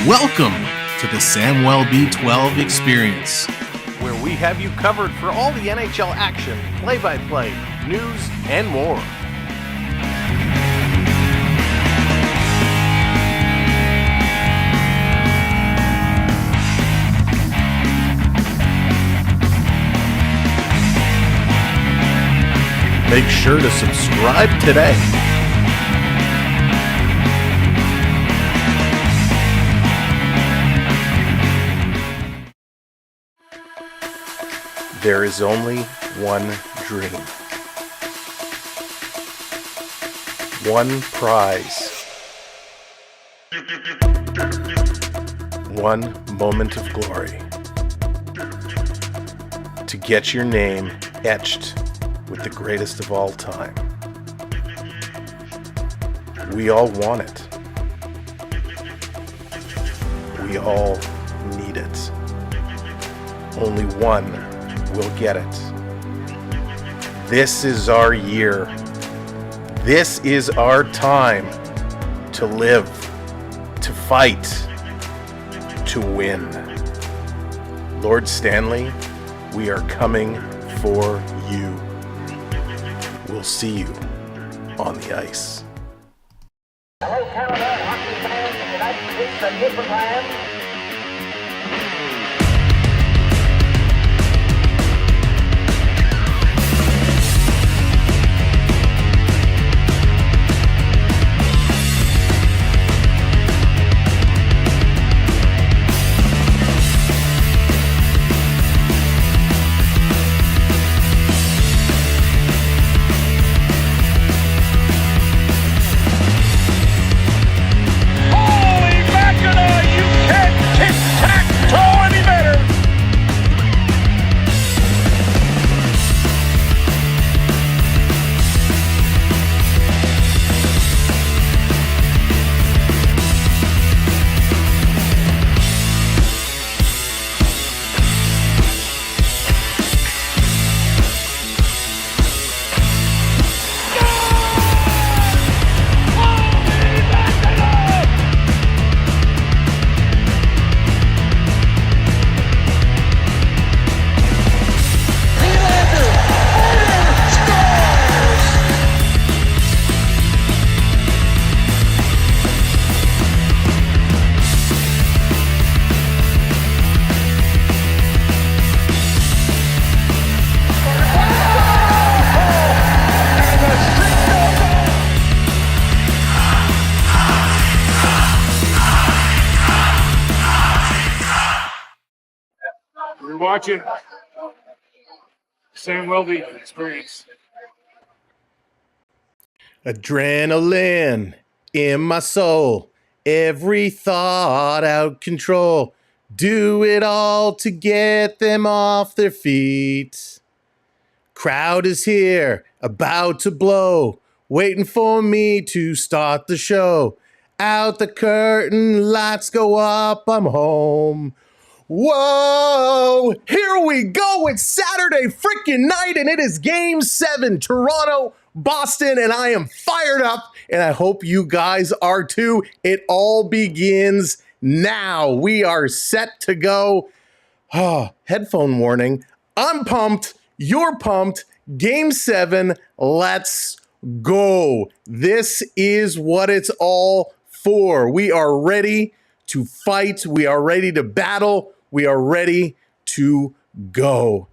Welcome to the Samwell B12 experience, where we have you covered for all the NHL action, play-by-play, news, and more. Make sure to subscribe today. There is only one dream. One prize. One moment of glory. To get your name etched with the greatest of all time. We all want it. We all need it. Only one will get it. This is our year. This is our time to live, to fight, to win. Lord Stanley, we are coming for you. We'll see you on the ice. Hello, Canada, hockey fans of the United States and Newfoundland. You're watching Samwell B experience. Adrenaline in my soul, every thought out control. Do it all to get them off their feet. Crowd is here, about to blow, waiting for me to start the show. Out the curtain, lights go up, I'm home. Whoa, here we go. It's Saturday freaking night and it is Game 7, Toronto, Boston, and I am fired up and I hope you guys are too. It all begins now. We are set to go. Headphone warning. I'm pumped. You're pumped. Game 7. Let's go. This is what it's all for. We are ready to fight. We are ready to battle. We are ready to go.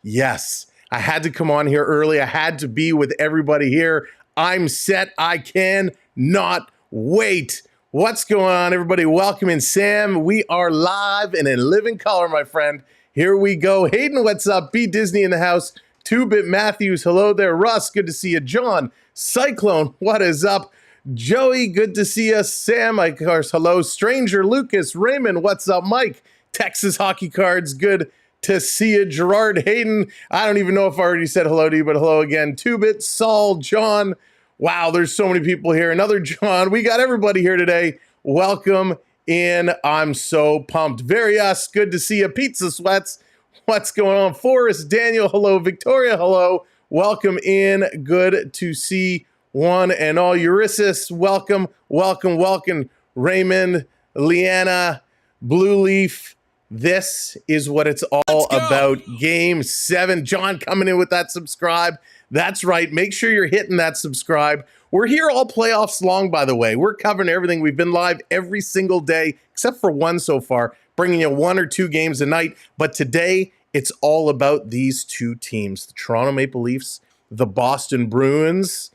Yes. I had to come on here early. I had to be with everybody here. I'm set. I can not wait. What's going on, everybody? Welcome in, Sam. We are live and in living color, my friend. Here we go. Hayden, what's up? B Disney in the house. 2-Bit Matthews, hello there. Russ, good to see you. John, Cyclone, what is up? Joey, good to see us. Sam, of course, hello. Stranger, Lucas, Raymond, what's up? Mike, Texas Hockey Cards, good to see you. Gerard, Hayden, I don't even know if I already said hello to you, but hello again. 2-Bit, Saul, John. Wow, there's so many people here. Another John. We got everybody here today. Welcome in. I'm so pumped. Various, good to see you. Pizza Sweats, what's going on? Forrest, Daniel, hello. Victoria, hello. Welcome in. Good to see one and all. Ulysses, welcome, welcome, welcome. Raymond, Leanna, Blue Leaf. This is what it's all about. Game 7. John coming in with that subscribe. That's right. Make sure you're hitting that subscribe. We're here all playoffs long, by the way. We're covering everything. We've been live every single day, except for one so far, bringing you 1 or 2 games a night. But today, it's all about these 2 teams, the Toronto Maple Leafs, the Boston Bruins.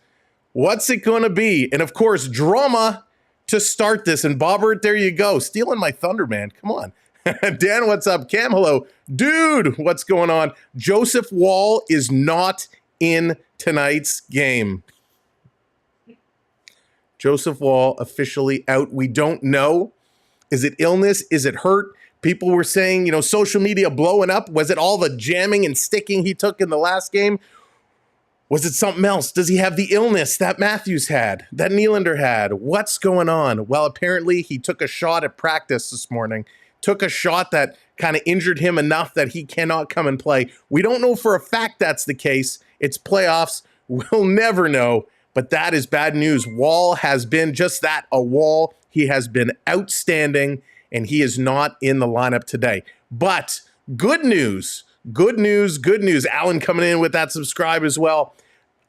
What's it going to be? And, of course, drama to start this. And, Bobbert, there you go. Stealing my thunder, man. Come on. Dan, what's up? Cam, hello. Dude, what's going on? Joseph Woll is not in tonight's game. Joseph Woll officially out. We don't know. Is it illness? Is it hurt? People were saying, social media blowing up. Was it all the jamming and sticking he took in the last game? Was it something else? Does he have the illness that Matthews had, that Nylander had? What's going on? Well, apparently he took a shot at practice this morning. Took a shot that kind of injured him enough that he cannot come and play. We don't know for a fact that's the case. It's playoffs. We'll never know. But that is bad news. Woll has been just that, a Woll. He has been outstanding, and he is not in the lineup today. But good news. Good news. Good news. Alan coming in with that subscribe as well.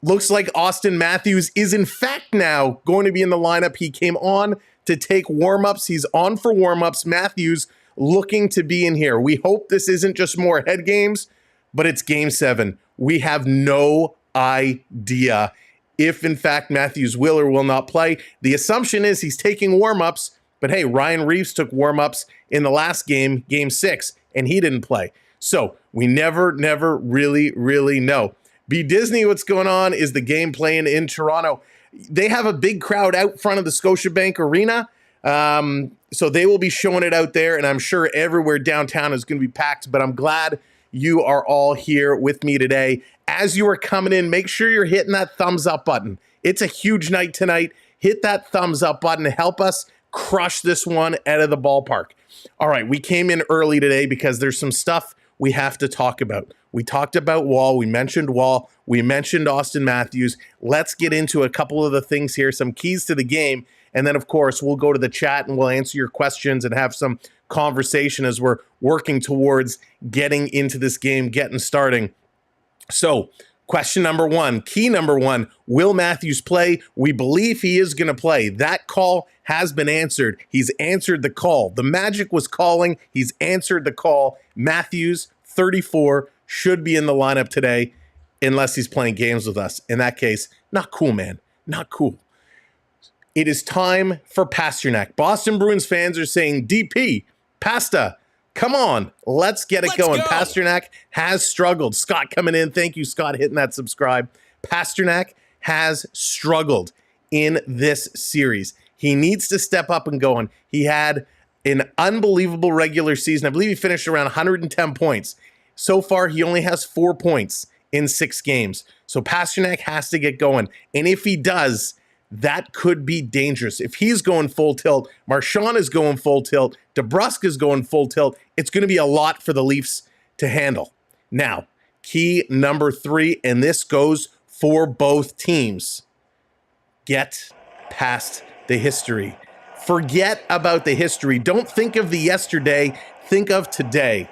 Looks like Austin Matthews is in fact now going to be in the lineup. He came on to take warm-ups. He's on for warm-ups. Matthews looking to be in here. We hope this isn't just more head games, but it's game 7. We have no idea if, in fact, Matthews will or will not play. The assumption is he's taking warm-ups, but hey, Ryan Reeves took warm-ups in the last game, game 6, and he didn't play. So we never really know. B. Disney, what's going on? Is the game playing in Toronto? They have a big crowd out front of the Scotiabank Arena. So they will be showing it out there, and I'm sure everywhere downtown is going to be packed, but I'm glad you are all here with me today. As you are coming in, make sure you're hitting that thumbs up button. It's a huge night tonight. Hit that thumbs up button to help us crush this one out of the ballpark. All right, we came in early today because there's some stuff we have to talk about. We talked about Woll. We mentioned Woll. We mentioned Austin Matthews. Let's get into a couple of the things here, some keys to the game. And then, of course, we'll go to the chat and we'll answer your questions and have some conversation as we're working towards getting into this game, getting starting. So, question number 1, key number 1, will Matthews play? We believe he is going to play. That call has been answered. He's answered the call. The Magic was calling. He's answered the call. Matthews, 34, should be in the lineup today unless he's playing games with us. In that case, not cool, man. Not cool. It is time for Pastrnak. Boston Bruins fans are saying, DP, Pasta, come on, let's get it going. Pastrnak has struggled. Scott coming in. Thank you, Scott, hitting that subscribe. Pastrnak has struggled in this series. He needs to step up and go on. He had an unbelievable regular season. I believe he finished around 110 points. So far, he only has 4 points in 6 games. So Pastrnak has to get going. And if he does, that could be dangerous. If he's going full tilt, Marchand is going full tilt, DeBrusk is going full tilt, it's going to be a lot for the Leafs to handle. Now, key number 3, and this goes for both teams. Get past the history. Forget about the history. Don't think of the yesterday. Think of today.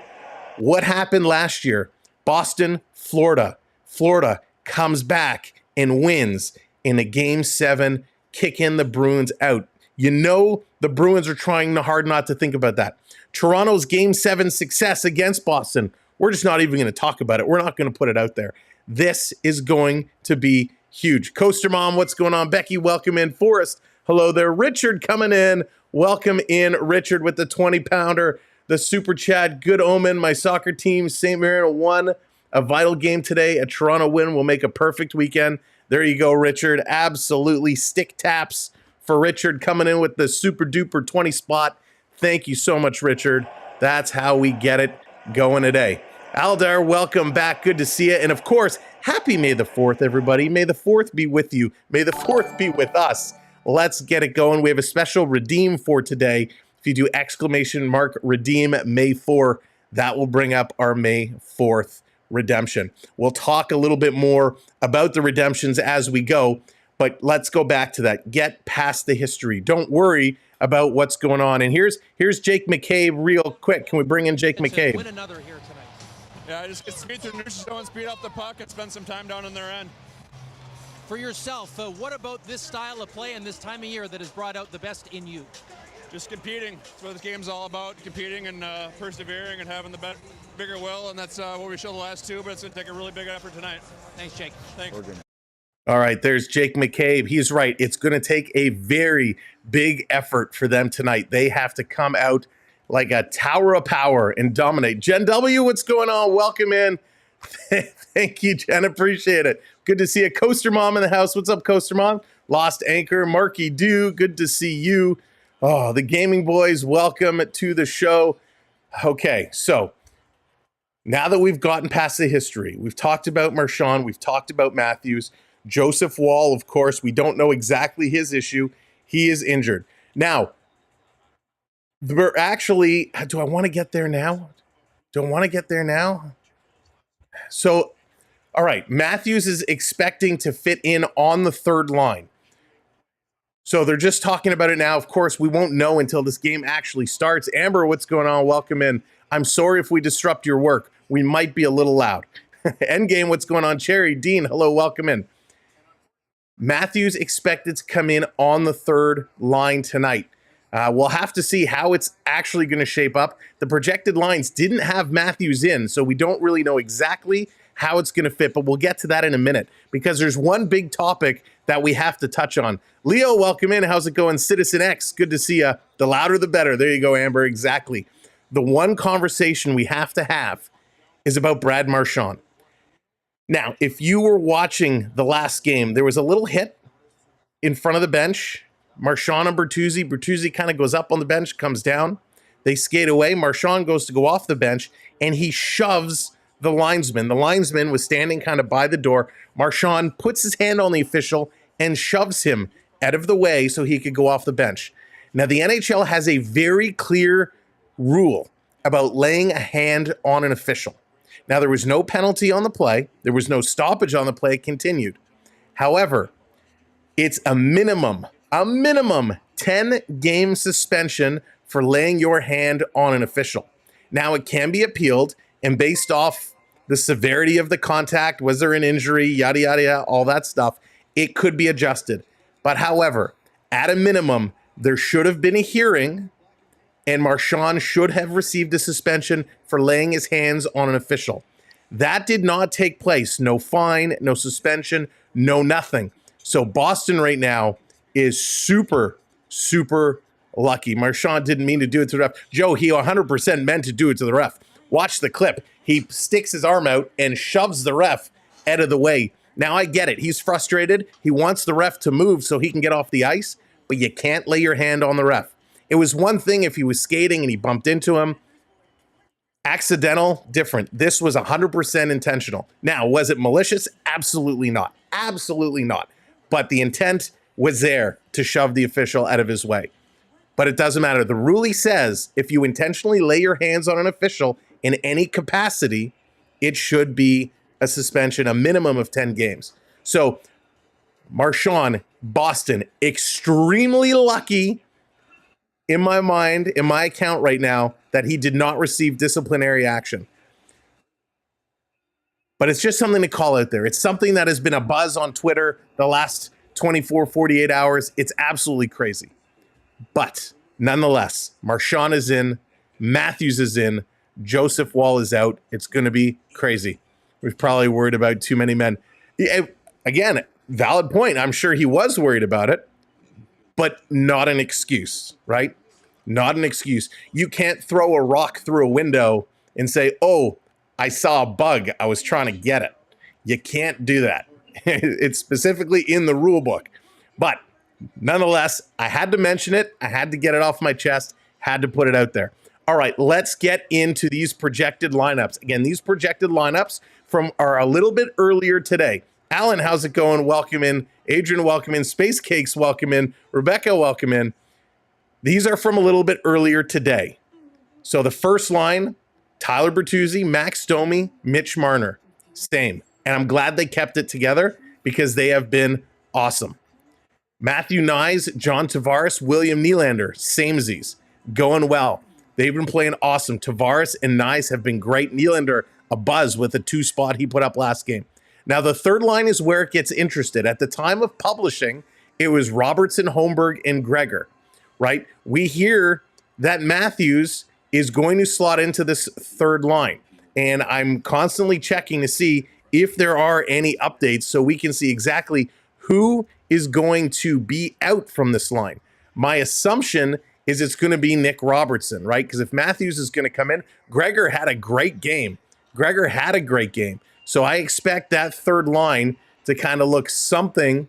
What happened last year? Boston, Florida. Florida comes back and wins in a game 7, kicking the Bruins out. You know the Bruins are trying hard not to think about that. Toronto's game 7 success against Boston, we're just not even going to talk about it. We're not going to put it out there. This is going to be huge. Coaster Mom, what's going on? Becky, welcome in. Forrest, hello there. Richard coming in. Welcome in, Richard, with the 20-pounder. The super chat, good omen. My soccer team, St. Mirren, won a vital game today. A Toronto win will make a perfect weekend. There you go, Richard. Absolutely. Stick taps for Richard coming in with the super duper 20 spot. Thank you so much, Richard. That's how we get it going today. Aldar, welcome back. Good to see you. And of course, happy May the 4th, everybody. May the 4th be with you. May the 4th be with us. Let's get it going. We have a special redeem for today. If you do exclamation mark redeem May 4, that will bring up our May 4th redemption. We'll talk a little bit more about the redemptions as we go, but let's go back to that. Get past the history. Don't worry about what's going on. And here's Jake McCabe real quick. Can we bring in Jake McCabe? Win another here tonight. Yeah, just get speed through neutral zone, speed up the puck, and spend some time down in their end. For yourself, what about this style of play and this time of year that has brought out the best in you? Just competing. That's what this game's all about, competing and persevering and having the bigger will, and that's what we showed the last two, but it's going to take a really big effort tonight. Thanks, Jake. Thanks. All right, there's Jake McCabe. He's right. It's going to take a very big effort for them tonight. They have to come out like a tower of power and dominate. Jen W., what's going on? Welcome in. Thank you, Jen. Appreciate it. Good to see a Coaster Mom in the house. What's up, Coaster Mom? Lost Anchor, Marky Do. Good to see you. Oh, the Gaming Boys, welcome to the show. Okay, so now that we've gotten past the history, we've talked about Marchand, we've talked about Matthews, Joseph Woll, of course, we don't know exactly his issue. He is injured. Now, we're actually, do I want to get there now? So, all right, Matthews is expecting to fit in on the third line. So they're just talking about it now. Of course, we won't know until this game actually starts. Amber, what's going on? Welcome in. I'm sorry if we disrupt your work. We might be a little loud. Endgame, what's going on? Cherry, Dean, hello, welcome in. Matthews expected to come in on the third line tonight. We'll have to see how it's actually going to shape up. The projected lines didn't have Matthews in, so we don't really know exactly how it's going to fit, but we'll get to that in a minute because there's one big topic that we have to touch on. Leo, welcome in. How's it going? Citizen X, good to see you. The louder, the better. There you go, Amber. Exactly. The one conversation we have to have is about Brad Marchand. Now, if you were watching the last game, there was a little hit in front of the bench. Marchand and Bertuzzi. Bertuzzi kind of goes up on the bench, comes down. They skate away. Marchand goes to go off the bench, and he shoves the linesman. The linesman was standing kind of by the door. Marchand puts his hand on the official and shoves him out of the way so he could go off the bench. Now, the NHL has a very clear rule about laying a hand on an official. Now, there was no penalty on the play. There was no stoppage on the play. It continued. However, it's a minimum 10-game suspension for laying your hand on an official. Now, it can be appealed, and based off the severity of the contact, was there an injury, yada, yada, yada, all that stuff, it could be adjusted. But however, at a minimum, there should have been a hearing, and Marchand should have received a suspension for laying his hands on an official. That did not take place. No fine, no suspension, no nothing. So Boston right now is super, super lucky. Marchand didn't mean to do it to the ref. Joe, he 100% meant to do it to the ref. Watch the clip. He sticks his arm out and shoves the ref out of the way. Now, I get it. He's frustrated. He wants the ref to move so he can get off the ice, but you can't lay your hand on the ref. It was one thing if he was skating and he bumped into him. Accidental, different. This was 100% intentional. Now, was it malicious? Absolutely not. Absolutely not. But the intent was there to shove the official out of his way. But it doesn't matter. The rule says if you intentionally lay your hands on an official in any capacity, it should be a suspension, a minimum of 10 games. So Marchand, Boston, extremely lucky in my mind, in my account right now, that he did not receive disciplinary action. But it's just something to call out there. It's something that has been a buzz on Twitter the last 24, 48 hours. It's absolutely crazy. But nonetheless, Marchand is in, Matthews is in, Joseph Woll is out. It's going to be crazy. We're probably worried about too many men. Again, valid point. I'm sure he was worried about it, but not an excuse, right? Not an excuse. You can't throw a rock through a window and say, oh, I saw a bug. I was trying to get it. You can't do that. It's specifically in the rule book. But nonetheless, I had to mention it. I had to get it off my chest. Had to put it out there. All right, let's get into these projected lineups. Again, these projected lineups are a little bit earlier today. Alan, how's it going? Welcome in. Adrian, welcome in. Space Cakes, welcome in. Rebecca, welcome in. These are from a little bit earlier today. So the first line, Tyler Bertuzzi, Max Domi, Mitch Marner. Same. And I'm glad they kept it together because they have been awesome. Matthew Nyes, John Tavares, William Nylander, samesies, going well. They've been playing awesome. Tavares and Nyes have been great. Nylander, a buzz with a 2-spot he put up last game. Now, the third line is where it gets interested. At the time of publishing, it was Robertson, Holmberg, and Gregor, right? We hear that Matthews is going to slot into this third line. And I'm constantly checking to see if there are any updates so we can see exactly who is going to be out from this line. My assumption is it's going to be Nick Robertson, right? Because if Matthews is going to come in, Gregor had a great game. So I expect that third line to kind of look something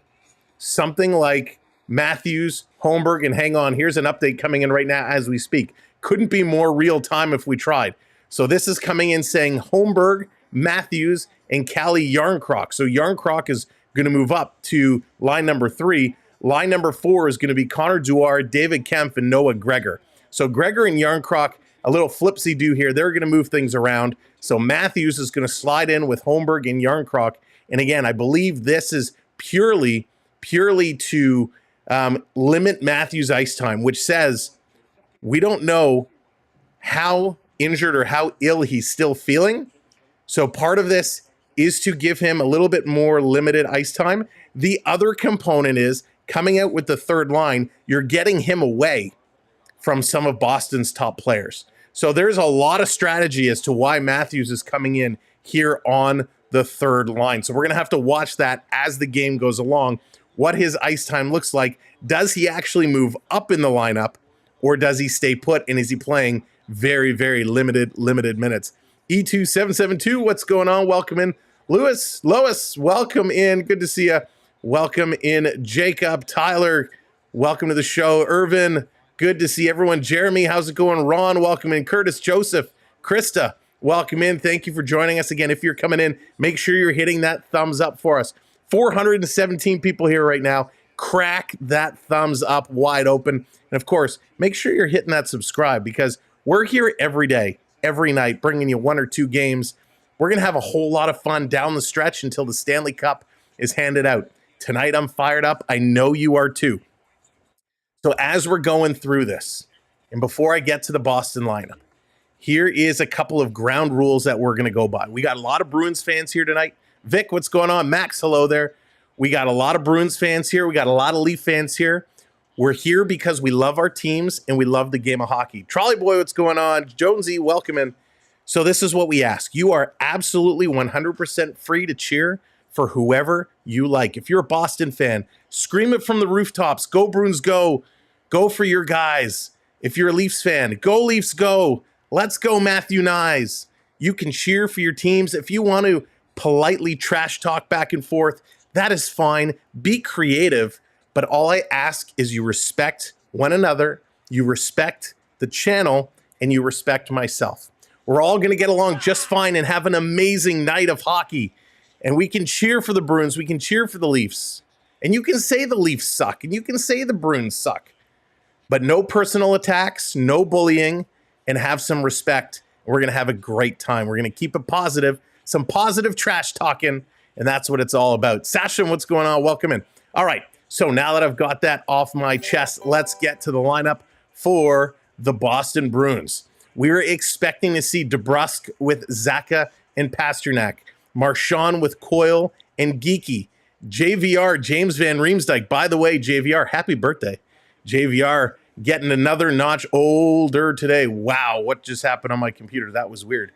like Matthews, Holmberg, and hang on, here's an update coming in right now as we speak. Couldn't be more real time if we tried. So this is coming in saying Holmberg, Matthews, and Calle Jarnkrok. So Jarnkrok is going to move up to line number 3. Line number 4 is going to be Connor Dewar, David Kempf, and Noah Gregor. So Gregor and Jarnkrok, a little flipsy-do here. They're going to move things around. So Matthews is going to slide in with Holmberg and Jarnkrok. And again, I believe this is purely to limit Matthews' ice time, which says we don't know how injured or how ill he's still feeling. So part of this is to give him a little bit more limited ice time. The other component is coming out with the third line, you're getting him away from some of Boston's top players. So there's a lot of strategy as to why Matthews is coming in here on the third line. So we're going to have to watch that as the game goes along, what his ice time looks like. Does he actually move up in the lineup, or does he stay put, and is he playing very, very limited minutes? E2772, what's going on? Welcome in. Lois, welcome in. Good to see you. Welcome in, Jacob. Tyler, welcome to the show. Irvin, good to see everyone. Jeremy, how's it going? Ron, welcome in. Curtis, Joseph, Krista, welcome in. Thank you for joining us again. If you're coming in, make sure you're hitting that thumbs up for us. 417 people here right now. Crack that thumbs up wide open. And of course, make sure you're hitting that subscribe, because we're here every day, every night, bringing you 1 or 2 games. We're going to have a whole lot of fun down the stretch until the Stanley Cup is handed out. Tonight, I'm fired up. I know you are too. So as we're going through this, and before I get to the Boston lineup, here is a couple of ground rules that we're going to go by. We got a lot of Bruins fans here tonight. Vic, what's going on? Max, hello there. We got a lot of Bruins fans here. We got a lot of Leaf fans here. We're here because we love our teams and we love the game of hockey. Trolley Boy, what's going on? Jonesy, welcome in. So this is what we ask. You are absolutely 100% free to cheer for whoever you like. If you're a Boston fan, scream it from the rooftops. Go Bruins, go. Go for your guys. If you're a Leafs fan, go Leafs, go. Let's go Matthew Nyes. You can cheer for your teams. If you want to politely trash talk back and forth, that is fine. Be creative. But all I ask is you respect one another, you respect the channel, and you respect myself. We're all going to get along just fine and have an amazing night of hockey. And we can cheer for the Bruins. We can cheer for the Leafs. And you can say the Leafs suck. And you can say the Bruins suck. But no personal attacks, no bullying, and have some respect. We're going to have a great time. We're going to keep it positive. Some positive trash talking. And that's what it's all about. Sasha, what's going on? Welcome in. All right. So now that I've got that off my chest, let's get to the lineup for the Boston Bruins. We're expecting to see DeBrusk with Zaka and Pasternak, Marchand with Coyle and Geeky, JVR, James Van Riemsdyk. By the way, JVR, happy birthday. JVR getting another notch older today. Wow, what just happened on my computer? That was weird.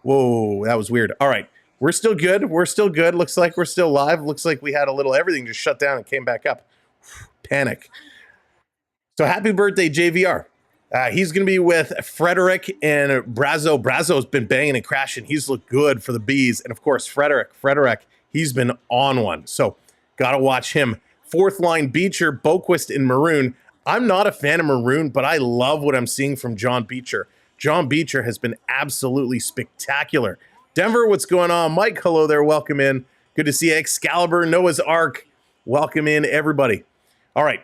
Whoa, that was weird. All right. We're still good. We're still good. Looks like we're still live. Looks like we had a little everything just shut down and came back up. Panic. So happy birthday, JVR. He's going to be with Frederick and Brazo. Brazo's been banging and crashing. He's looked good for the Bees. And, of course, Frederick, he's been on one. So got to watch him. Fourth line, Beecher, Boquist, and Maroon. I'm not a fan of Maroon, but I love what I'm seeing from John Beecher. John Beecher has been absolutely spectacular. Denver, what's going on? Mike, hello there. Welcome in. Good to see you. Excalibur, Noah's Ark. Welcome in, everybody. All right.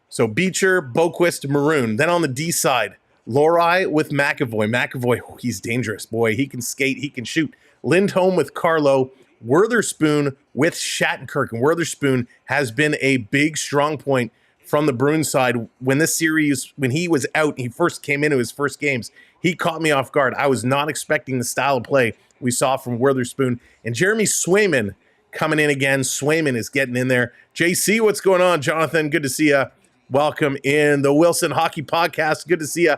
So Beecher, Boquist, Maroon. Then on the D side, Lori with McAvoy. McAvoy, he's dangerous. Boy, he can skate. He can shoot. Lindholm with Carlo. Witherspoon with Shattenkirk. And Witherspoon has been a big strong point from the Bruins side. When this series, when he was out, he first came into his first games, he caught me off guard. I was not expecting the style of play we saw from Witherspoon. And Jeremy Swayman coming in again. Swayman is getting in there. JC, what's going on? Jonathan, good to see you. Welcome in the Wilson Hockey Podcast. Good to see you.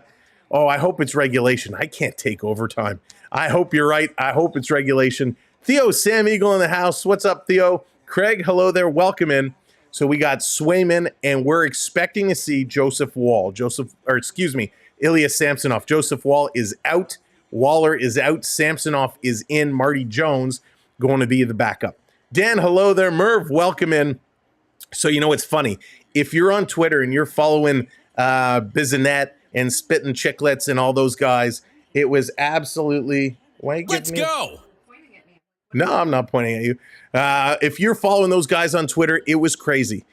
Oh, I hope it's regulation. I can't take overtime. I hope you're right. I hope it's regulation. Theo, Sam Eagle in the house. What's up, Theo? Craig, hello there. Welcome in. So we got Swayman, and we're expecting to see Joseph Woll. Ilya Samsonov. Joseph Woll is out. Waller is out. Samsonov is in. Marty Jones going to be the backup. Dan, hello there. Merv, welcome in. So, you know, it's funny. If you're on Twitter and you're following Bizanet and Spittin' Chicklets and all those guys, it was absolutely... Let's go! No, I'm not pointing at you. If you're following those guys on Twitter, it was crazy.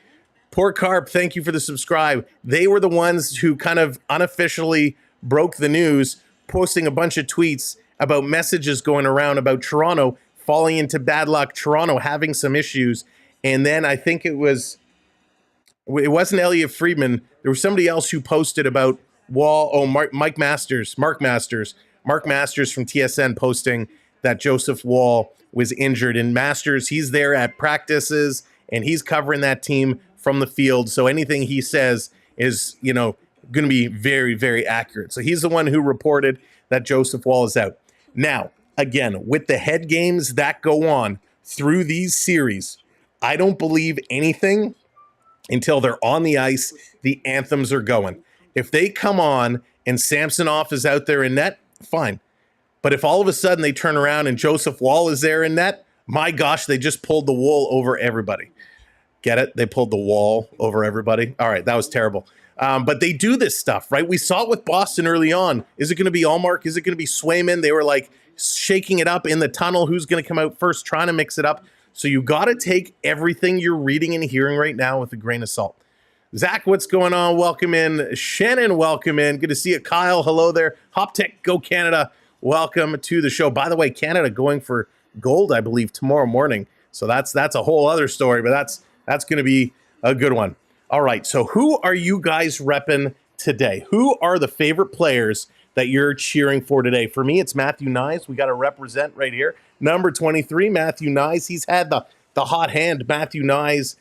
Poor Carp, thank you for the subscribe. They were the ones who kind of unofficially broke the news, posting a bunch of tweets about messages going around about Toronto falling into bad luck, Toronto having some issues. And then I think it wasn't Elliot Friedman. There was somebody else who posted about Mark Masters from TSN posting that Joseph Woll was injured. And Masters, he's there at practices and he's covering that team from the field. So anything he says is, you know, going to be very, very accurate. So he's the one who reported that Joseph Woll is out. Now, again, with the head games that go on through these series, I don't believe anything until they're on the ice, the anthems are going. If they come on and Samsonov is out there in net, fine. But if all of a sudden they turn around and Joseph Woll is there in net, my gosh, they just pulled the wool over everybody. Get it? They pulled the wall over everybody. All right, that was terrible. But they do this stuff, right? We saw it with Boston early on. Is it going to be Allmark? Is it going to be Swayman? They were like shaking it up in the tunnel. Who's going to come out first, trying to mix it up? So you got to take everything you're reading and hearing right now with a grain of salt. Zach, what's going on? Welcome in. Shannon, welcome in. Good to see you. Kyle, hello there. Hoptech, go Canada. Welcome to the show. By the way, Canada going for gold, I believe, tomorrow morning. So that's a whole other story, but that's going to be a good one. All right, so who are you guys repping today? Who are the favorite players that you're cheering for today? For me, it's Matthew Knies. We got to represent right here. Number 23, Matthew Knies. He's had the hot hand. Matthew Knies,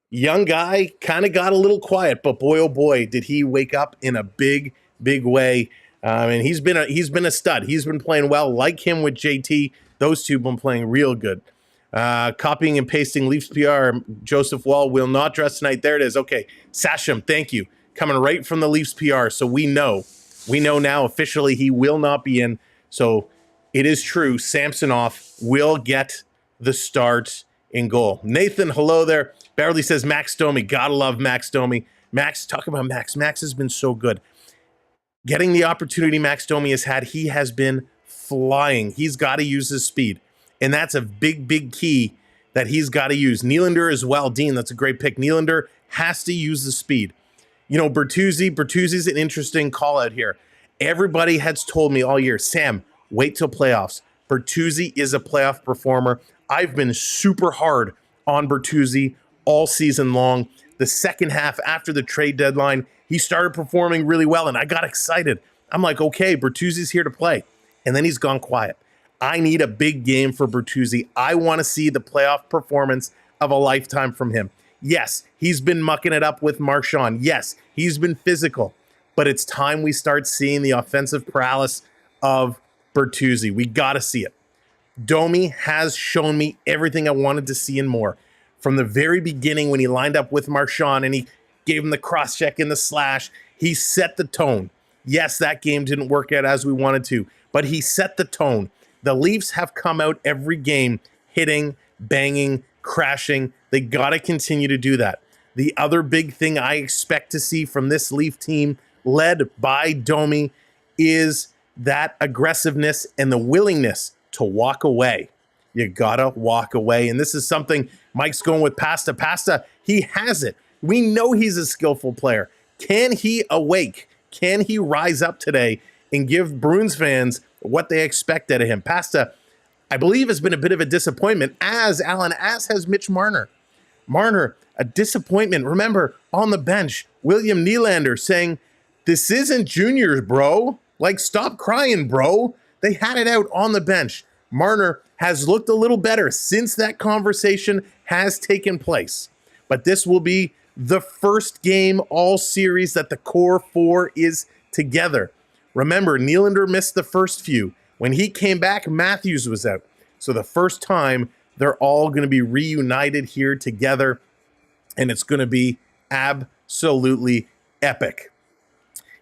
young guy, kind of got a little quiet, but boy, oh boy, did he wake up in a big, big way. And he's been a stud. He's been playing well. Like him with JT, those two have been playing real good. Copying and pasting Leafs PR. Joseph Woll will not dress tonight. There it is. Okay, Sasham, thank you. Coming right from the Leafs PR. So we know now officially he will not be in. So it is true. Samsonov will get the start in goal. Nathan, hello there. Beverly says Max Domi. Gotta love Max Domi. Max, talk about Max. Max has been so good. Getting the opportunity Max Domi has had, he has been flying. He's got to use his speed. And that's a big, big key that he's got to use. Nylander as well. Dean, that's a great pick. Nylander has to use the speed. You know, Bertuzzi's an interesting call out here. Everybody has told me all year, Sam, wait till playoffs. Bertuzzi is a playoff performer. I've been super hard on Bertuzzi all season long. The second half after the trade deadline, he started performing really well, and I got excited. I'm like, okay, Bertuzzi's here to play. And then he's gone quiet. I need a big game for Bertuzzi. I want to see the playoff performance of a lifetime from him. Yes, he's been mucking it up with Marchand. Yes, he's been physical. But it's time we start seeing the offensive prowess of Bertuzzi. We got to see it. Domi has shown me everything I wanted to see and more. From the very beginning when he lined up with Marchand and he gave him the cross-check and the slash, he set the tone. Yes, that game didn't work out as we wanted to, but he set the tone. The Leafs have come out every game hitting, banging, crashing. They got to continue to do that. The other big thing I expect to see from this Leaf team, led by Domi, is that aggressiveness and the willingness to walk away. You got to walk away. And this is something Mike's going with Pasta. Pasta, he has it. We know he's a skillful player. Can he awake? Can he rise up today and give Bruins fans what they expect out of him? Pasta, I believe has been a bit of a disappointment, as has Mitch Marner. Marner, a disappointment. Remember, on the bench, William Nylander saying, "This isn't juniors, bro. Like, stop crying, bro." They had it out on the bench. Marner has looked a little better since that conversation has taken place. But this will be the first game all series that the core four is together. Remember, Nylander missed the first few. When he came back, Matthews was out. So the first time, they're all going to be reunited here together, and it's going to be absolutely epic.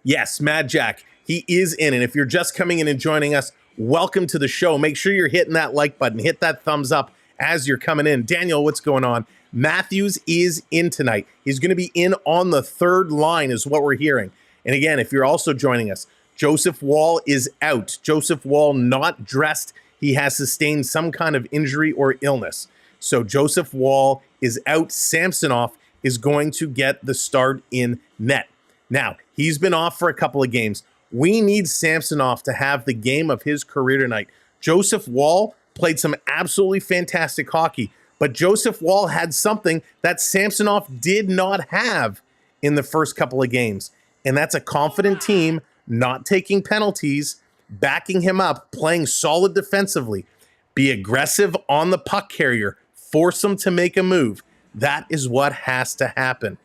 Yes, Mad Jack, he is in, and if you're just coming in and joining us, welcome to the show. Make sure you're hitting that like button, hit that thumbs up as you're coming in. Daniel, what's going on? Matthews is in tonight. He's going to be in on the third line is what we're hearing. And again, if you're also joining us, Joseph Woll is out. Joseph Woll not dressed. He has sustained some kind of injury or illness. So Joseph Woll is out. Samsonov is going to get the start in net. Now, he's been off for a couple of games. We need Samsonov to have the game of his career tonight. Joseph Woll played some absolutely fantastic hockey, but Joseph Woll had something that Samsonov did not have in the first couple of games, and that's a confident team not taking penalties, backing him up, playing solid defensively, be aggressive on the puck carrier, force him to make a move. That is what has to happen.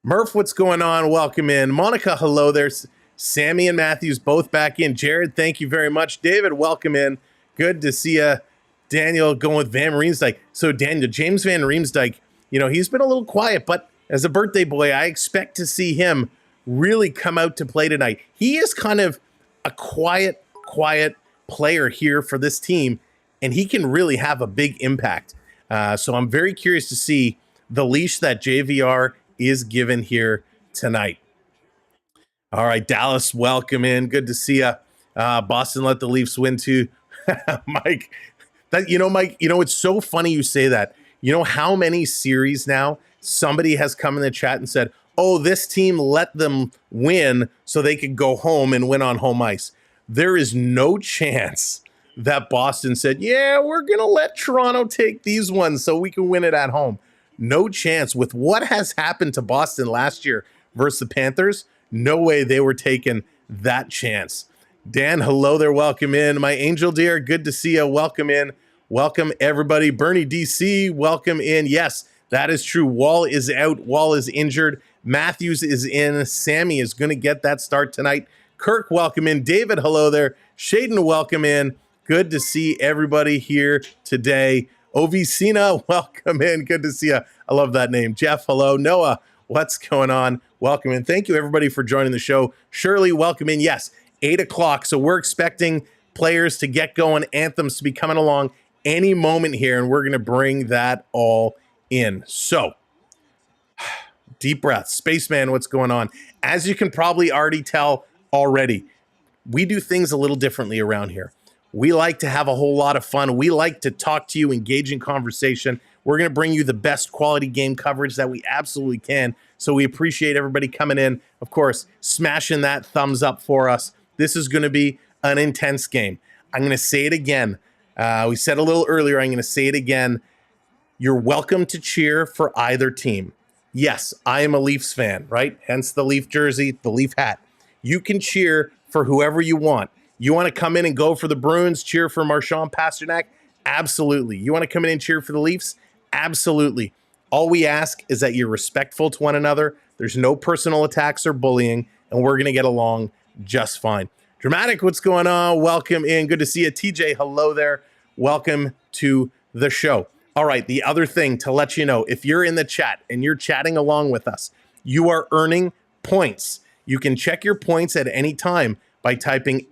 Murph, what's going on? Welcome in. Monica, hello there. Sammy and Matthews both back in. Jared, thank you very much. David, welcome in. Good to see you. Daniel going with Van Riemsdyk. So Daniel, James Van Riemsdyk, he's been a little quiet, but as a birthday boy, I expect to see him really come out to play tonight. He is kind of a quiet player here for this team, and he can really have a big impact. So I'm very curious to see the leash that JVR is given here tonight. All right, Dallas, welcome in. Good to see you. Boston let the Leafs win too. Mike, Mike, it's so funny you say that. You know how many series now somebody has come in the chat and said, "Oh, this team let them win so they could go home and win on home ice." There is no chance that Boston said, "Yeah, we're going to let Toronto take these ones so we can win it at home." No chance. With what has happened to Boston last year versus the Panthers, no way they were taking that chance. Dan, hello there. Welcome in. My angel dear, good to see you. Welcome in. Welcome, everybody. Bernie DC, welcome in. Yes, that is true. Woll is out. Woll is injured. Matthews is in. Sammy is going to get that start tonight. Kirk, welcome in. David, hello there. Shaden, welcome in. Good to see everybody here today. Ovicina, welcome in. Good to see you. I love that name. Jeff, hello. Noah, what's going on? Welcome in. Thank you, everybody, for joining the show. Shirley, welcome in. Yes, 8 o'clock. So we're expecting players to get going, anthems to be coming along any moment here, and we're going to bring that all in. So, deep breath. Spaceman, what's going on? As you can probably already tell already, we do things a little differently around here. We like to have a whole lot of fun. We like to talk to you, engage in conversation. We're going to bring you the best quality game coverage that we absolutely can. So we appreciate everybody coming in. Of course, smashing that thumbs up for us. This is going to be an intense game. I'm going to say it again. We said a little earlier, I'm going to say it again. You're welcome to cheer for either team. Yes, I am a Leafs fan, right? Hence the Leaf jersey, the Leaf hat. You can cheer for whoever you want. You want to come in and go for the Bruins, cheer for Marchand, Pasternak? Absolutely. You want to come in and cheer for the Leafs? Absolutely. All we ask is that you're respectful to one another. There's no personal attacks or bullying, and we're going to get along just fine. Dramatic, what's going on? Welcome in. Good to see you. TJ, hello there. Welcome to the show. All right, the other thing to let you know, if you're in the chat and you're chatting along with us, you are earning points. You can check your points at any time by typing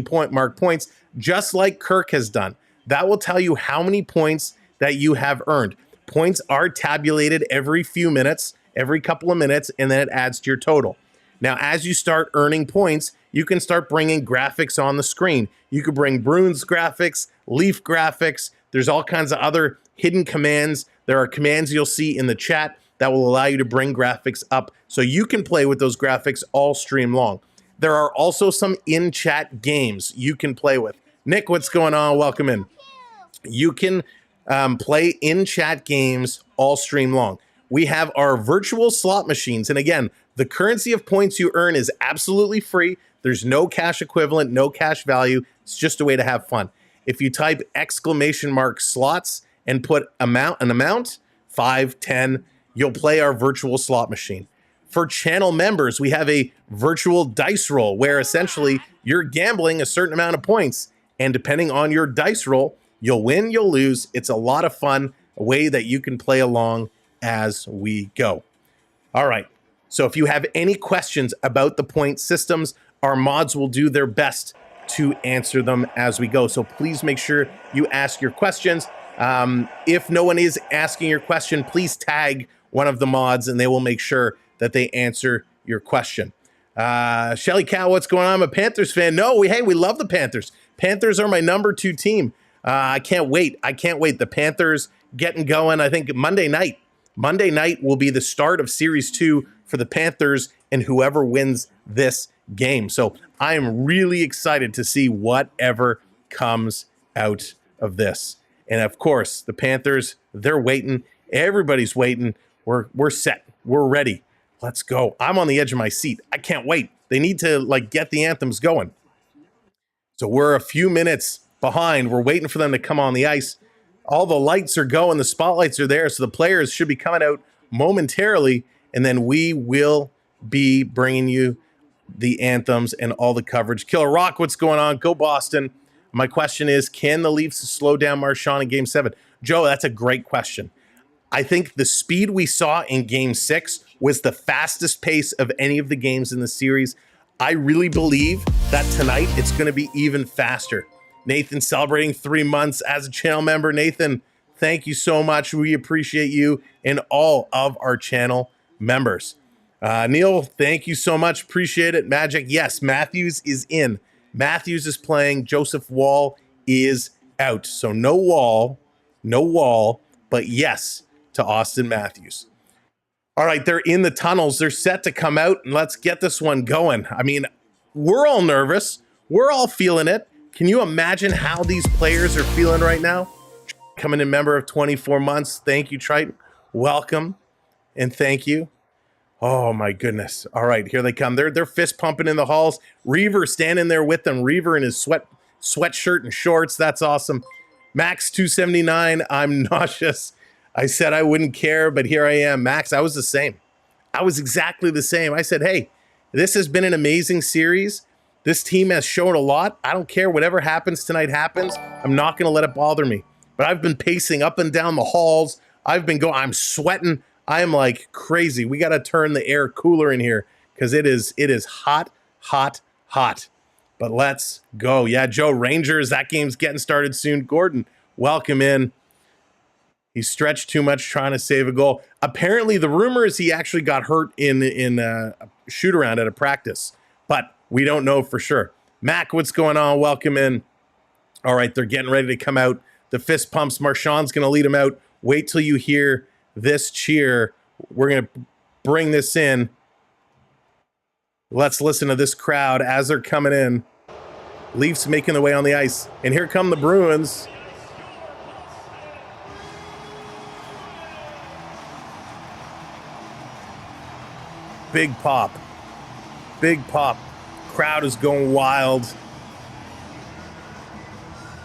!points, just like Kirk has done. That will tell you how many points that you have earned. Points are tabulated every few minutes, every couple of minutes, and then it adds to your total. Now, as you start earning points, you can start bringing graphics on the screen. You could bring Bruins graphics, Leaf graphics. There's all kinds of other hidden commands. There are commands you'll see in the chat that will allow you to bring graphics up so you can play with those graphics all stream long. There are also some in-chat games you can play with. Nick, what's going on? Welcome in. You can play in-chat games all stream long. We have our virtual slot machines. And again, the currency of points you earn is absolutely free. There's no cash equivalent, no cash value. It's just a way to have fun. If you type !slots and put an amount, 5, 10, you'll play our virtual slot machine. For channel members, we have a virtual dice roll where essentially you're gambling a certain amount of points. And depending on your dice roll, you'll win, you'll lose. It's a lot of fun, a way that you can play along as we go. All right. So if you have any questions about the point systems, our mods will do their best to answer them as we go. So please make sure you ask your questions. If no one is asking your question, please tag one of the mods and they will make sure that they answer your question. Shelly Cow, what's going on? I'm a Panthers fan. No, we love the Panthers. Panthers are my number 2 team. I can't wait. The Panthers getting going. I think Monday night will be the start of Series 2 for the Panthers and whoever wins this game. So I am really excited to see whatever comes out of this. And of course, the Panthers, they're waiting. Everybody's waiting. We're set. We're ready. Let's go. I'm on the edge of my seat. I can't wait. They need to get the anthems going. So we're a few minutes behind. We're waiting for them to come on the ice. All the lights are going. The spotlights are there. So the players should be coming out momentarily. And then we will be bringing you the anthems and all the coverage. Killer Rock, what's going on? Go Boston. My question is, can the Leafs slow down Marchand in Game 7? Joe, that's a great question. I think the speed we saw in Game 6 was the fastest pace of any of the games in the series. I really believe that tonight it's going to be even faster. Nathan celebrating 3 months as a channel member. Nathan, thank you so much. We appreciate you and all of our channel members. Neil, thank you so much. Appreciate it. Magic, yes, Matthews is in. Matthews is playing. Joseph Wall is out. So no Wall, but yes to Austin Matthews. All right, they're in the tunnels. They're set to come out, and let's get this one going. I mean, we're all nervous. We're all feeling it. Can you imagine how these players are feeling right now? Coming in member of 24 months. Thank you, Triton. Welcome, and thank you. Oh, my goodness. All right, here they come. They're fist pumping in the halls. Reaver standing there with them. Reaver in his sweatshirt and shorts. That's awesome. Max 279. I'm nauseous. I said I wouldn't care, but here I am. Max, I was the same. I was exactly the same. I said, hey, this has been an amazing series. This team has shown a lot. I don't care. Whatever happens tonight happens. I'm not going to let it bother me. But I've been pacing up and down the halls. I'm sweating. I am like crazy. We got to turn the air cooler in here because it is hot, hot, hot. But let's go. Yeah, Joe, Rangers, that game's getting started soon. Gordon, welcome in. He stretched too much trying to save a goal. Apparently, the rumor is he actually got hurt in a shoot-around at a practice. But we don't know for sure. Mac, what's going on? Welcome in. All right, they're getting ready to come out. The fist pumps. Marchand's going to lead them out. Wait till you hear this cheer. We're going to bring this in. Let's listen to this crowd as they're coming in. Leafs making their way on the ice. And here come the Bruins. Big pop. Big pop. Crowd is going wild.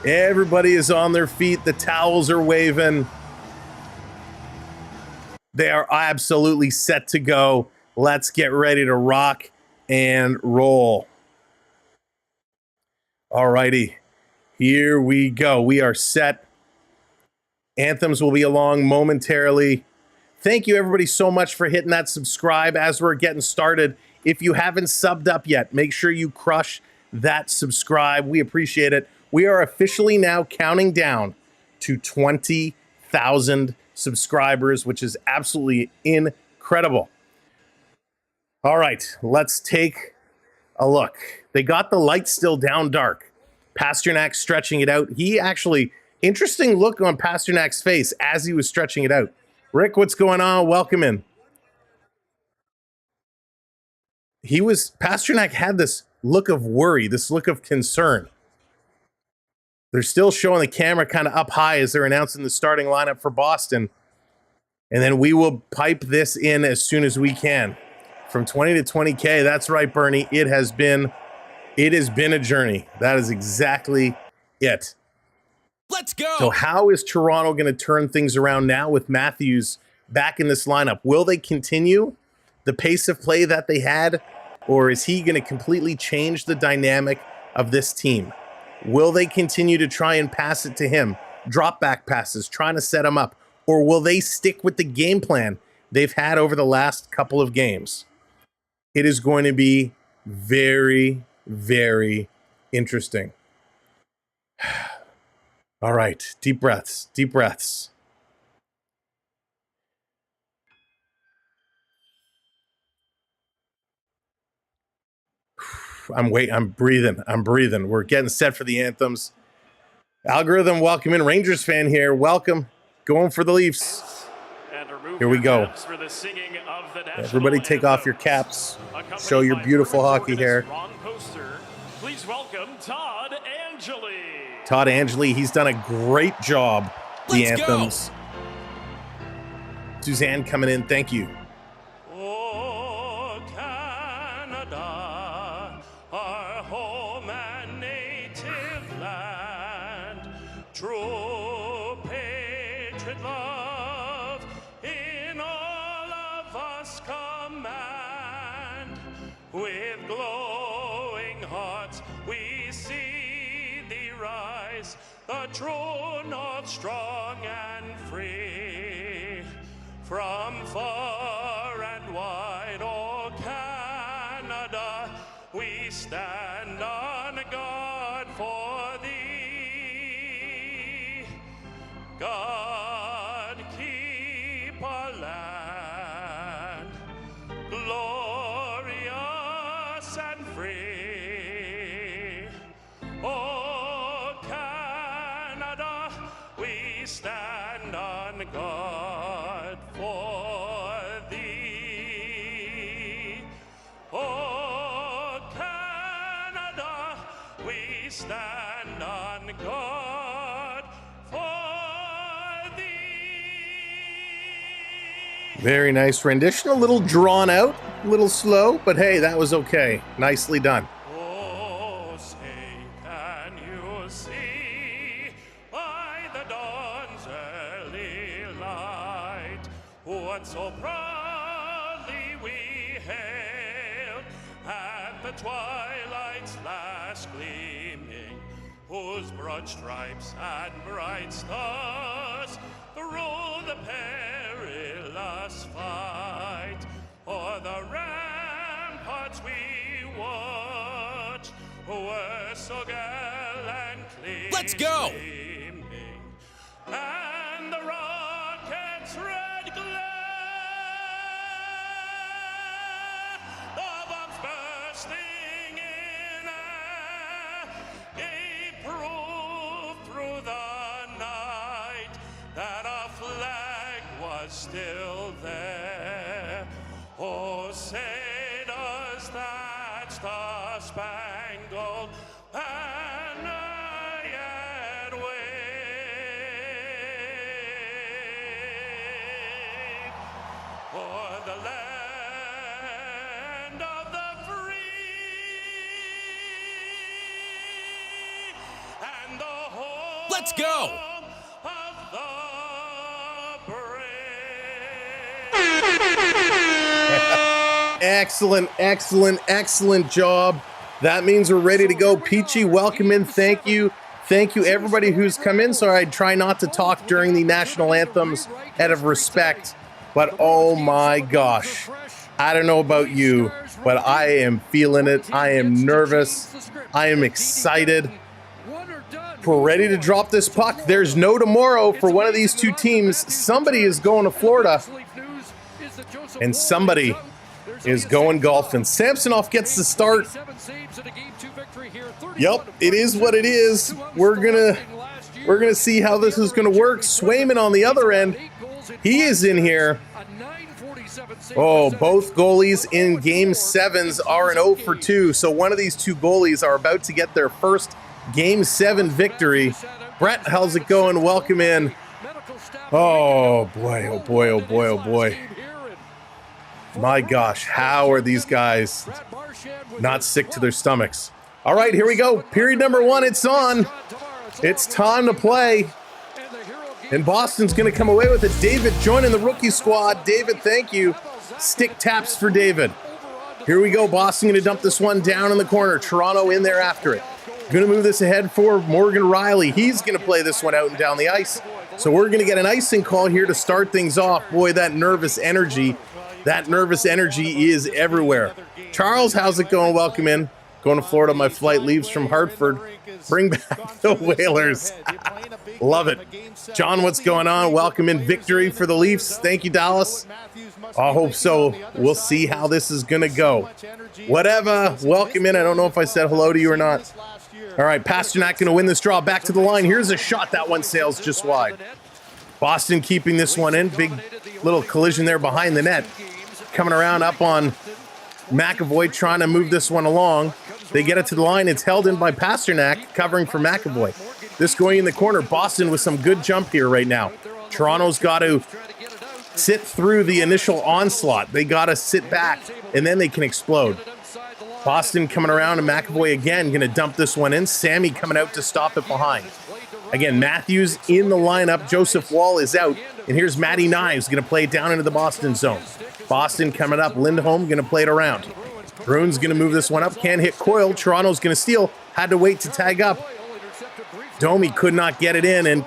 Everybody is on their feet. The towels are waving. They are absolutely set to go. Let's get ready to rock and roll. All righty. Here we go. We are set. Anthems will be along momentarily. Thank you, everybody, so much for hitting that subscribe as we're getting started. If you haven't subbed up yet, make sure you crush that subscribe. We appreciate it. We are officially now counting down to 20,000 subscribers, which is absolutely incredible. All right, let's take a look. They got the lights still down dark. Pasternak stretching it out. He actually, interesting look on Pasternak's face as he was stretching it out. Rick, what's going on? Welcome in. Pasternak had this look of worry, this look of concern. They're still showing the camera kind of up high as they're announcing the starting lineup for Boston. And then we will pipe this in as soon as we can. From 20 to 20K, that's right, Bernie. It has been a journey. That is exactly it. Let's go. So how is Toronto going to turn things around now with Matthews back in this lineup? Will they continue the pace of play that they had, or is he going to completely change the dynamic of this team? Will they continue to try and pass it to him, drop back passes, trying to set him up, or will they stick with the game plan they've had over the last couple of games? It is going to be very, very interesting. All right, deep breaths, deep breaths. I'm breathing. We're getting set for the anthems. Algorithm, welcome in. Rangers fan here. Welcome. Going for the Leafs. Here we go. Everybody take off your caps. Show your beautiful hockey hair. Please welcome Todd Angeli. Todd Angeli, he's done a great job. The Let's anthems. go. Suzanne coming in. Thank you. Oh, Canada, our home and native land, true patriot love in all of us command. With glowing hearts we see thee rise, the true north strong and free. From far and wide, oh Canada, we stand on guard for thee. God keep our land glorious and free. Oh Canada, we stand on guard for thee. Oh Canada, we stand on guard for thee. Very nice rendition. A little drawn out, a little slow, but hey, that was okay. Nicely done. Oh, say, can you see by the dawn's early light what so proudly we hailed at the twilight's last gleaming, whose broad stripes and bright stars rule the perilous fight o'er the ramparts we watched were so gallantly Let's go. gleaming, and the rocket's red glare, the bombs bursting in air, gave proof through the night that our flag was still there. Oh, say does that star-spangled banner yet wave o'er the land of the free and the home Let's go. of the brave. Excellent job. That means we're ready to go. Peachy, welcome in. Thank you. Thank you, everybody who's come in. Sorry, I try not to talk during the national anthems out of respect, but oh my gosh. I don't know about you, but I am feeling it. I am nervous. I am excited. We're ready to drop this puck. There's no tomorrow for one of these two teams. Somebody is going to Florida, and somebody is going golfing. Samsonov gets the start. Yep, it is what it is. We're gonna see how this is gonna work. Swayman on the other end, he is in here. Oh, both goalies in game sevens are an 0 for 2. So one of these two goalies are about to get their first Game 7 victory. Brett, how's it going? Welcome in. Oh boy, oh boy, oh boy, oh boy. My gosh, how are these guys not sick to their stomachs? All right, here we go. Period number 1, it's on. It's time to play. And Boston's going to come away with it. David joining the rookie squad. David, thank you. Stick taps for David. Here we go. Boston going to dump this one down in the corner. Toronto in there after it. Going to move this ahead for Morgan Rielly. He's going to play this one out and down the ice. So we're going to get an icing call here to start things off. Boy, that nervous energy is everywhere. Charles, how's it going? Welcome in. Going to Florida. My flight leaves from Hartford. Bring back the Whalers. Love it. John, what's going on? Welcome in. Victory for the Leafs. Thank you, Dallas. I hope so. We'll see how this is going to go. Whatever. Welcome in. I don't know if I said hello to you or not. All right, Pasternak going to win this draw. Back to the line. Here's a shot. That one sails just wide. Boston keeping this one in. Big little collision there behind the net. Coming around up on McAvoy, trying to move this one along. They get it to the line. It's held in by Pasternak, covering for McAvoy. This going in the corner. Boston with some good jump here right now. Toronto's got to sit through the initial onslaught. They got to sit back, and then they can explode. Boston coming around, and McAvoy again going to dump this one in. Sammy coming out to stop it behind. Again, Matthews in the lineup. Joseph Wall is out, and here's Matty Knives going to play it down into the Boston zone. Boston coming up. Lindholm going to play it around. Bruins going to move this one up. Can't hit Coyle. Toronto's going to steal. Had to wait to tag up. Domi could not get it in, and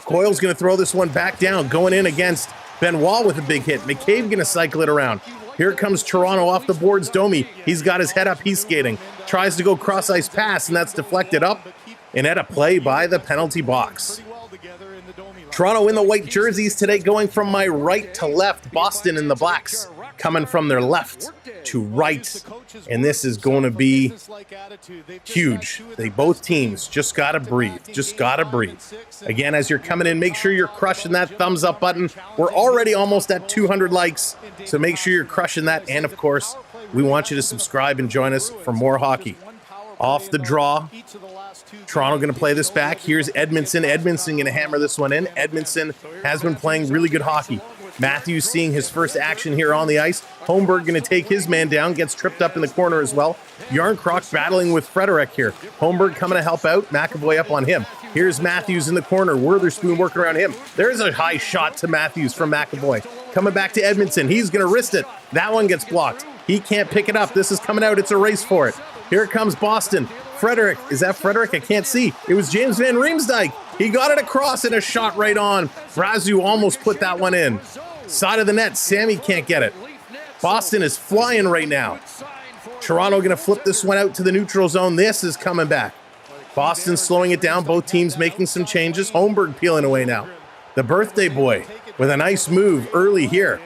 Coyle's going to throw this one back down. Going in against Benoit with a big hit. McCabe going to cycle it around. Here comes Toronto off the boards. Domi, he's got his head up. He's skating. Tries to go cross-ice pass, and that's deflected up and at a play by the penalty box. Toronto in the white jerseys today, going from my right to left. Boston in the blacks coming from their left to right. And this is going to be huge. Both teams just got to breathe. Just got to breathe. Again, as you're coming in, make sure you're crushing that thumbs up button. We're already almost at 200 likes, so make sure you're crushing that. And, of course, we want you to subscribe and join us for more hockey. Off the draw, Toronto going to play this back. Here's Edmondson. Edmondson going to hammer this one in. Edmondson has been playing really good hockey. Matthews seeing his first action here on the ice. Holmberg going to take his man down, gets tripped up in the corner as well. Yarncroc battling with Frederick here. Holmberg coming to help out. McAvoy up on him. Here's Matthews in the corner. Witherspoon working around him. There's a high shot to Matthews from McAvoy. Coming back to Edmondson. He's going to wrist it. That one gets blocked. He can't pick it up. This is coming out. It's a race for it. Here comes Boston. Frederick. Is that Frederick? I can't see. It was James Van Riemsdyk. He got it across and a shot right on. Brazu almost put that one in. Side of the net. Sammy can't get it. Boston is flying right now. Toronto going to flip this one out to the neutral zone. This is coming back. Boston slowing it down. Both teams making some changes. Holmberg peeling away now. The birthday boy with a nice move early here.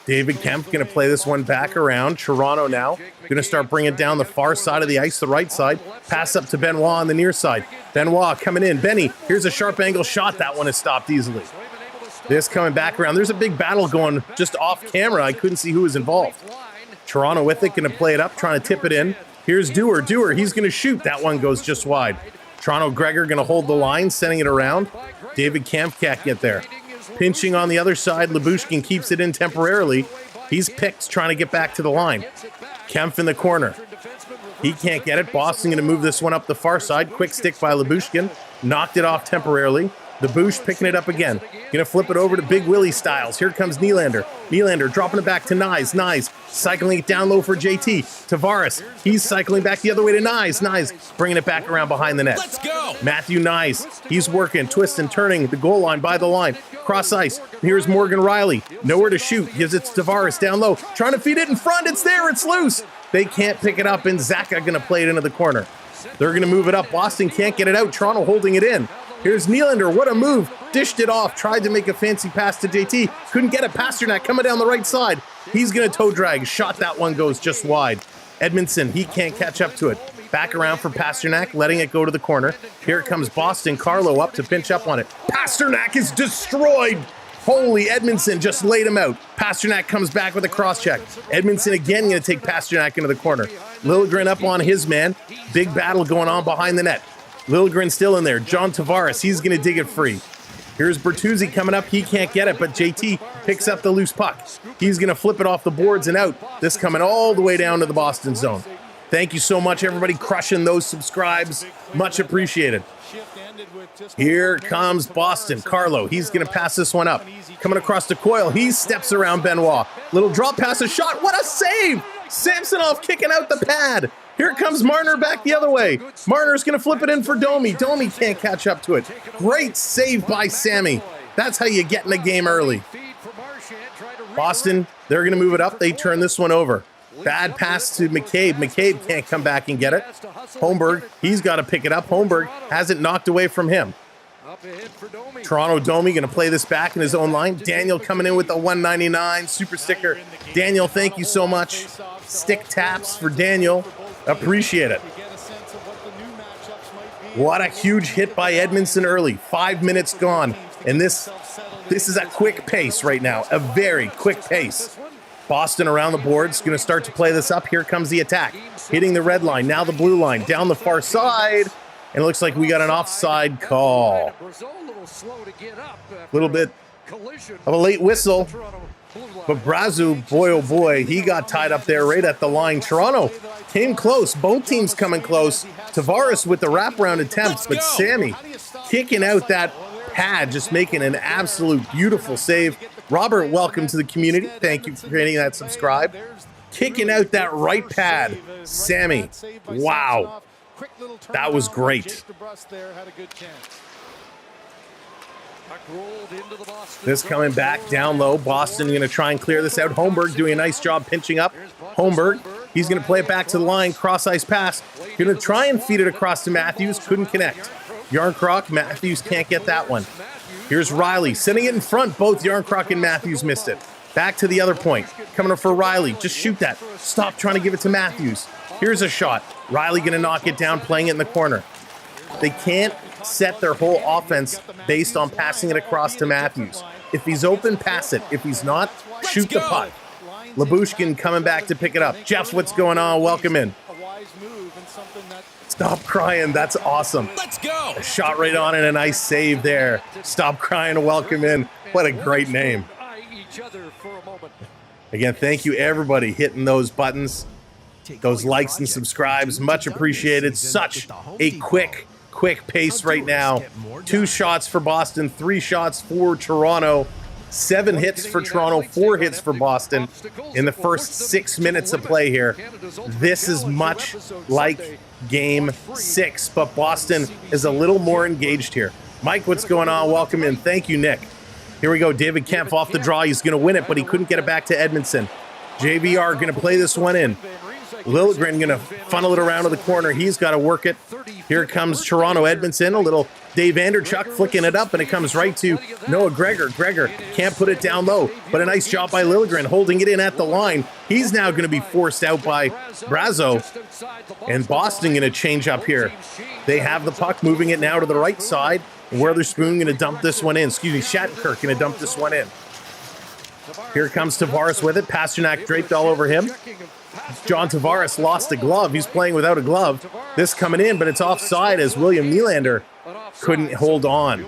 David Kemp going to play this one back around. Toronto now going to start bringing down the far side of the ice, the right side. Pass up to Benoit on the near side. Benoit coming in. Benny, here's a sharp angle shot. That one is stopped easily. This coming back around. There's a big battle going just off camera. I couldn't see who was involved. Toronto with it, going to play it up, trying to tip it in. Here's Dewar. Dewar, he's going to shoot. That one goes just wide. Toronto Gregor going to hold the line, sending it around. David Kemp can't get there. Pinching on the other side. Lyubushkin keeps it in temporarily. He's picked, trying to get back to the line. Kemp in the corner. He can't get it. Boston going to move this one up the far side. Quick stick by Lyubushkin. Knocked it off temporarily. The Boosh picking it up again. Going to flip it over to Big Willie Styles. Here comes Nylander. Nylander dropping it back to Nyes. Nyes cycling it down low for JT. Tavares. He's cycling back the other way to Nyes. Nyes bringing it back around behind the net. Let's go! Matthew Nyes. He's working, twisting, turning the goal line by the line. Cross ice. Here's Morgan Rielly. Nowhere to shoot. Gives it to Tavares down low. Trying to feed it in front. It's there. It's loose. They can't pick it up, and Zaka going to play it into the corner. They're going to move it up. Boston can't get it out. Toronto holding it in. Here's Nylander. What a move. Dished it off. Tried to make a fancy pass to JT. Couldn't get it. Pasternak coming down the right side. He's going to toe drag. Shot. That one goes just wide. Edmondson. He can't catch up to it. Back around for Pasternak. Letting it go to the corner. Here comes Boston. Carlo up to pinch up on it. Pasternak is destroyed. Holy, Edmondson just laid him out. Pasternak comes back with a cross-check. Edmondson again going to take Pasternak into the corner. Liljegren up on his man. Big battle going on behind the net. Liljegren still in there. John Tavares, he's going to dig it free. Here's Bertuzzi coming up. He can't get it, but JT picks up the loose puck. He's going to flip it off the boards and out. This coming all the way down to the Boston zone. Thank you so much, everybody, crushing those subscribes. Much appreciated. Here comes Boston. Carlo, he's going to pass this one up. Coming across the coil, he steps around Benoit. Little drop pass, a shot. What a save! Samsonov kicking out the pad. Here comes Marner back the other way. Marner's going to flip it in for Domi. Domi can't catch up to it. Great save by Sammy. That's how you get in the game early. Boston, they're going to move it up. They turn this one over. Bad pass to McCabe. McCabe can't come back and get it. Holmberg, he's got to pick it up. Holmberg has it knocked away from him. Toronto Domi going to play this back in his own line. Daniel coming in with the 199 super sticker. Daniel, thank you so much. Stick taps for Daniel. Appreciate it. What a huge hit by Edmondson early. 5 minutes gone. And this is a quick pace right now. A very quick pace. Boston around the boards, going to start to play this up. Here comes the attack. Hitting the red line, now the blue line, down the far side. And it looks like we got an offside call. A little bit of a late whistle. But Brazu, boy oh boy, he got tied up there right at the line. Toronto came close. Both teams coming close. Tavares with the wraparound attempts, but Sammy kicking out that pad, just making an absolute beautiful save. Robert, welcome to the community. Thank you for hitting that subscribe. Kicking out that right pad. Sammy, wow. That was great. This coming back down low. Boston going to try and clear this out. Holmberg doing a nice job pinching up. Holmberg, he's going to play it back to the line. Cross ice pass. Going to try and feed it across to Matthews. Couldn't connect. Yarncroc, Matthews can't get that one. Here's Riley sending it in front. Both Yarncroc and Matthews missed it. Back to the other point. Coming up for Riley. Just shoot that. Stop trying to give it to Matthews. Here's a shot. Riley going to knock it down, playing it in the corner. They can't set their whole offense based on passing it across to Matthews. If he's open, pass it. If he's not, shoot the puck. Labushkin coming back to pick it up. Jeff, what's going on? Welcome in. Stop crying. That's awesome. Let's go. A shot right on and a nice save there. Stop crying. Welcome in. What a great name. Again, thank you everybody hitting those buttons, those likes and subscribes. Much appreciated. Such a quick pace right now. 2 shots for Boston, 3 shots for Toronto. 7 hits for Toronto, 4 hits for Boston in the first 6 minutes of play here. This is much like Game 6, but Boston is a little more engaged here. Mike, what's going on? Welcome in. Thank you, Nick. Here we go. David Kempf off the draw. He's going to win it, but he couldn't get it back to Edmondson. JVR going to play this one in. Liljegren going to funnel it around to the corner. He's got to work it. Here comes Toronto. Edmondson, a little Dave Vanderchuk flicking it up, and it comes right to Noah Gregor. Gregor can't put it down low, but a nice job by Liljegren holding it in at the line. He's now going to be forced out by Brazo, and Boston going to change up here. They have the puck, moving it now to the right side. Witherspoon going to dump this one in. Shattenkirk going to dump this one in. Here comes Tavares with it. Pasternak draped all over him. John Tavares lost a glove. He's playing without a glove. This coming in, but it's offside as William Nylander couldn't hold on.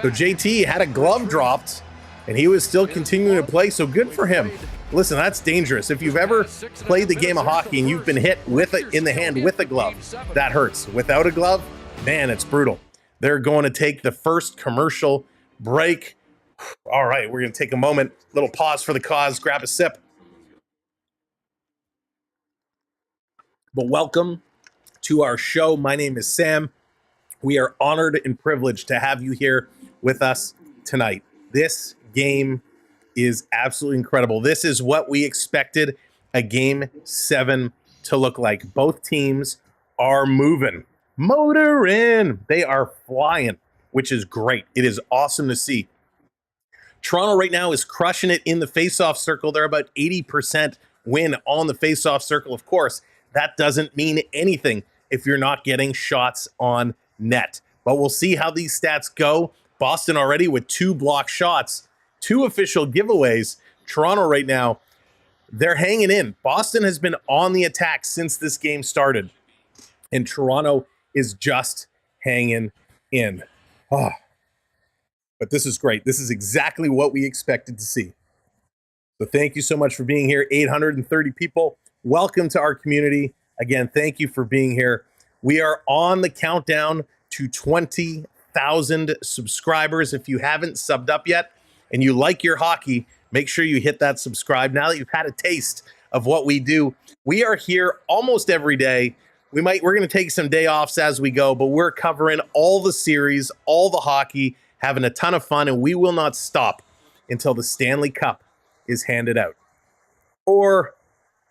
So JT had a glove dropped, and he was still continuing to play, so good for him. Listen, that's dangerous. If you've ever played the game of hockey and you've been hit with it in the hand with a glove, that hurts. Without a glove, man, it's brutal. They're going to take the first commercial break. All right, we're going to take a moment, little pause for the cause, grab a sip. But welcome to our show. My name is Sam. We are honored and privileged to have you here with us tonight. This game is absolutely incredible. This is what we expected a Game 7 to look like. Both teams are moving. Motor in. They are flying, which is great. It is awesome to see. Toronto right now is crushing it in the faceoff circle. They're about 80% win on the faceoff circle. Of course, that doesn't mean anything if you're not getting shots on net. But we'll see how these stats go. Boston already with 2 block shots. 2 official giveaways. Toronto right now, they're hanging in. Boston has been on the attack since this game started, and Toronto is just hanging in. Oh. But this is great. This is exactly what we expected to see. So thank you so much for being here. 830 people. Welcome to our community. Again, thank you for being here. We are on the countdown to 20,000 subscribers. If you haven't subbed up yet and you like your hockey, make sure you hit that subscribe. Now that you've had a taste of what we do, we are here almost every day. We're going to take some day offs as we go, but we're covering all the series, all the hockey, having a ton of fun, and we will not stop until the Stanley Cup is handed out. Or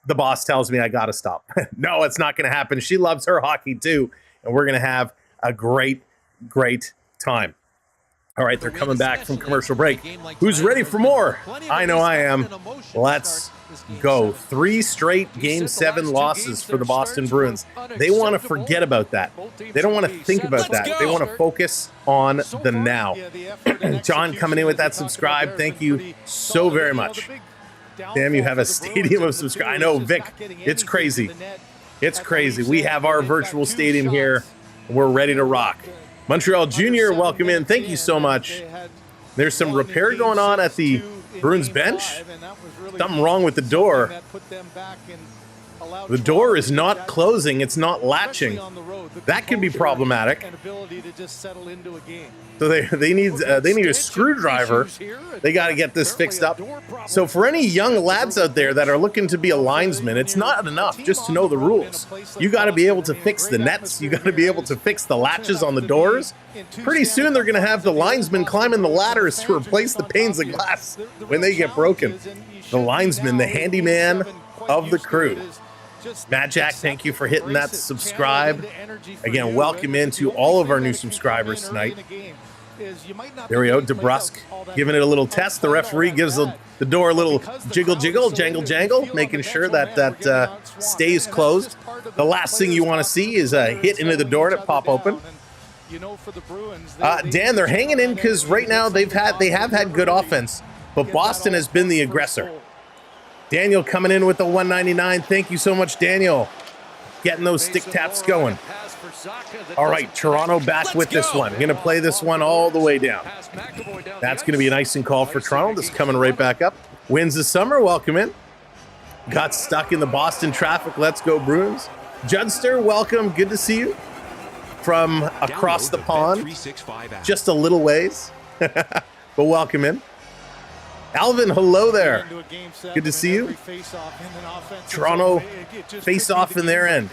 the boss tells me I got to stop. No, it's not going to happen. She loves her hockey too, and we're going to have a great, great time. All right, they're coming back from commercial break. Who's ready for more? I know I am. Let's go. 3 straight Game 7 losses for the Boston Bruins. They want to forget about that. They don't want to think about that. They want to focus on the now. John coming in with that subscribe. Thank you so very much. Damn, you have a stadium of subscribers. I know, Vic, it's crazy. It's crazy. We have our virtual stadium here. We're ready to rock. Montreal Junior, welcome in. Thank you so much. There's some repair going on at the Bruins bench. Something wrong with the door. The door is not closing. It's not latching. That could be problematic. So they need a screwdriver. They got to get this fixed up. So for any young lads out there that are looking to be a linesman, it's not enough just to know the rules. You got to be able to fix the nets. You got to be able to fix the latches on the doors. Pretty soon they're going to have the linesmen climbing the ladders to replace the panes of glass when they get broken. The linesman, the handyman of the crew. Matt Jack, thank you for hitting that subscribe. Again, welcome into all of our new subscribers tonight. There we go, DeBrusque giving it a little test. The referee gives the door a little jiggle, jangle, jangle, making sure that stays closed. The last thing you want to see is a hit into the door and it pop open. Dan, they're hanging in because right now they have had good offense, but Boston has been the aggressor. Daniel coming in with the 199. Thank you so much, Daniel. Getting those stick taps going. All right, Toronto back with this one. Going to play this one all the way down. That's going to be an icing call for Toronto. This is coming right back up. Wins the summer. Welcome in. Got stuck in the Boston traffic. Let's go, Bruins. Judster, welcome. Good to see you from across the pond. Just a little ways. But welcome in. Alvin, hello there. Good to see you. Toronto face off in their end.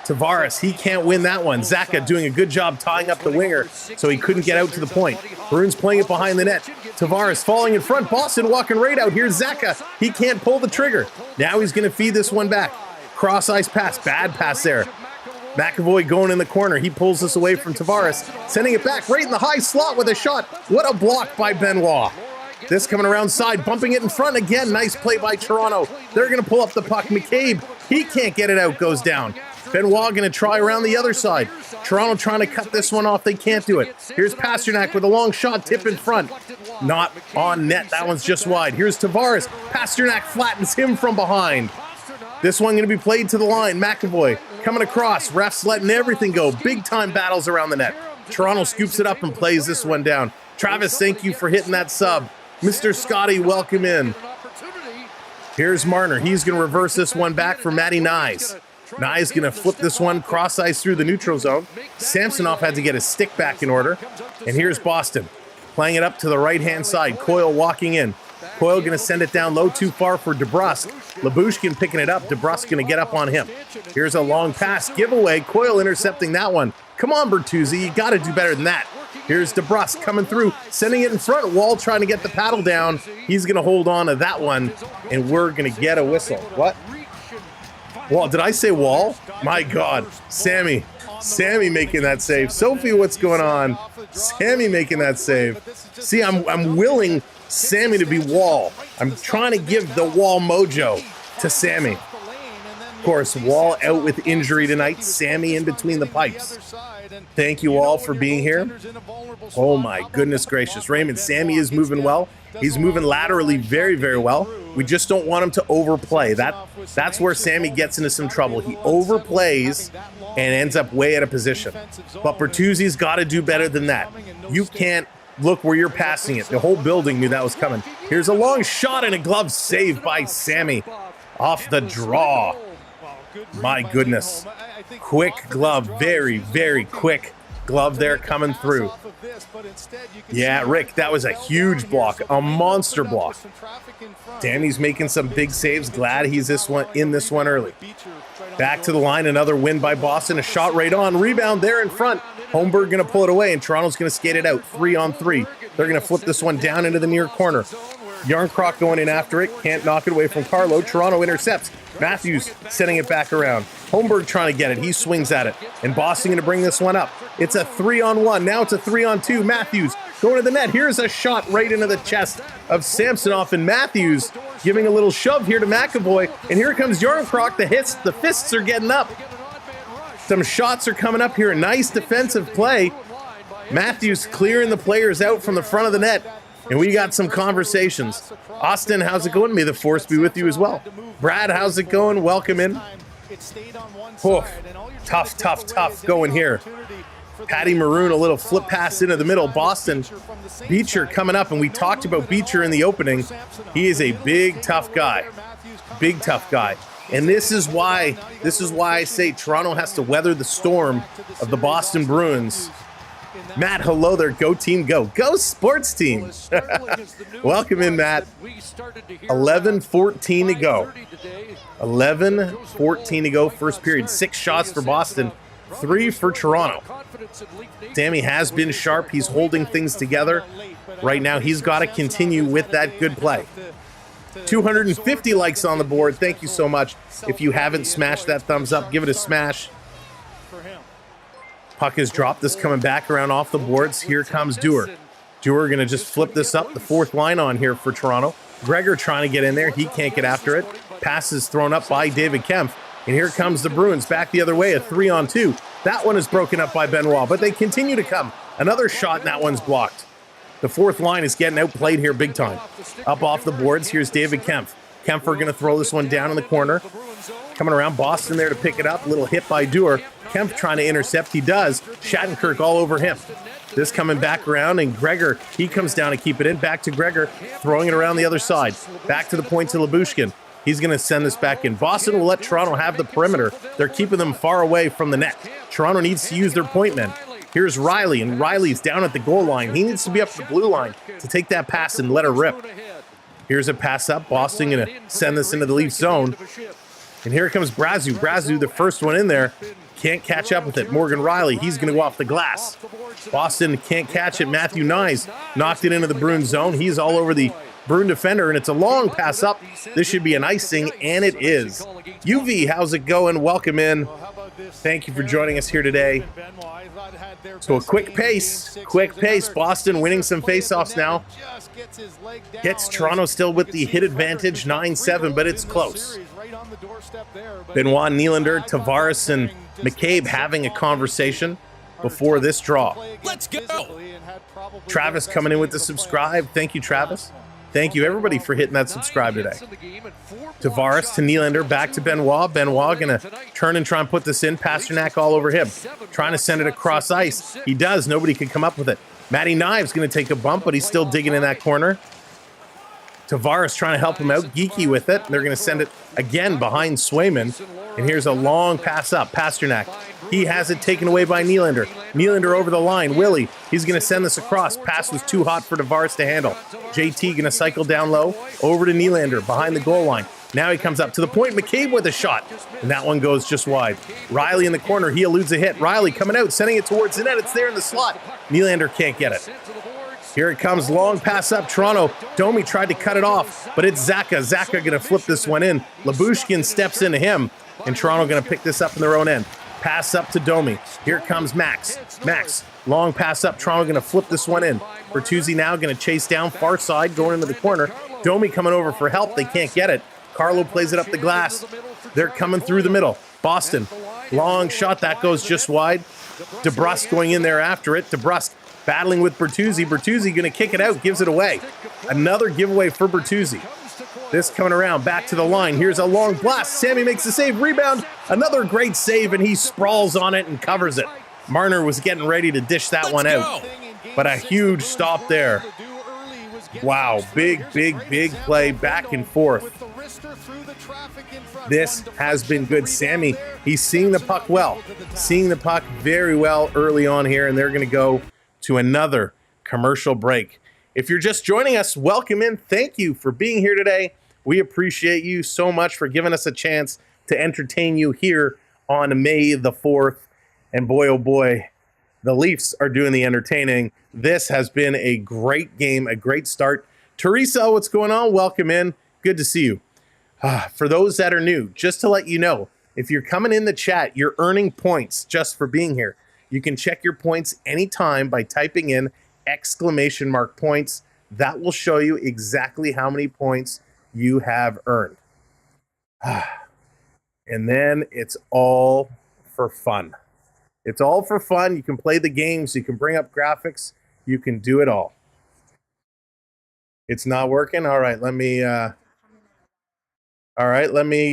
Tavares, he can't win that one. Zaka doing a good job tying up the winger so he couldn't get out to the point. Bruins playing it behind the net. Tavares falling in front. Boston walking right out. Here's Zaka. He can't pull the trigger. Now he's going to feed this one back. Cross ice pass. Bad pass there. McAvoy going in the corner. He pulls this away from Tavares. Sending it back right in the high slot with a shot. What a block by Benoit. This coming around side, bumping it in front again. Nice play by Toronto. They're going to pull up the puck. McCabe, he can't get it out, goes down. Benoit going to try around the other side. Toronto trying to cut this one off. They can't do it. Here's Pasternak with a long shot, tip in front. Not on net. That one's just wide. Here's Tavares. Pasternak flattens him from behind. This one going to be played to the line. McAvoy coming across. Refs letting everything go. Big time battles around the net. Toronto scoops it up and plays this one down. Travis, thank you for hitting that sub. Mr. Scotty, welcome in. Here's Marner. He's going to reverse this one back for Matty Nyes. Nyes going to flip this one cross ice through the neutral zone. Samsonov had to get his stick back in order. And here's Boston playing it up to the right-hand side. Coyle walking in. Coyle going to send it down low too far for DeBrusque. Labushkin picking it up. DeBrusque going to get up on him. Here's a long pass. Giveaway. Coyle intercepting that one. Come on, Bertuzzi. You got to do better than that. Here's DeBrusque coming through, sending it in front. Wall trying to get the paddle down. He's going to hold on to that one, and we're going to get a whistle. What? Wall? Did I say Wall? My God. Sammy making that save. Sophie, what's going on? Sammy making that save. See, I'm willing Sammy to be Wall. I'm trying to give the Wall mojo to Sammy. Of course, Wall out with injury tonight. Sammy in between the pipes. Thank you all for being here. Oh my goodness gracious. Raymond, Sammy is moving well. He's moving laterally very, very well. We just don't want him to overplay. That's where Sammy gets into some trouble. He overplays and ends up way out of position. But Bertuzzi's got to do better than that. You can't look where you're passing it. The whole building knew that was coming. Here's a long shot and a glove save by Sammy off the draw. My goodness. Quick glove. Very, very quick glove there coming through. Yeah, Rick, that was a huge block, a monster block. Danny's making some big saves. Glad he's in this one early. Back to the line, another win by Boston. A shot right on, rebound there in front. Holmberg going to pull it away, and Toronto's going to skate it out 3-on-3. They're going to flip this one down into the near corner. Yarncroc going in after it, can't knock it away from Carlo. Toronto intercepts. Matthews sending it back around. Holmberg trying to get it. He swings at it. And Boston going to bring this one up. It's a 3-on-1. Now it's a 3-on-2. Matthews going to the net. Here's a shot right into the chest of Samsonov, and Matthews giving a little shove here to McAvoy. And here comes Yarncroc. The fists are getting up. Some shots are coming up here. A nice defensive play. Matthews clearing the players out from the front of the net. And we got some conversations. Austin, how's it going? May the force be with you as well. Brad, how's it going? Welcome in. Oh, tough going here. Patty Maroon, a little flip pass into the middle. Boston, Beecher coming up, and we talked about Beecher in the opening. He is a big, tough guy. Big, tough guy. And this is why I say Toronto has to weather the storm of the Boston Bruins. Matt, hello there. Go team, go. Go sports team. Welcome in, Matt. 11:14 to go. 11:14 to go, first period. 6 shots for Boston, 3 for Toronto. Sammy has been sharp. He's holding things together. Right now, he's got to continue with that good play. 250 likes on the board. Thank you so much. If you haven't smashed that thumbs up, give it a smash. Puck is dropped. This coming back around off the boards. Here comes Dewar. Dewar going to just flip this up. The 4th line on here for Toronto. Gregor trying to get in there. He can't get after it. Pass is thrown up by David Kempf. And here comes the Bruins back the other way. A 3-on-2. That one is broken up by Benoit, but they continue to come. Another shot, and that one's blocked. The 4th line is getting outplayed here big time. Up off the boards, here's David Kempf. Kempfer going to throw this one down in the corner. Coming around, Boston there to pick it up. Little hit by Dewar. Kempf trying to intercept. He does. Shattenkirk all over him. This coming back around, and Gregor, he comes down to keep it in. Back to Gregor, throwing it around the other side. Back to the point to Lyubushkin. He's going to send this back in. Boston will let Toronto have the perimeter. They're keeping them far away from the net. Toronto needs to use their point men. Here's Riley, and Riley's down at the goal line. He needs to be up the blue line to take that pass and let her rip. Here's a pass up. Boston going to send this into the Leafs zone. And here comes Brazeau. Brazeau, the first one in there, can't catch up with it. Morgan Riley, he's going to go off the glass. Boston can't catch it. Matthew Nyes knocked it into the Bruin zone. He's all over the Bruin defender, and it's a long pass up. This should be an icing, and it is. UV, how's it going? Welcome in. Thank you for joining us here today. So a quick pace. Boston winning some faceoffs now. Gets Toronto still with the hit advantage, 9-7, but it's close. Benoit, Nylander, Tavares, and McCabe having a conversation before this draw. Let's go. Travis coming in with the subscribe. Thank you, Travis. Thank you, everybody, for hitting that subscribe today. Tavares to Nylander, back to Benoit. Benoit going to turn and try and put this in. Pasternak all over him. Trying to send it across ice. He does. Nobody can come up with it. Matty Knives going to take a bump, but he's still digging in that corner. Tavares trying to help him out. Geeky with it. They're going to send it again behind Swayman. And here's a long pass up. Pasternak. He has it taken away by Nylander. Nylander over the line. Willie. He's going to send this across. Pass was too hot for Tavares to handle. JT going to cycle down low. Over to Nylander behind the goal line. Now he comes up to the point. McCabe with a shot. And that one goes just wide. Riley in the corner. He eludes a hit. Riley coming out, sending it towards the net. It's there in the slot. Nylander can't get it. Here it comes, long pass up, Toronto. Domi tried to cut it off, but it's Zaka. Zaka going to flip this one in. Lyubushkin steps into him, and Toronto going to pick this up in their own end. Pass up to Domi. Here comes Max. Max, long pass up. Toronto going to flip this one in. Bertuzzi now going to chase down far side, going into the corner. Domi coming over for help. They can't get it. Carlo plays it up the glass. They're coming through the middle. Boston, long shot. That goes just wide. DeBrusque going in there after it. DeBrusque battling with Bertuzzi. Bertuzzi going to kick it out, gives it away. Another giveaway for Bertuzzi. This coming around, back to the line. Here's a long blast. Sammy makes the save, rebound. Another great save, and he sprawls on it and covers it. Marner was getting ready to dish that one out, but a huge stop there. Wow, big play back and forth. This has been good. Sammy, he's seeing the puck well, seeing the puck very well early on here, and they're going to go to another commercial break. If you're just joining us, welcome in. Thank you for being here today. We appreciate you so much for giving us a chance to entertain you here on May the 4th. And boy, oh boy, the Leafs are doing the entertaining. This has been a great game, a great start. Teresa, what's going on? Welcome in. Good to see you. For those that are new, just to let you know, if you're coming in the chat, you're earning points just for being here. You can check your points anytime by typing in !points. That will show you exactly how many points you have earned. And then it's all for fun. It's all for fun. You can play the games. You can bring up graphics. You can do it all. It's not working. All right, let me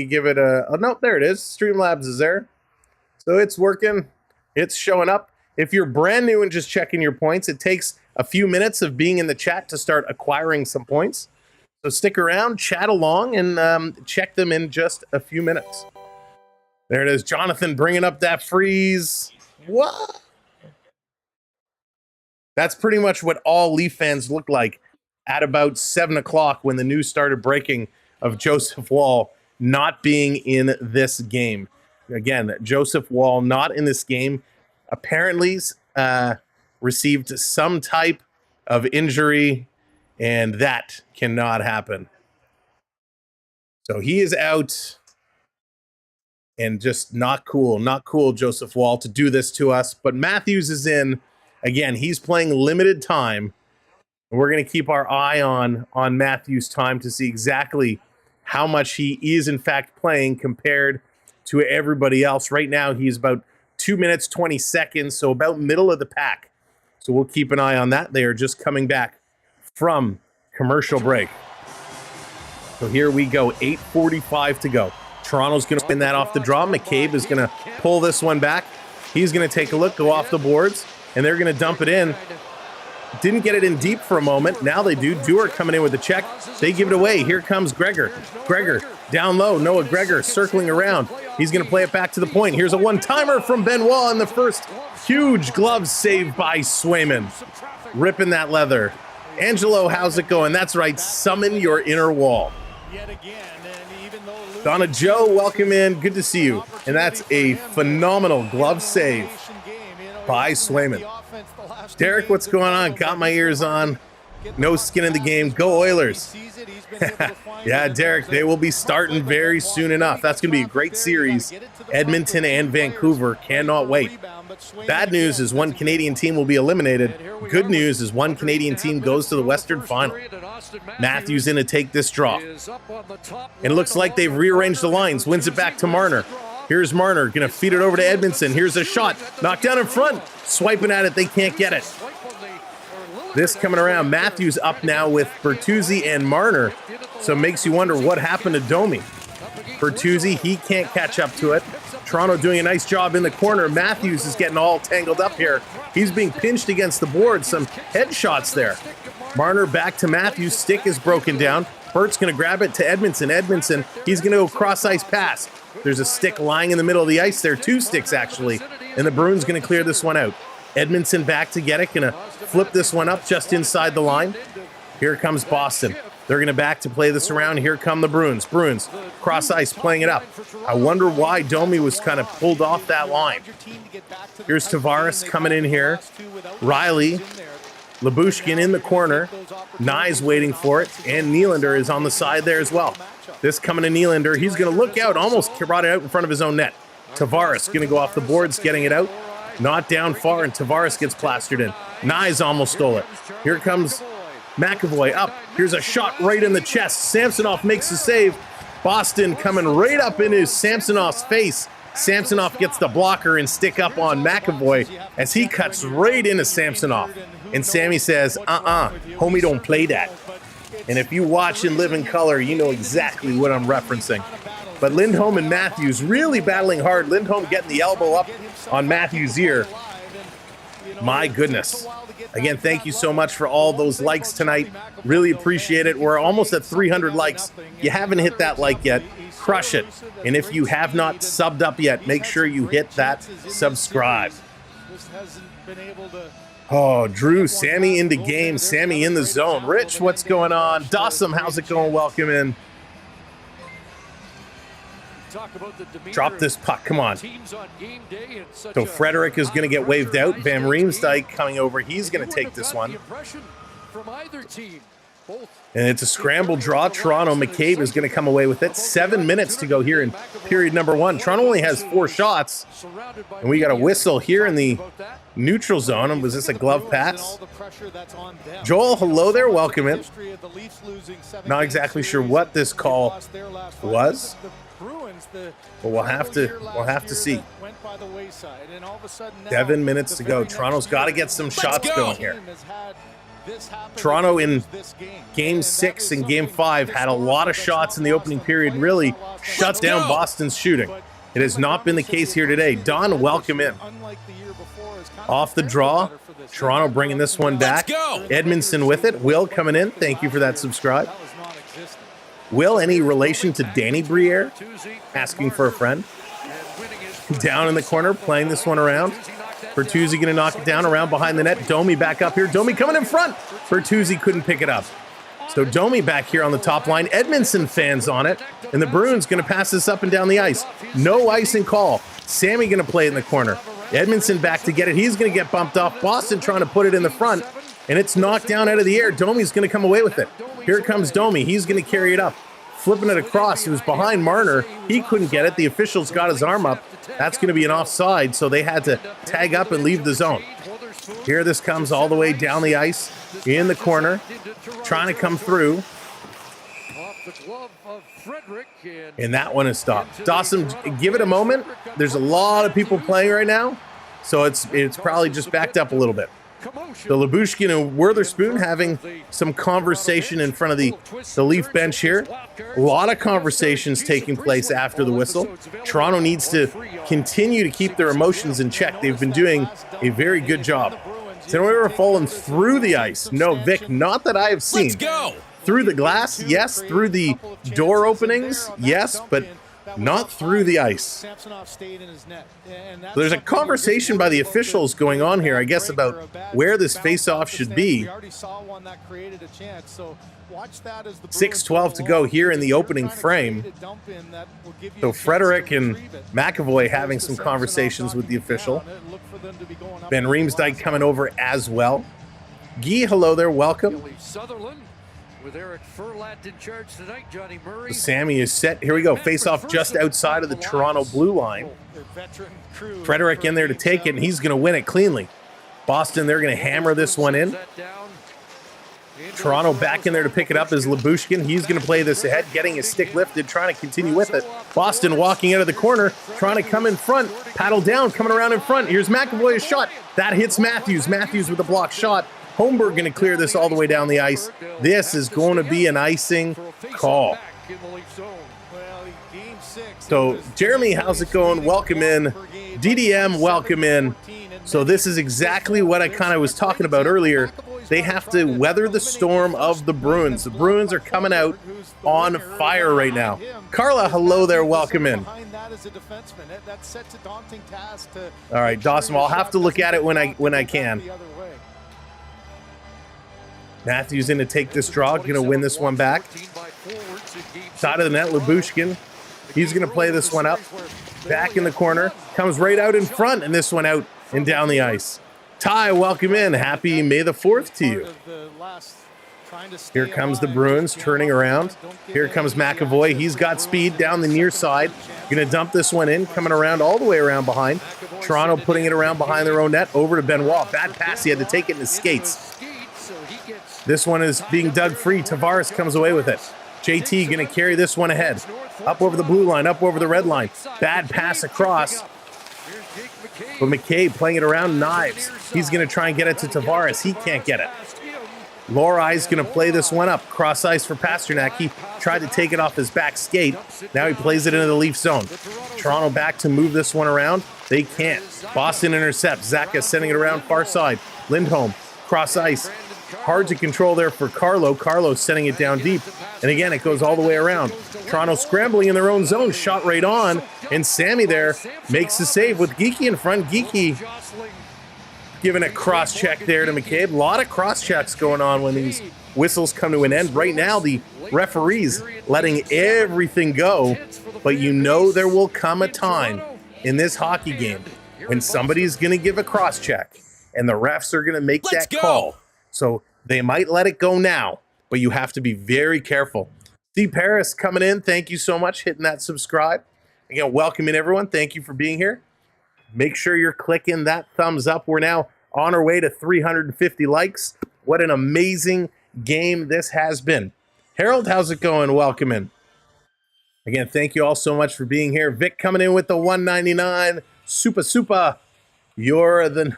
give it a... Oh, no, there it is. Streamlabs is there. So it's working. It's showing up. If you're brand new and just checking your points, it takes a few minutes of being in the chat to start acquiring some points. So stick around, chat along, and check them in just a few minutes. There it is. Jonathan bringing up that freeze. What? That's pretty much what all Leaf fans looked like at about 7 o'clock when the news started breaking of Joseph Woll not being in this game. Again, Joseph Woll not in this game. Apparently received some type of injury, and that cannot happen. So he is out, and just not cool, Joseph Woll, to do this to us. But Matthews is in. Again, he's playing limited time. We're going to keep our eye on Matthews' time to see exactly how much he is, in fact, playing compared to everybody else. Right now, he's about 2 minutes, 20 seconds, so about middle of the pack. So we'll keep an eye on that. They are just coming back from commercial break. So here we go, 8:45 to go. Toronto's going to spin that off the draw. McCabe is going to pull this one back. He's going to take a look, go off the boards, and they're going to dump it in. Didn't get it in deep for a moment. Now they do. Dewar coming in with the check. They give it away. Here comes Gregor. Gregor down low. Noah Gregor circling around. He's going to play it back to the point. Here's a one-timer from Benoit in the first. Huge glove save by Swayman. Ripping that leather. Angelo, how's it going? That's right. Summon your inner wall. Donna Joe, welcome in. Good to see you. And that's a phenomenal glove save by Swayman. Derek, what's going on? Got my ears on. No skin in the game. Go Oilers. Yeah, Derek, they will be starting very soon enough. That's going to be a great series. Edmonton and Vancouver cannot wait. Bad news is one Canadian team will be eliminated. Good news is one Canadian team goes to the Western Final. Matthews in to take this draw. And it looks like they've rearranged the lines. Wins it back to Marner. Here's Marner, going to feed it over to Edmondson. Here's a shot. Knocked down in front. Swiping at it. They can't get it. This coming around. Matthews up now with Bertuzzi and Marner. So it makes you wonder what happened to Domi. Bertuzzi, he can't catch up to it. Toronto doing a nice job in the corner. Matthews is getting all tangled up here. He's being pinched against the board. Some headshots there. Marner back to Matthews. Stick is broken down. Bert's going to grab it to Edmondson. Edmondson, he's going to go cross-ice pass. There's a stick lying in the middle of the ice there. Two sticks, actually. And the Bruins going to clear this one out. Edmondson back to get it. Going to flip this one up just inside the line. Here comes Boston. They're going to back to play this around. Here come the Bruins. Bruins, cross-ice, playing it up. I wonder why Domi was kind of pulled off that line. Here's Tavares coming in here. Riley, Labushkin in the corner. Nye's waiting for it. And Nylander is on the side there as well. This coming to Nylander. He's going to look out. Almost brought it out in front of his own net. Tavares going to go off the boards, getting it out. Not down far, and Tavares gets plastered in. Nye's almost stole it. Here comes McAvoy up. Here's a shot right in the chest. Samsonov makes the save. Boston coming right up into Samsonov's face. Samsonov gets the blocker and stick up on McAvoy as he cuts right into Samsonov. And Sammy says, homie, don't play that. And if you watch and live in color, you know exactly what I'm referencing. But Lindholm and Matthews really battling hard. Lindholm getting the elbow up on Matthews' ear. My goodness. Again, thank you so much for all those likes tonight. Really appreciate it. We're almost at 300 likes. If you haven't hit that like yet, crush it. And if you have not subbed up yet, make sure you hit that subscribe. Oh, Drew, Sammy into game. Sammy in the zone. Rich, what's going on? Dawson, how's it going? Welcome in. Drop this puck. Come on. So Frederick is going to get waved out. Van Riemsdyk coming over. He's going to take this one. And it's a scramble draw. Toronto, McCabe is going to come away with it. 7 minutes to go here in period number 1. Toronto only has 4 shots. And we got a whistle here in the neutral zone. And was this a glove pass? Joel, hello there. Welcome in. Not exactly sure what this call was. But we'll have to see. 7 minutes to go. Toronto's got to get some shots going here. Toronto in Game 6 and Game 5 had a lot of shots in the opening period, really shut down Boston's shooting. It has not been the case here today. Don, welcome in. Off the draw, Toronto bringing this one back. Edmondson with it. Will coming in. Thank you for that subscribe. Will, any relation to Danny Briere? Asking for a friend. Down in the corner, playing this one around. Bertuzzi going to knock it down around behind the net. Domi back up here. Domi coming in front. Bertuzzi couldn't pick it up. So Domi back here on the top line. Edmondson fans on it. And the Bruins going to pass this up and down the ice. No icing call. Sammy going to play it in the corner. Edmondson back to get it. He's going to get bumped off. Boston trying to put it in the front. And it's knocked down out of the air. Domi's going to come away with it. Here comes Domi. He's going to carry it up. Flipping it across. He was behind Marner. He couldn't get it. The officials got his arm up. That's going to be an offside, so they had to tag up and leave the zone. Here this comes all the way down the ice, in the corner, trying to come through. And that one is stopped. Dawson, give it a moment. There's a lot of people playing right now, so it's probably just backed up a little bit. The Lyubushkin and Witherspoon having some conversation in front of the Leaf bench here. A lot of conversations taking place after the whistle. Toronto needs to continue to keep their emotions in check. They've been doing a very good job. Has anyone ever fallen through the ice? No, Vic, not that I have seen. Let's go. Through the glass, yes. Through the door openings, yes. But not through the ice. There's a conversation by the officials going on here, I guess, about where this face-off should be. 6:12 to go here in the opening frame. So Frederick and McAvoy having some conversations with the official. Van Riemsdyk coming over as well. Guy, hello there, welcome. With Eric Furlat in charge tonight, Johnny Murray. Sammy is set. Here we go. Face off just outside of the Toronto blue line. Frederick in there to take it, and he's going to win it cleanly. Boston, they're going to hammer this one in. Toronto back in there to pick it up is Lyubushkin. He's going to play this ahead, getting his stick lifted, trying to continue with it. Boston walking out of the corner, trying to come in front. Paddle down, coming around in front. Here's McAvoy's shot. That hits Matthews. Matthews with a block shot. Holmberg going to clear this all the way down the ice. This is going to be an icing call. So, Jeremy, how's it going? Welcome in. DDM, welcome in. So this is exactly what I kind of was talking about earlier. They have to weather the storm of the Bruins. The Bruins are coming out on fire right now. Carla, hello there. Welcome in. All right, Dawson, I'll have to look at it when I can. Matthews in to take this draw, going to win this one back. Side of the net, Lyubushkin. He's going to play this one up. Back in the corner. Comes right out in front, and this one out and down the ice. Ty, welcome in. Happy May the 4th to you. Here comes the Bruins turning around. Here comes McAvoy. He's got speed down the near side. Going to dump this one in, coming around all the way around behind. Toronto putting it around behind their own net. Over to Benoit. Bad pass. He had to take it in his skates. This one is being dug free. Tavares comes away with it. JT going to carry this one ahead. Up over the blue line, up over the red line. Bad pass across. But McCabe playing it around Knives. He's going to try and get it to Tavares. He can't get it. Lorai's going to play this one up. Cross ice for Pasternak. He tried to take it off his back skate. Now he plays it into the Leaf zone. Toronto back to move this one around. They can't. Boston intercepts. Zaka sending it around far side. Lindholm, cross ice. Hard to control there for Carlo. Carlo sending it down deep. And again, it goes all the way around. Toronto scrambling in their own zone. Shot right on. And Sammy there makes the save with Geekie in front. Geekie giving a cross-check there to McCabe. A lot of cross-checks going on when these whistles come to an end. Right now, the referees letting everything go. But you know there will come a time in this hockey game when somebody's going to give a cross-check. And the refs are going to make that call. So they might let it go now, but you have to be very careful. Steve Paris coming in. Thank you so much. Hitting that subscribe. Again, welcome in everyone. Thank you for being here. Make sure you're clicking that thumbs up. We're now on our way to 350 likes. What an amazing game this has been. Harold, how's it going? Welcome in. Again, thank you all so much for being here. Vic coming in with the 199. Super. You're the...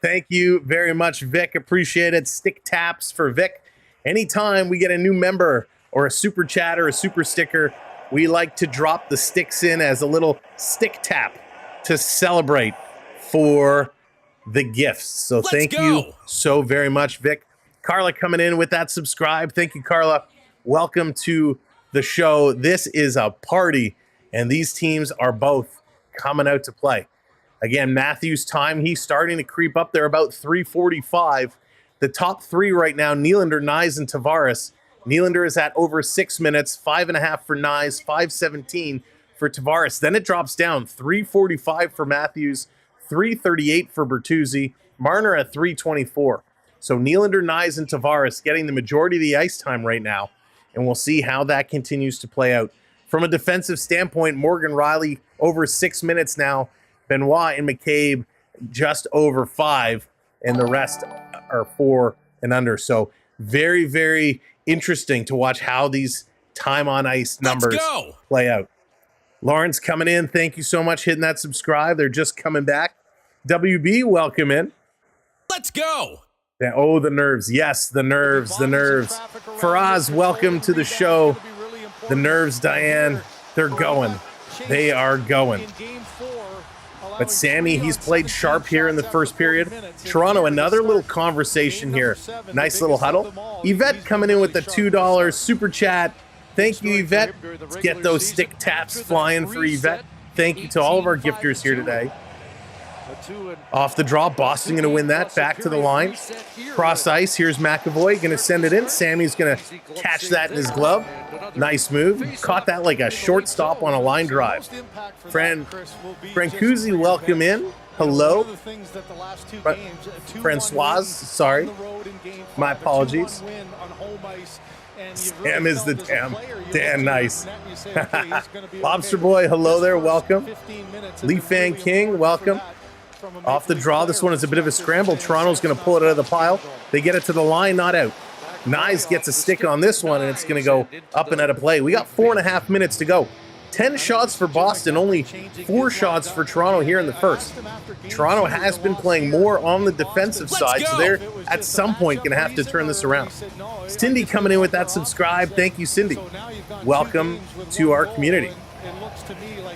Thank you very much, Vic. Appreciate it. Stick taps for Vic. Anytime we get a new member or a super chat or a super sticker, we like to drop the sticks in as a little stick tap to celebrate for the gifts. So thank you so very much, Vic. Carla coming in with that subscribe. Thank you, Carla. Welcome to the show. This is a party, and these teams are both coming out to play. Again, Matthews' time, he's starting to creep up there about 3:45. The top three right now, Nylander, Nyes, and Tavares. Nylander is at over 6 minutes, 5.5 for Nyes, 5:17 for Tavares. Then it drops down, 3:45 for Matthews, 3:38 for Bertuzzi, Marner at 3:24. So Nylander, Nyes, and Tavares getting the majority of the ice time right now, and we'll see how that continues to play out. From a defensive standpoint, Morgan Rielly over 6 minutes now, Benoit and McCabe just over 5, and the rest are 4 and under. So very, very interesting to watch how these time on ice numbers play out. Lawrence coming in. Thank you so much. Hitting that subscribe. They're just coming back. WB, welcome in. Let's go. Yeah, oh, the nerves. Yes, the nerves, the nerves. Faraz, welcome to the show. The nerves, Diane, they're going. They are going. But Sammy, he's played sharp here in the first period. Toronto, another little conversation here. Nice little huddle. Yvette coming in with the $2 super chat. Thank you, Yvette. Let's get those stick taps flying for Yvette. Thank you to all of our gifters here today. Off the draw, Boston going to win that. Back to the line. Cross ice. Here's McAvoy going to send it in. Sammy's going to catch that in his glove. Nice move. Caught that like a shortstop on a line drive. Francuzi, welcome in. Hello. Francoise, sorry. My apologies. Sam is the damn. Dan, nice. Lobster Boy, hello there. Welcome. Lee Fan King, welcome. Off the draw, this one is a bit of a scramble. Toronto's going to pull it out of the pile. They get it to the line, not out. Nyes gets a stick on this one, and it's going to go up and out of play. We got 4.5 minutes to go. 10 shots for Boston, only 4 shots for Toronto here in the first. Toronto has been playing more on the defensive side, so they're at some point going to have to turn this around. Cindy coming in with that subscribe. Thank you, Cindy. Welcome to our community.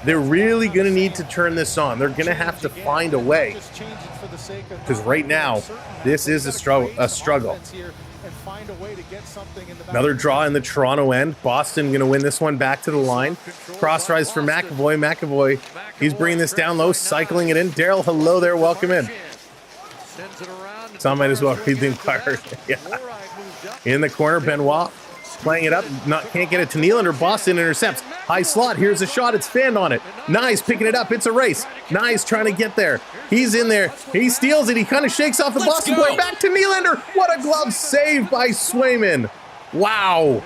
They're really going to need to turn this on. They're going to have to find a way, because right now, this is a struggle. Another draw in the Toronto end. Boston going to win this one back to the line. Cross rise for McAvoy. McAvoy, he's bringing this down low, cycling it in. Daryl, hello there. Welcome in. Some might as well read the Empire. Yeah. In the corner, Benoit playing it up. Can't get it to Nylander. Boston intercepts. High slot. Here's a shot. It's fanned on it. Nyes picking it up. It's a race. Nyes trying to get there. He's in there. He steals it. He kind of shakes off the Boston boy. Back to Nylander. What a glove save by Swayman. Wow.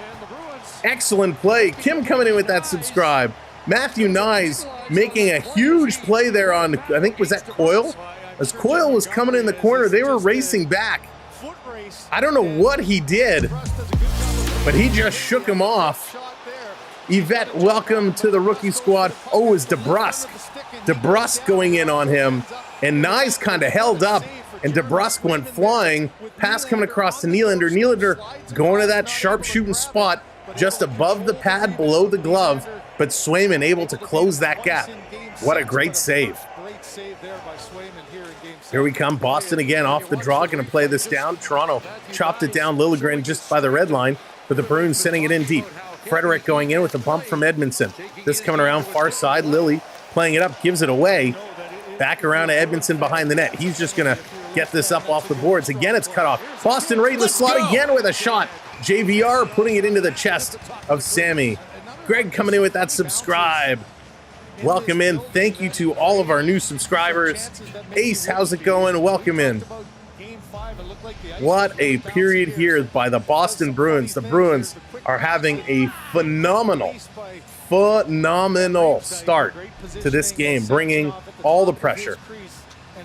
Excellent play. Kim coming in with that subscribe. Matthew Nyes making a huge play there on, I think, was that Coyle? As Coyle was coming in the corner, they were racing back. I don't know what he did. but he just shook him off. Yvette, welcome to the rookie squad. Oh, is DeBrusk. DeBrusk going in on him, and Nye's kind of held up, and DeBrusk went flying. Pass coming across to Nylander. Nylander going to that sharp shooting spot just above the pad, below the glove, but Swayman able to close that gap. What a great save. Here we come. Boston again off the draw, going to play this down. Toronto chopped it down. Liljegren just by the red line, but the Bruins sending it in deep. Frederick going in with a bump from Edmondson. This coming around far side. Lilly playing it up, gives it away. Back around to Edmondson behind the net. He's just going to get this up off the boards. Again, it's cut off. Boston right in the slot again with a shot. JVR putting it into the chest of Sammy. Greg coming in with that subscribe. Welcome in. Thank you to all of our new subscribers. Ace, how's it going? Welcome in. What a period here by the Boston Bruins. The Bruins are having a phenomenal start to this game, bringing all the pressure.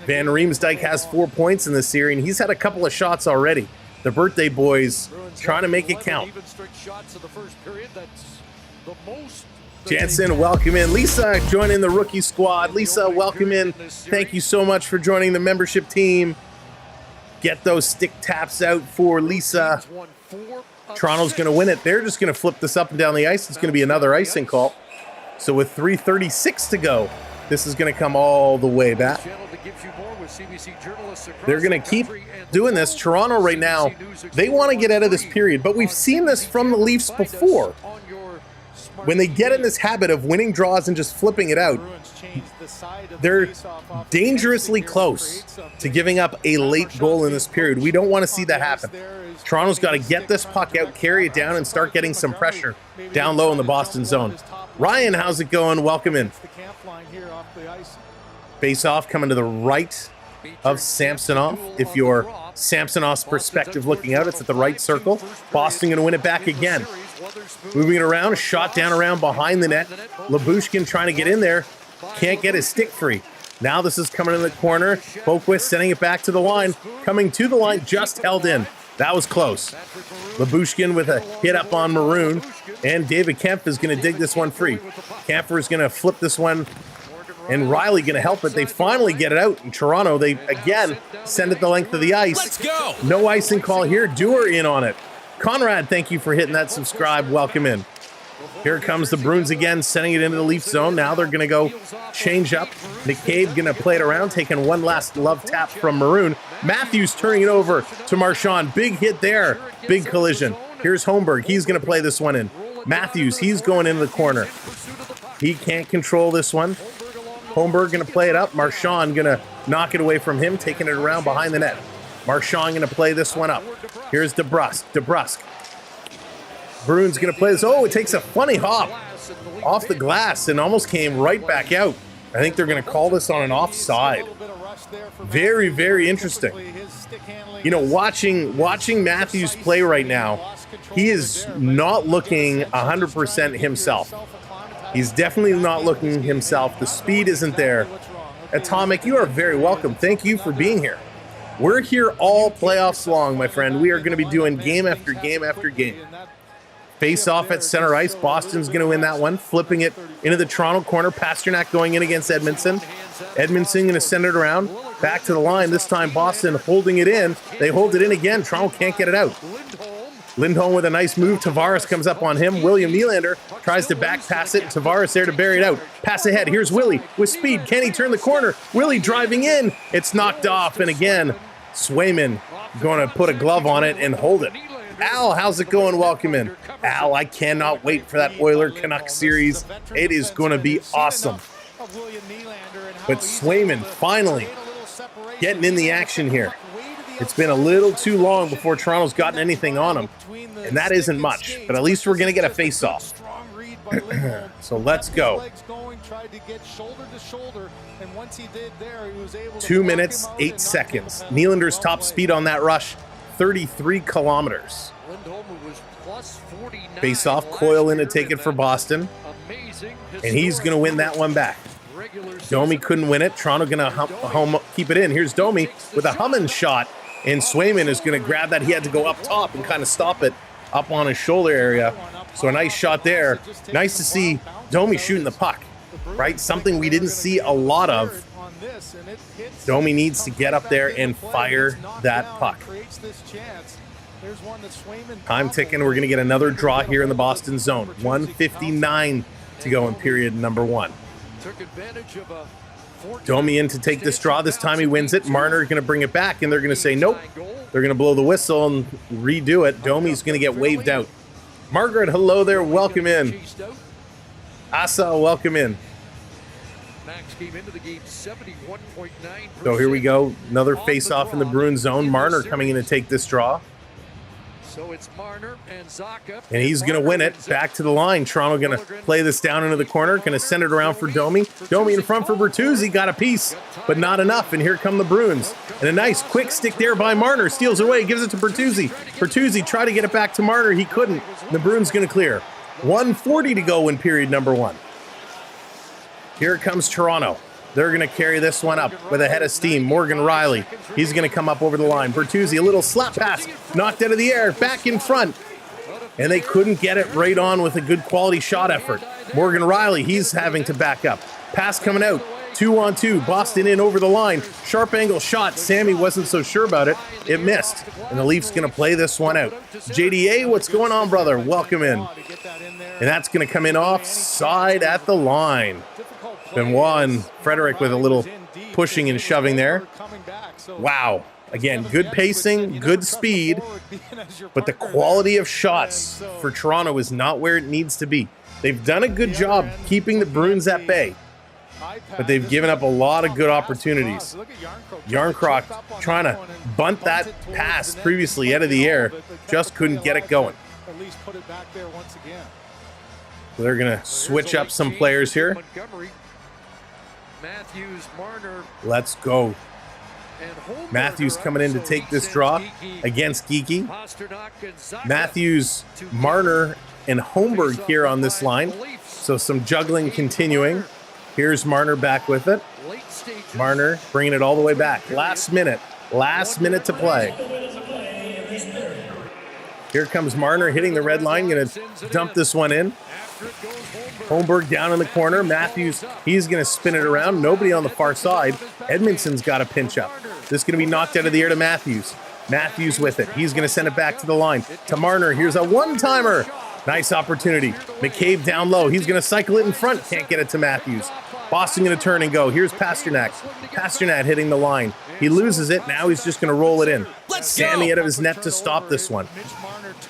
Van Riemsdyk has 4 points in this series, and he's had a couple of shots already. The birthday boys trying to make it count. Jansen, welcome in. Lisa joining the rookie squad. Lisa, welcome in. Thank you so much for joining the membership team. Get those stick taps out for Lisa. Toronto's going to win it. They're just going to flip this up and down the ice. It's going to be another icing call. So with 3:36 to go, this is going to come all the way back. They're going to keep doing this. Toronto right now, they want to get out of this period, but we've seen this from the Leafs before. When they get in this habit of winning draws and just flipping it out, they're dangerously close to giving up a late goal in this period. We don't want to see that happen. Toronto's got to get this puck out, carry it down, and start getting some pressure down low in the Boston zone. Ryan, how's it going? Welcome in. Face off coming to the right of Samsonov. If you're Samsonov's perspective looking out, it's at the right circle. Boston going to win it back again. Moving it around, shot down around behind the net. Lyubushkin trying to get in there. Can't get his stick free. Now this is coming in the corner. Boquist sending it back to the line. Coming to the line, just held in. That was close. Lyubushkin with a hit up on Maroon. And David Kempf is going to dig this one free. Kampfer is going to flip this one. And Riley going to help it. They finally get it out. In Toronto, they again send it the length of the ice. Let's go. No icing call here. Dewar in on it. Conrad, thank you for hitting that subscribe. Welcome in. Here comes the Bruins again, sending it into the Leaf zone. Now they're going to go change up. McCabe going to play it around, taking one last love tap from Maroon. Matthews turning it over to Marchand. Big hit there. Big collision. Here's Holmberg. He's going to play this one in. Matthews, he's going into the corner. He can't control this one. Holmberg going to play it up. Marchand going to knock it away from him, taking it around behind the net. Marchand going to play this one up. Here's DeBrusk. DeBrusk. Bruins going to play this. Oh, it takes a funny hop off the glass and almost came right back out. I think they're going to call this on an offside. Very, very interesting. You know, watching Matthews play right now, he is not looking 100% himself. He's definitely not looking himself. The speed isn't there. Atomic, you are very welcome. Thank you for being here. We're here all playoffs long, my friend. We are going to be doing game after game after game. Face off at center ice. Boston's going to win that one. Flipping it into the Toronto corner. Pasternak going in against Edmondson. Edmondson going to send it around. Back to the line. This time Boston holding it in. They hold it in again. Toronto can't get it out. Lindholm with a nice move. Tavares comes up on him. William Nylander tries to back pass it. Tavares there to bury it out. Pass ahead. Here's Willie with speed. Can he turn the corner? Willie driving in. It's knocked off. And again, Swayman going to put a glove on it and hold it. Al, how's it going? Welcome in. Al, I cannot wait for that Oiler Canucks series. It is going to be awesome. But Swayman finally getting in the action here. It's been a little too long before Toronto's gotten anything on him, and that isn't much, but at least we're going to get a face-off. So let's go. 2 minutes, 8 seconds. Nylander's top speed on that rush, 33 kilometers. Face-off, Coyle in to take it for Boston, and he's going to win that one back. Domi couldn't win it. Toronto going to keep it in. Here's Domi with a humming shot. And Swayman is going to grab that. He had to go up top and kind of stop it. up on his shoulder area. So a nice shot there. Nice to see Domi shooting the puck, right? Something we didn't see a lot of. Domi needs to get up there and fire that puck. Time ticking. We're going to get another draw here in the Boston zone. 1:59 to go in period number 1. Domi in to take this draw. This time he wins it. Marner going to bring it back, and they're going to say nope. They're going to blow the whistle and redo it. Domi's going to get waved out. Margaret, hello there. Welcome in. Asa, welcome in. So here we go. Another face-off in the Bruins zone. Marner coming in to take this draw. So it's Marner and Zacha. And he's going to win it. Back to the line. Toronto going to play this down into the corner. Going to send it around for Domi. Domi in front for Bertuzzi. Got a piece, but not enough. And here come the Bruins. And a nice quick stick there by Marner. Steals away. Gives it to Bertuzzi. Bertuzzi tried to get it back to Marner. He couldn't. The Bruins going to clear. 1:40 to go in period number 1. Here comes Toronto. They're going to carry this one up with a head of steam. Morgan Rielly, he's going to come up over the line. Bertuzzi, a little slap pass, knocked out of the air, back in front. And they couldn't get it right on with a good quality shot effort. Morgan Rielly, he's having to back up. Pass coming out, 2-on-2, Boston in over the line. Sharp angle shot, Sammy wasn't so sure about it. It missed, and the Leafs going to play this one out. JDA, what's going on, brother? Welcome in. And that's going to come in offside at the line. Benoit and Frederick with a little pushing and shoving there. Wow. Again, good pacing, good speed, but the quality of shots for Toronto is not where it needs to be. They've done a good job keeping the Bruins at bay, but they've given up a lot of good opportunities. Yarncroc trying to bunt that pass previously out of the air, just couldn't get it going. So they're going to switch up some players here. Matthews, Marner, let's go. Matthews coming in to take this draw against Geeky. Matthews, Marner, and Holmberg here on this line. So some juggling continuing. Here's Marner back with it. Marner bringing it all the way back. Last minute to play. Here comes Marner hitting the red line. Going to dump this one in. Holmberg down in the corner. Matthews, he's going to spin it around. Nobody on the far side. Edmondson's got a pinch up. This is going to be knocked out of the air to Matthews. Matthews with it. He's going to send it back to the line. To Marner. Here's a one-timer. Nice opportunity. McCabe down low. He's going to cycle it in front. Can't get it to Matthews. Boston going to turn and go. Here's Pasternak. Pasternak hitting the line. He loses it. Now he's just going to roll it in. Sammy out of his net to stop this one.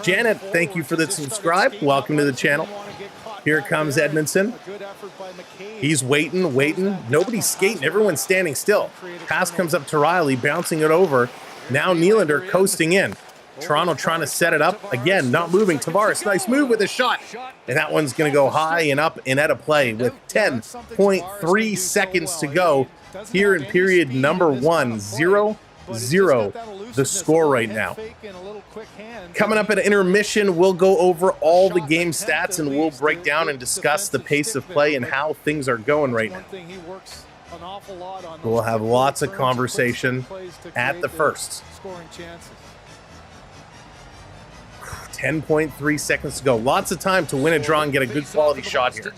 Janet, thank you for the subscribe. Welcome to the channel. Here comes Edmondson. He's waiting. Nobody's skating. Everyone's standing still. Pass comes up to Rielly, bouncing it over. Now Nylander coasting in. Toronto trying to set it up. Again, not moving. Tavares, nice move with a shot. And that one's going to go high and up and out of play with 10.3 seconds to go here in period number 1. 0-0 the score right now. Coming up at intermission, we'll go over all the game stats and we'll break down and discuss the pace of play and how things are going right now. We'll have lots of conversation at the first. 10.3 seconds to go. Lots of time to win a draw and get a good quality shot here.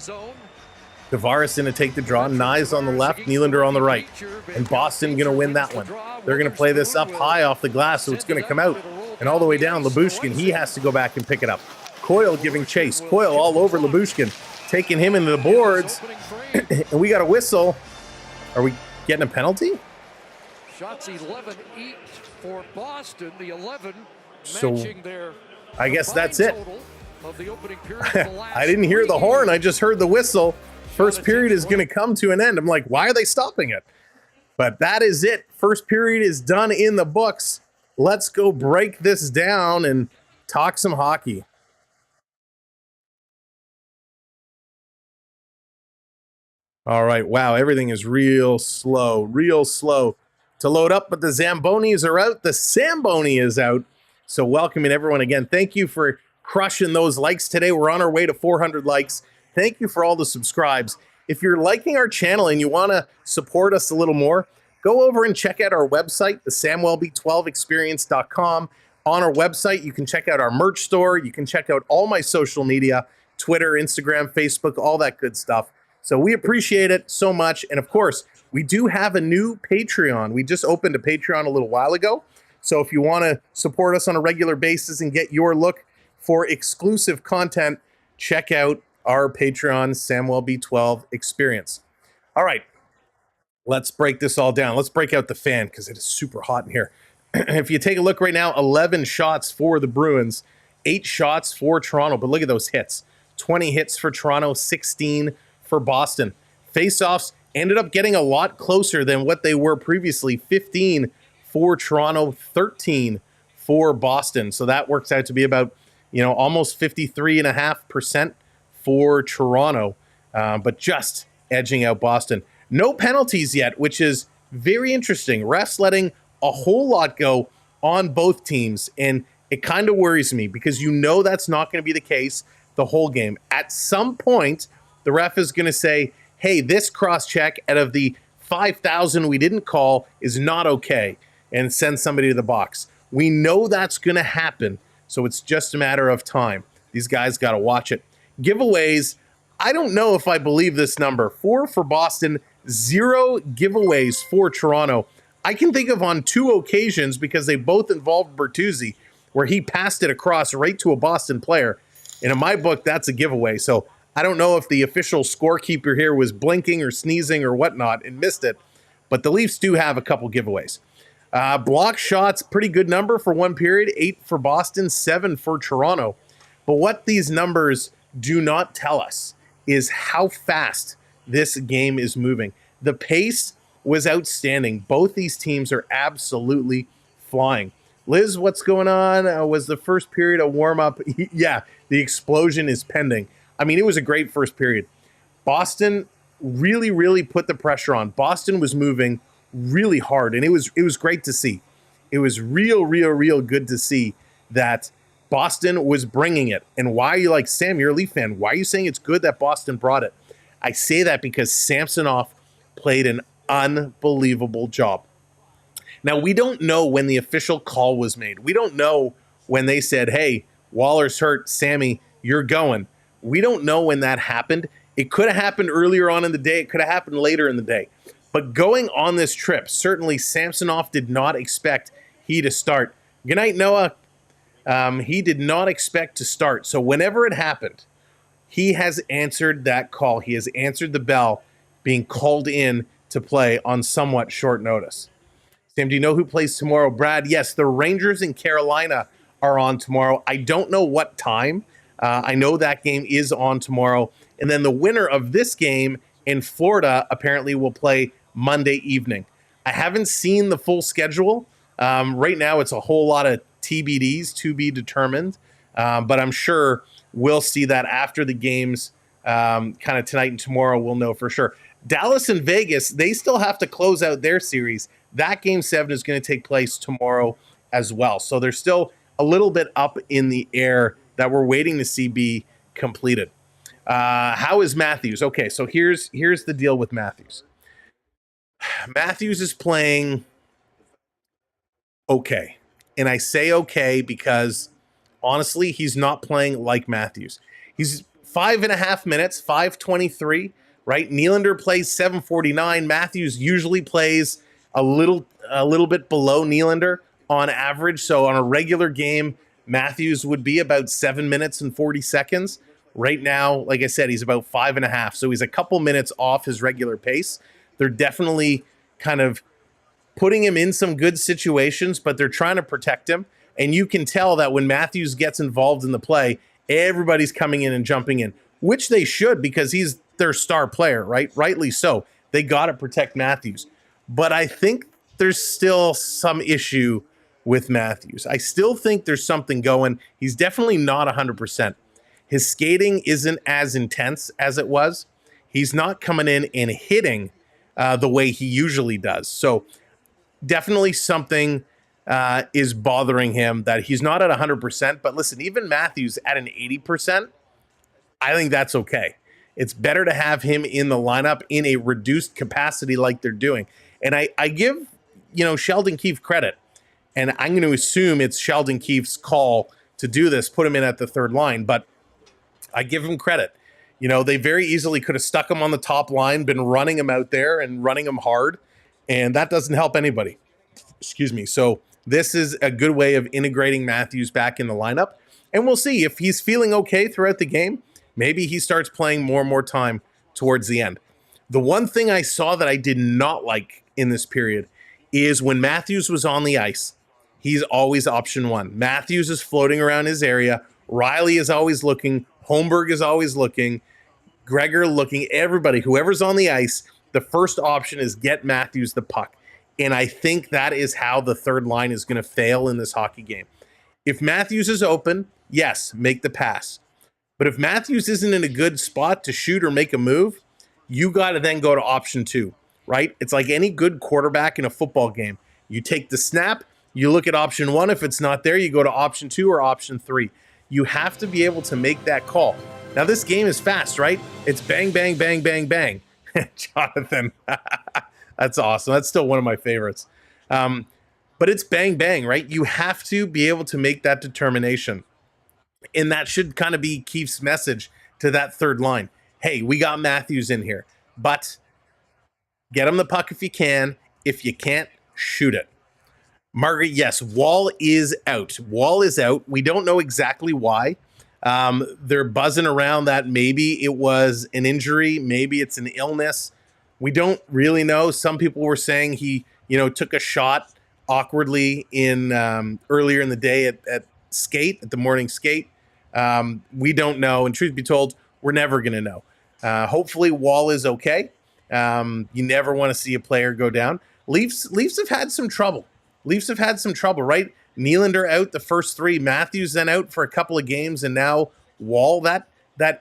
Tavares going to take the draw. Nyes on the left, Nylander on the right. And Boston going to win that one. They're going to play this up high off the glass, so it's going to come out. And all the way down, Lyubushkin, he has to go back and pick it up. Coyle giving chase. Coyle all over Lyubushkin, taking him into the boards. And we got a whistle. Are we getting a penalty? Shots 11 each for Boston. The 11 So matching their I guess that's it. of the opening period. I didn't hear the horn. I just heard the whistle. First period is going to come to an end. I'm like, why are they stopping it? But that is it. First period is done in the books. Let's go break this down and talk some hockey. All right. Wow. Everything is real slow to load up, but the Zambonis are out. The Zamboni is out. So welcoming everyone again. Thank you for crushing those likes today. We're on our way to 400 likes. Thank you for all the subscribes. If you're liking our channel and you want to support us a little more, go over and check out our website, the SamWellB12experience.com. on our website. You can check out our merch store. You can check out all my social media, Twitter, Instagram, Facebook, all that good stuff. So we appreciate it so much. And of course, we do have a new Patreon. We just opened a Patreon a little while ago. So if you want to support us on a regular basis and get your look for exclusive content, check out our Patreon Samuel B12 experience. All right, let's break this all down. Let's break out the fan because it is super hot in here. If you take a look right now, 11 shots for the Bruins, 8 shots for Toronto. But look at those hits. 20 hits for Toronto, 16 for Boston. Faceoffs ended up getting a lot closer than what they were previously. 15 for Toronto, 13 for Boston. So that works out to be about, almost 53.5% for Toronto, but just edging out Boston. No penalties yet, which is very interesting. Refs letting a whole lot go on both teams, and it kind of worries me because that's not going to be the case the whole game. At some point, the ref is going to say, hey, this cross-check out of the 5,000 we didn't call is not okay, and send somebody to the box. We know that's going to happen, so it's just a matter of time. These guys got to watch it. Giveaways, I don't know if I believe this number. 4 for Boston, 0 giveaways for Toronto. I can think of on 2 occasions, because they both involved Bertuzzi, where he passed it across right to a Boston player. And in my book, that's a giveaway. So I don't know if the official scorekeeper here was blinking or sneezing or whatnot and missed it, but the Leafs do have a couple giveaways. Block shots, pretty good number for one period, 8 for Boston, 7 for Toronto. But what these numbers do not tell us is how fast this game is moving. The pace was outstanding. Both these teams are absolutely flying. Liz, what's going on? Was the first period a warm-up? Yeah, the explosion is pending. I mean, it was a great first period. Boston really, really put the pressure on. Boston was moving really hard, and it was great to see. It was real good to see that Boston was bringing it. And why are you like, Sam, you're a Leaf fan, why are you saying it's good that Boston brought it? I say that because Samsonov played an unbelievable job. Now, we don't know when the official call was made. We don't know when they said, hey, Waller's hurt, Sammy, you're going. We don't know when that happened. It could have happened earlier on in the day. It could have happened later in the day. But going on this trip, certainly Samsonov did not expect he to start. Good night, Noah. He did not expect to start. So whenever it happened, he has answered that call. He has answered the bell being called in to play on somewhat short notice. Sam, do you know who plays tomorrow? Brad, yes, the Rangers in Carolina are on tomorrow. I don't know what time. I know that game is on tomorrow. And then the winner of this game in Florida apparently will play Monday evening. I haven't seen the full schedule. Right now it's a whole lot of TBDs, to be determined. But I'm sure we'll see that after the games kind of tonight and tomorrow. We'll know for sure. Dallas and Vegas, they still have to close out their series. That Game 7 is going to take place tomorrow as well. So there's still a little bit up in the air that we're waiting to see be completed. How is Matthews? Okay, so here's the deal with Matthews. Matthews is playing okay. And I say okay because, honestly, he's not playing like Matthews. He's 5.5 minutes, 5:23, right? Nylander plays 7:49. Matthews usually plays a little bit below Nylander on average. So on a regular game, Matthews would be about 7 minutes and 40 seconds. Right now, like I said, he's about 5.5. So he's a couple minutes off his regular pace. They're definitely kind of putting him in some good situations, but they're trying to protect him. And you can tell that when Matthews gets involved in the play, everybody's coming in and jumping in, which they should because he's their star player, right? Rightly so. They got to protect Matthews. But I think there's still some issue with Matthews. I still think there's something going. He's definitely not 100%. His skating isn't as intense as it was. He's not coming in and hitting the way he usually does. So definitely something is bothering him that he's not at 100%. But listen, even Matthews at an 80%, I think that's okay. It's better to have him in the lineup in a reduced capacity like they're doing. And I give, Sheldon Keefe credit. And I'm going to assume it's Sheldon Keefe's call to do this, put him in at the third line. But I give him credit. You know, they very easily could have stuck him on the top line, been running him out there and running him hard. And that doesn't help anybody. Excuse me. So this is a good way of integrating Matthews back in the lineup. And we'll see if he's feeling okay throughout the game. Maybe he starts playing more and more time towards the end. The one thing I saw that I did not like in this period is when Matthews was on the ice, he's always option one. Matthews is floating around his area. Riley is always looking. Holmberg is always looking. Gregor looking. Everybody, whoever's on the ice, the first option is get Matthews the puck. And I think that is how the third line is going to fail in this hockey game. If Matthews is open, yes, make the pass. But if Matthews isn't in a good spot to shoot or make a move, you got to then go to option two, right? It's like any good quarterback in a football game. You take the snap, you look at option one. If it's not there, you go to option two or option three. You have to be able to make that call. Now, this game is fast, right? It's bang, bang, bang, bang, bang. Jonathan, that's awesome. That's still one of my favorites. But it's bang, bang, right? You have to be able to make that determination. And that should kind of be Keefe's message to that third line. Hey, we got Matthews in here, but get him the puck if you can. If you can't, shoot it. Margaret, yes, Wall is out. Wall is out. We don't know exactly why. They're buzzing around that maybe it was an injury, maybe it's an illness. We don't really know. Some people were saying he, took a shot awkwardly in earlier in the day at the morning skate. We don't know. And truth be told, we're never going to know. Hopefully Wall is okay. You never want to see a player go down. Leafs have had some trouble. Right? Nylander out the first three. Matthews then out for a couple of games. And now Wall, that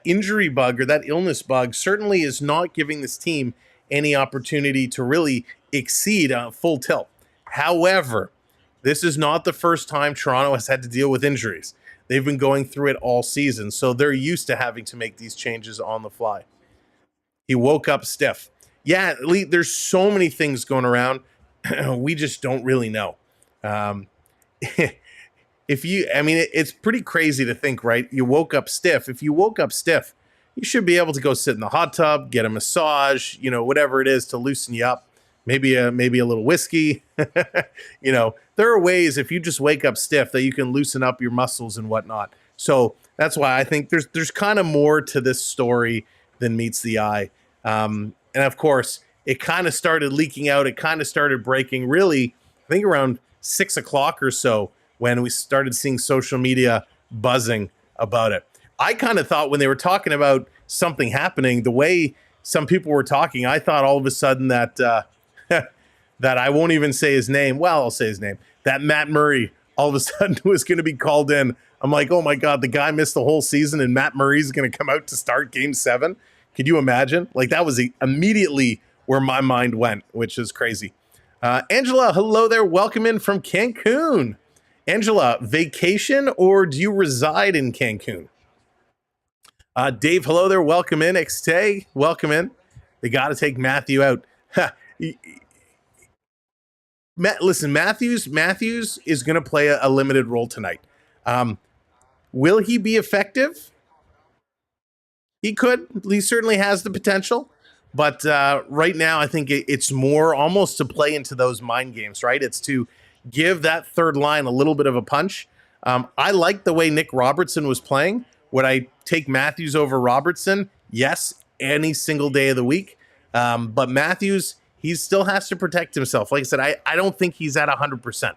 injury bug or that illness bug certainly is not giving this team any opportunity to really exceed full tilt. However, this is not the first time Toronto has had to deal with injuries. They've been going through it all season, so they're used to having to make these changes on the fly. He woke up stiff. Yeah, there's so many things going around. We just don't really know. It's pretty crazy to think, right? You woke up stiff. If you woke up stiff, you should be able to go sit in the hot tub, get a massage, whatever it is to loosen you up. Maybe a little whiskey. There are ways if you just wake up stiff that you can loosen up your muscles and whatnot. So that's why I think there's kind of more to this story than meets the eye. And of course, it kind of started leaking out. It kind of started breaking really, I think around 6 o'clock or so when we started seeing social media buzzing about it. I kind of thought when they were talking about something happening, the way some people were talking, I thought all of a sudden that that I won't even say his name. Well, I'll say his name. That Matt Murray all of a sudden was going to be called in. I'm like, oh my God, the guy missed the whole season and Matt Murray's going to come out to start Game 7. Could you imagine? Like that was immediately where my mind went, which is crazy. Angela, hello there. Welcome in from Cancun. Angela, vacation or do you reside in Cancun? Dave, hello there. Welcome in. XT, welcome in. They got to take Matthew out. Listen, Matthews is going to play a limited role tonight. Will he be effective? He could. He certainly has the potential. But right now, I think it's more almost to play into those mind games, right? It's to give that third line a little bit of a punch. I like the way Nick Robertson was playing. Would I take Matthews over Robertson? Yes, any single day of the week. But Matthews, he still has to protect himself. Like I said, I don't think he's at 100%.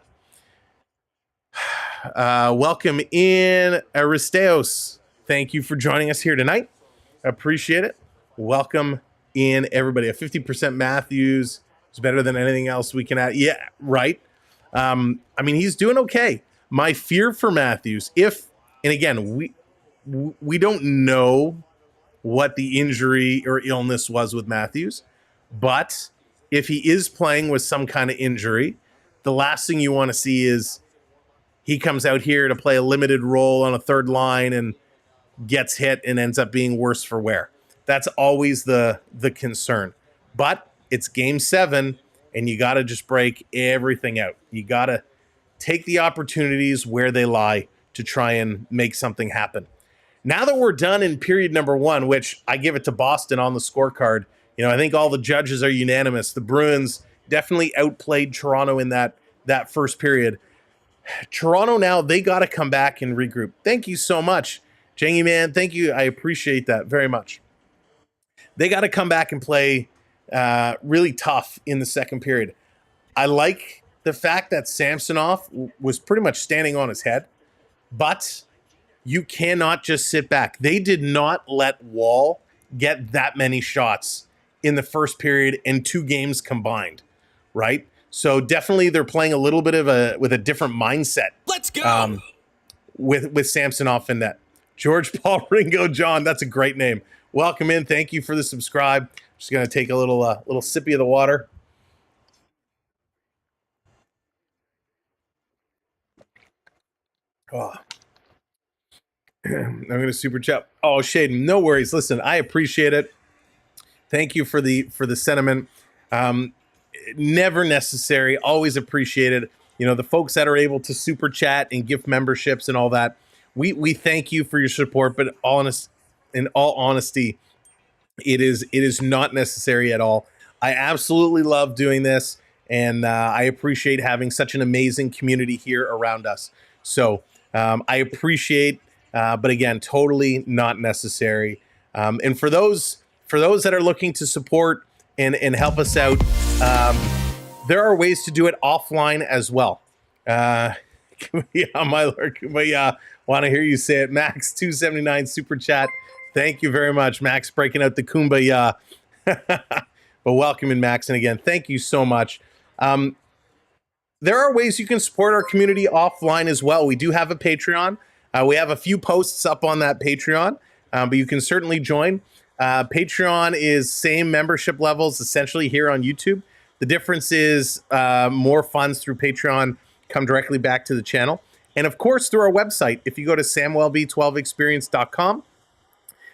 Welcome in, Aristeos. Thank you for joining us here tonight. Appreciate it. Welcome in, everybody. A 50% Matthews is better than anything else we can add. Yeah, right. He's doing okay. My fear for Matthews, and again, we don't know what the injury or illness was with Matthews, but if he is playing with some kind of injury, the last thing you want to see is he comes out here to play a limited role on a third line and gets hit and ends up being worse for wear. That's always the concern. But it's Game 7, and you got to just break everything out. You got to take the opportunities where they lie to try and make something happen. Now that we're done in period number 1, which I give it to Boston on the scorecard, I think all the judges are unanimous. The Bruins definitely outplayed Toronto in that first period. Toronto now, they got to come back and regroup. Thank you so much, Jengy man. Thank you. I appreciate that very much. They got to come back and play really tough in the second period. I like the fact that Samsonov was pretty much standing on his head, but you cannot just sit back. They did not let Wall get that many shots in the first period in 2 games combined, right? So definitely they're playing a little bit of with a different mindset. Let's go. With Samsonov in net. George Paul Ringo John, that's a great name. Welcome in. Thank you for the subscribe. Just going to take a little sippy of the water. Oh. I'm going to super chat. Oh, Shaden, no worries. Listen, I appreciate it. Thank you for the sentiment. Never necessary. Always appreciated. The folks that are able to super chat and gift memberships and all that. We thank you for your support, but in all honesty, it is not necessary at all. I absolutely love doing this, and I appreciate having such an amazing community here around us. So I appreciate, but again, totally not necessary. And for those that are looking to support and help us out, there are ways to do it offline as well. Yeah, my lord, want to hear you say it. Max 279 super chat. Thank you very much, Max, breaking out the kumbaya. But welcome in, Max, and again, thank you so much. There are ways you can support our community offline as well. We do have a Patreon. We have a few posts up on that Patreon, but you can certainly join. Patreon is same membership levels essentially here on YouTube. The difference is more funds through Patreon come directly back to the channel. And of course, through our website, if you go to samwellb12experience.com,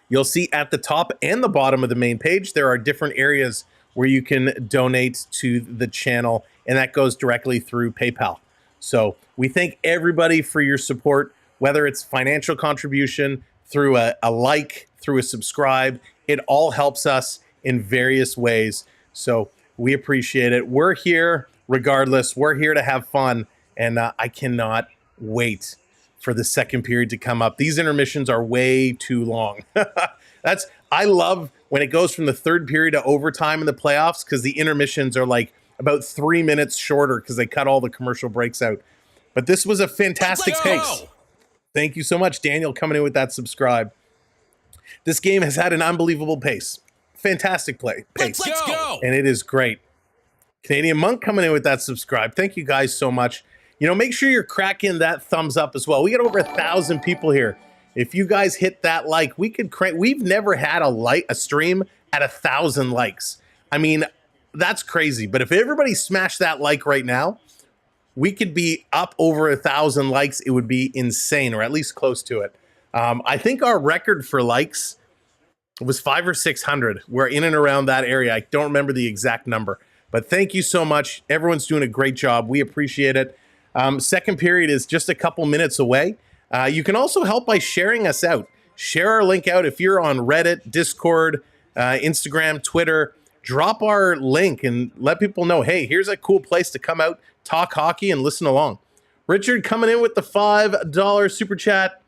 you'll see at the top and the bottom of the main page, there are different areas where you can donate to the channel, and that goes directly through PayPal. So we thank everybody for your support, whether it's financial contribution, through a like, through a subscribe. It all helps us in various ways. So we appreciate it. We're here regardless. We're here to have fun, and I cannot wait for the second period to come up. These intermissions are way too long. I love when it goes from the third period to overtime in the playoffs, because the intermissions are like about 3 minutes shorter because they cut all the commercial breaks out. But this was a fantastic pace. Thank you so much, Daniel, coming in with that subscribe. This game has had an unbelievable pace. Fantastic pace. Let's go. And it is great. Canadian Monk coming in with that subscribe. Thank you guys so much. Make sure you're cracking that thumbs up as well. We got over 1,000 people here. If you guys hit that like, we could crank. We've never had a stream at 1,000 likes. I mean, that's crazy. But if everybody smashed that like right now, we could be up over 1,000 likes. It would be insane, or at least close to it. I think our record for likes was 500 or 600. We're in and around that area. I don't remember the exact number, but thank you so much. Everyone's doing a great job. We appreciate it. Second period is just a couple minutes away. You can also help by sharing us out. Share our link out. If you're on Reddit, Discord, Instagram, Twitter, drop our link and let people know, hey, here's a cool place to come out, talk hockey, and listen along. Richard coming in with the $5 super chat.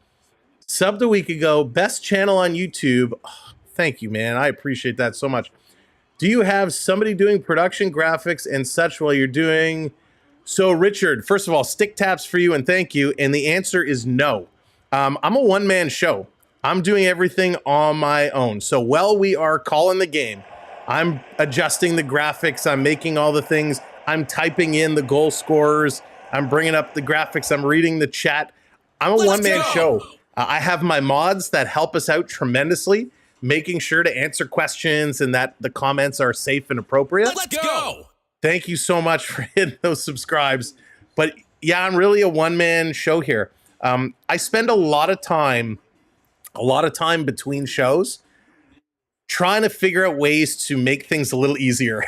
Subbed a week ago. Best channel on YouTube. Oh, thank you, man. I appreciate that so much. Do you have somebody doing production graphics and such while you're doing... So, Richard, first of all, stick taps for you and thank you. And the answer is no. I'm a one-man show. I'm doing everything on my own. So while we are calling the game, I'm adjusting the graphics. I'm making all the things. I'm typing in the goal scorers. I'm bringing up the graphics. I'm reading the chat. I'm a one-man show. I have my mods that help us out tremendously, making sure to answer questions and that the comments are safe and appropriate. Let's go. Thank you so much for hitting those subscribes. But yeah, I'm really a one-man show here. I spend a lot of time between shows trying to figure out ways to make things a little easier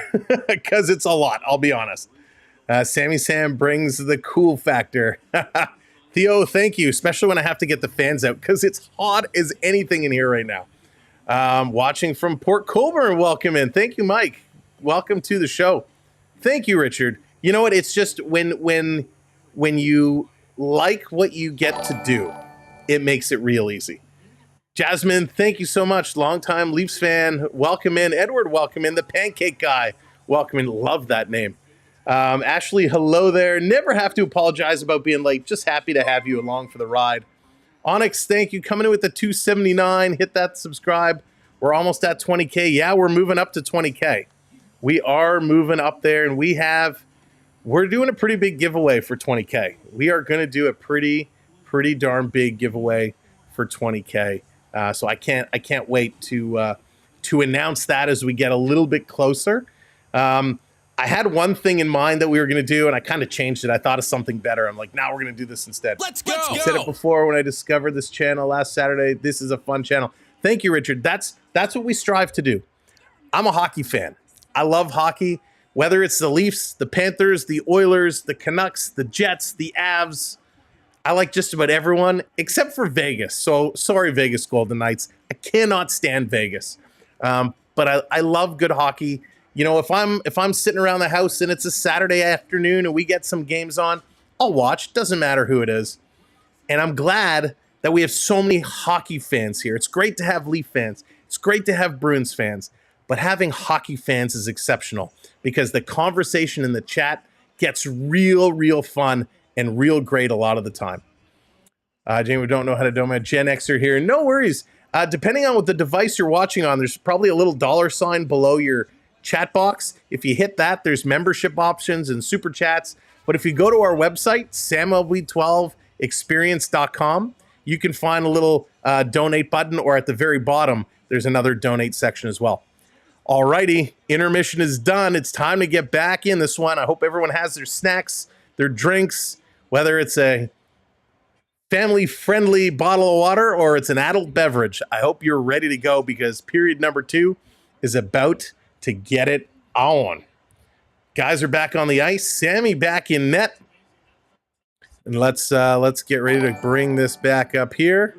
because it's a lot, I'll be honest. Sammy Sam brings the cool factor. Theo, thank you, especially when I have to get the fans out because it's hot as anything in here right now. Watching from Port Colborne, welcome in. Thank you, Mike. Welcome to the show. Thank you, Richard. You know what? It's just when you like what you get to do, it makes it real easy. Jasmine, thank you so much. Longtime Leafs fan. Welcome in. Edward, welcome in. The Pancake Guy, welcome in. Love that name. Ashley, hello there. Never have to apologize about being late. Just happy to have you along for the ride. Onyx, thank you. Coming in with the 279. Hit that subscribe. We're almost at 20K. Yeah, we're moving up to 20K. We are moving up there, and we're doing a pretty big giveaway for 20K. We are going to do a pretty darn big giveaway for 20K. So I can't wait to announce that as we get a little bit closer. I had one thing in mind that we were going to do, and I kind of changed it. I thought of something better. I'm like, now we're going to do this instead. Let's go. I said it before when I discovered this channel last Saturday. This is a fun channel. Thank you, Richard. That's what we strive to do. I'm a hockey fan. I love hockey, whether it's the Leafs, the Panthers, the Oilers, the Canucks, the Jets, the Avs. I like just about everyone except for Vegas. So sorry, Vegas Golden Knights. I cannot stand Vegas. But I love good hockey. You know, if I'm sitting around the house and it's a Saturday afternoon and we get some games on, I'll watch. Doesn't matter who it is. And I'm glad that we have so many hockey fans here. It's great to have Leaf fans. It's great to have Bruins fans. But having hockey fans is exceptional because the conversation in the chat gets real fun and real great a lot of the time. Jamie, we don't know how to do my Gen Xer here. No worries. Depending on what the device you're watching on, there's probably a little $ below your chat box. If you hit that, there's membership options and super chats. But if you go to our website, samlb12experience.com, you can find a little donate button, or at the very bottom, there's another donate section as well. Alrighty, intermission is done. It's time to get back in this one. I hope everyone has their snacks, their drinks, whether it's a family-friendly bottle of water or it's an adult beverage. I hope you're ready to go because period number 2 is about to get it on. Guys are back on the ice. Sammy back in net. And let's get ready to bring this back up here.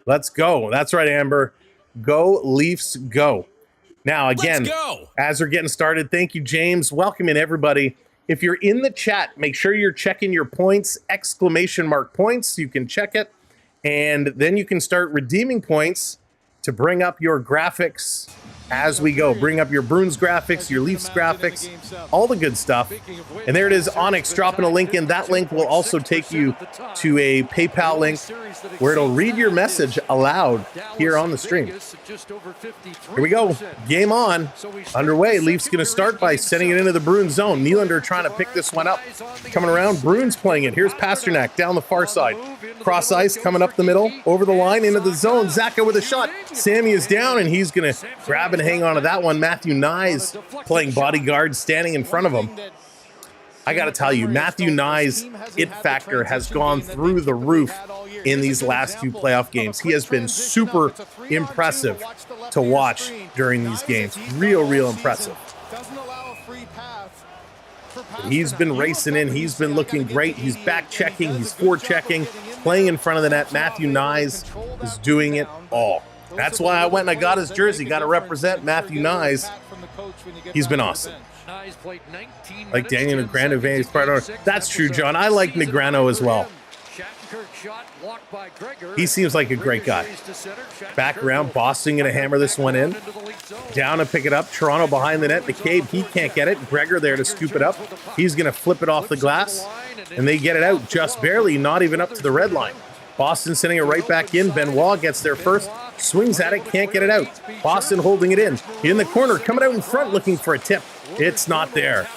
Let's go. That's right, Amber. Go Leafs, go. Now, again, as we're getting started, thank you, James. Welcome in, everybody. If you're in the chat, make sure you're checking your points, ! Points. You can check it, and then you can start redeeming points to bring up your graphics as we go. Bring up your Bruins graphics, your Leafs graphics, all the good stuff. And there it is, Onyx dropping a link in. That link will also take you to a PayPal link where it'll read your message aloud here on the stream. Here we go. Game on. Underway. Leafs going to start by sending it into the Bruins zone. Nylander trying to pick this one up. Coming around. Bruins playing it. Here's Pasternak down the far side. Cross ice coming up the middle. Over the line into the zone. Zaka with a shot. Sammy is down and he's going to grab and hang on to that one. Matthew Nyes playing bodyguard, standing in front of him. I got to tell you, Matthew Nyes' it factor has gone through the roof in these last 2 playoff games. He has been super impressive to watch during these games. Real impressive. He's been racing in. He's been looking great. He's back checking. He's forward checking, playing in front of the net. Matthew Nyes is doing it all. That's why I went and I got his jersey. Got to represent Matthew Nyes. He's been awesome. Like Daniel Negreanu. That's true, John. I like Negreanu as well. He seems like a great guy. Back around, Boston going to hammer this one in. Down to pick it up. Toronto behind the net. McCabe, he can't get it. Gregor there to scoop it up. He's going to flip it off the glass. And they get it out just barely, not even up to the red line. Boston sending it right back in. Benoit gets there first. Swings at it, can't get it out. Boston holding it in the corner, coming out in front looking for a tip. It's not there.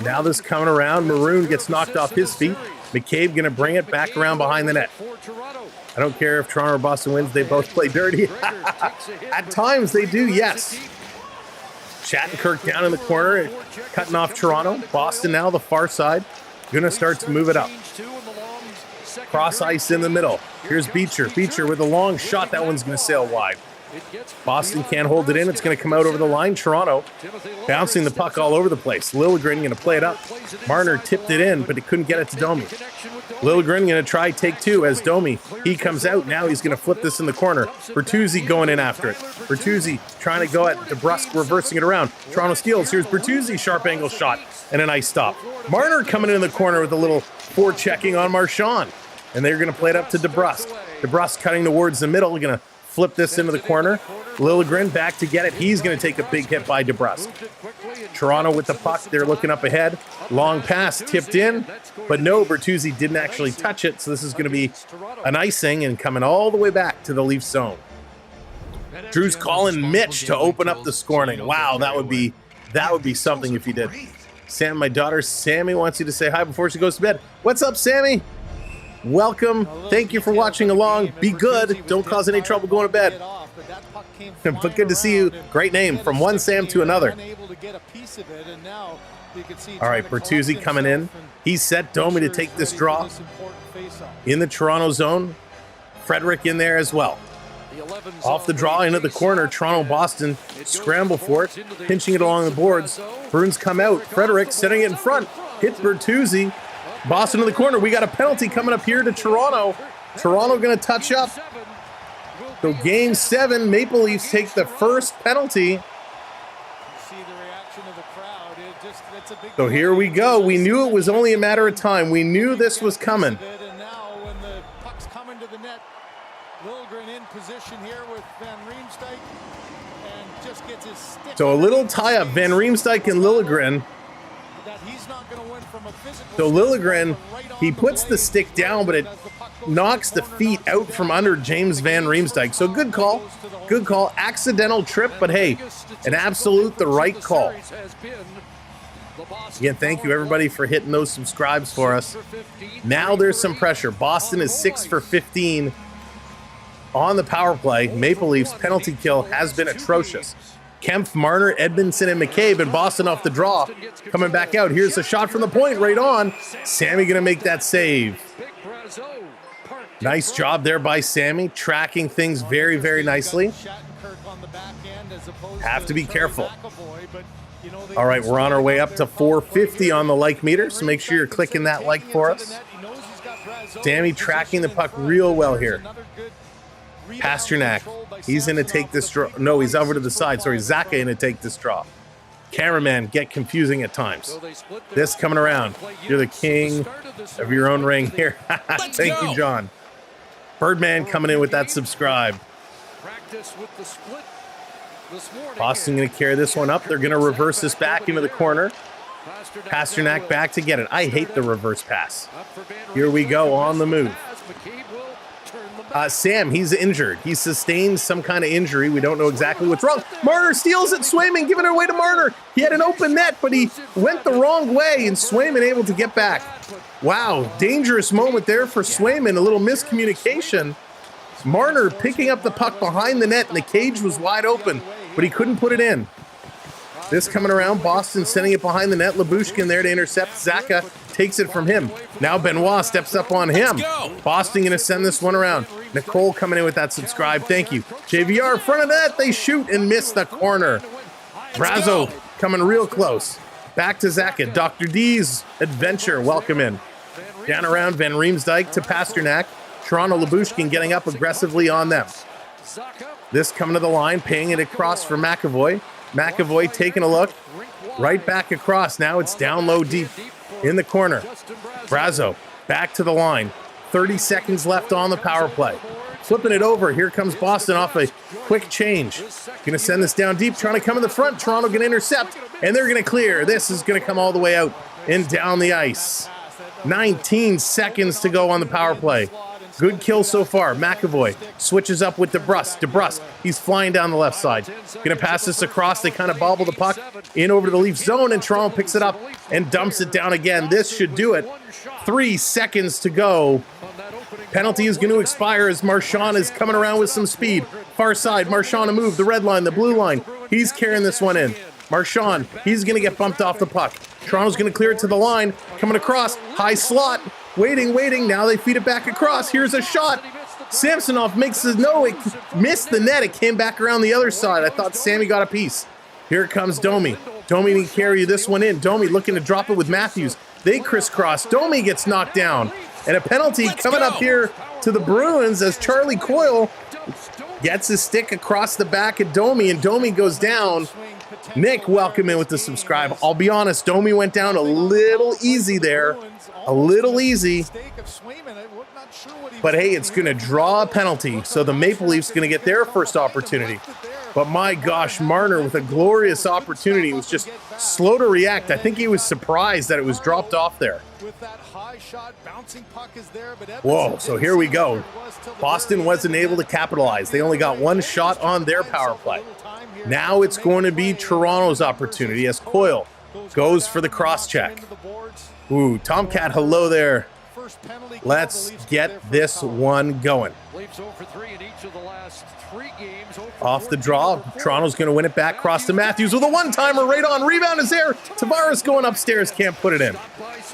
Now this coming around, Maroon gets knocked off his feet. McCabe going to bring it back around behind the net. I don't care if Toronto or Boston wins, they both play dirty. At times they do, yes. Shattenkirk down in the corner, cutting off Toronto. Boston now the far side, going to start to move it up. Cross ice in the middle. Here's Beecher. Beecher with a long shot. That one's going to sail wide. Boston can't hold it in. It's going to come out over the line. Toronto bouncing the puck all over the place. Liljegren going to play it up. Marner tipped it in, but he couldn't get it to Domi. Liljegren going to try take two as Domi. He comes out. Now he's going to flip this in the corner. Bertuzzi going in after it. Bertuzzi trying to go at DeBrusk, reversing it around. Toronto steals. Here's Bertuzzi, sharp angle shot, and a nice stop. Marner coming in the corner with a little forechecking on Marchand. And they're going to play it up to DeBrusk. DeBrusk cutting towards the middle. Going to flip this into the corner. Liljegren back to get it. He's going to take a big hit by DeBrusk. Toronto with the puck. They're looking up ahead. Long pass tipped in. But no, Bertuzzi didn't actually touch it. So this is going to be an icing and coming all the way back to the Leafs zone. Drew's calling Mitch to open up the scoring. Wow, that would be something if he did. Sam, my daughter Sammy wants you to say hi before she goes to bed. What's up, Sammy? Welcome. Thank you for watching along. Be good. Don't cause any trouble going to bed. But good to see you. Great name. From one Sam to another. All right, Bertuzzi coming in. He's set Domi to take this draw. In the Toronto zone. Frederick in there as well. Off the draw into the corner. Toronto-Boston scramble for it. Pinching it along the boards. Bruins come out. Frederick setting it in front. Hits Bertuzzi. Boston in the corner. We got a penalty coming up here to Toronto. Toronto going to touch up. So game 7, Maple Leafs take the first penalty. So here we go. We knew it was only a matter of time. We knew this was coming. So a little tie-up. Van Riemsdyk and Liljegren. So Liljegren, he puts the stick down, but it knocks the feet out from under James Van Riemsdyk. So good call. Good call. Accidental trip, but hey, an absolute the right call. Again, thank you everybody for hitting those subscribes for us. Now there's some pressure. Boston is 6 for 15 on the power play. Maple Leafs penalty kill has been atrocious. Kempf, Marner, Edmondson, and McCabe, and Boston off the draw. Coming back out. Here's a shot from the point, right on. Sammy going to make that save. Nice job there by Sammy, tracking things very, very nicely. Have to be careful. All right, we're on our way up to 450 on the like meter, so make sure you're clicking that like for us. Sammy tracking the puck real well here. Pasternak, he's going to take this draw. No, he's over to the side. Sorry, Zaka going to take this draw. Cameraman, get confusing at times. This coming around. You're the king of your own ring here. Thank you, John. Birdman coming in with that subscribe. Boston going to carry this one up. They're going to reverse this back into the corner. Pasternak back to get it. I hate the reverse pass. Here we go on the move. Sam, he's injured. He sustained some kind of injury. We don't know exactly what's wrong. Marner steals it. Swayman giving it away to Marner. He had an open net, but he went the wrong way, and Swayman able to get back. Wow, dangerous moment there for Swayman. A little miscommunication. Marner picking up the puck behind the net, and the cage was wide open, but he couldn't put it in. This coming around, Boston sending it behind the net. Labushkin there to intercept. Zaka takes it from him. Now Benoit steps up on him. Boston going to send this one around. Nicole coming in with that subscribe. Thank you. JVR, front of that. They shoot and miss the corner. Brazo coming real close. Back to Zaka. Dr. D's adventure. Welcome in. Down around Van Riemsdyk to Pasternak. Toronto Labushkin getting up aggressively on them. This coming to the line, paying it across for McAvoy. McAvoy taking a look. Right back across. Now it's down low deep in the corner. Brazo back to the line. 30 seconds left on the power play. Flipping it over. Here comes Boston off a quick change. Going to send this down deep. Trying to come in the front. Toronto going to intercept. And they're going to clear. This is going to come all the way out and down the ice. 19 seconds to go on the power play. Good kill so far. McAvoy switches up with DeBrusk. DeBrusk, he's flying down the left side. Going to pass this across. They kind of bobble the puck in over to the Leafs zone, and Toronto picks it up and dumps it down again. This should do it. 3 seconds to go. Penalty is going to expire as Marchand is coming around with some speed. Far side, Marchand a move. The red line, the blue line. He's carrying this one in. Marchand, he's going to get bumped off the puck. Toronto's going to clear it to the line. Coming across, high slot. Waiting. Now they feed it back across. Here's a shot. Samsonov makes it. No, it missed the net. It came back around the other side. I thought Sammy got a piece. Here comes Domi. Domi can carry this one in. Domi looking to drop it with Matthews. They crisscross. Domi gets knocked down. And a penalty coming up here to the Bruins as Charlie Coyle gets his stick across the back of Domi, and Domi goes down. Nick, welcome in with the subscribe. I'll be honest, Domi went down a little easy there. A little easy. But hey, it's going to draw a penalty, so the Maple Leafs going to get their first opportunity. But my gosh, Marner with a glorious opportunity was just slow to react. I think he was surprised that it was dropped off there. Whoa, so here we go. Boston wasn't able to capitalize. They only got one shot on their power play. Now it's going to be Toronto's opportunity as Coyle goes for the cross-check. Ooh, Tomcat, hello there. Let's get this one going. Off the draw, Toronto's going to win it back, cross to Matthews with a one-timer right on. Rebound is there. Tavares going upstairs, can't put it in.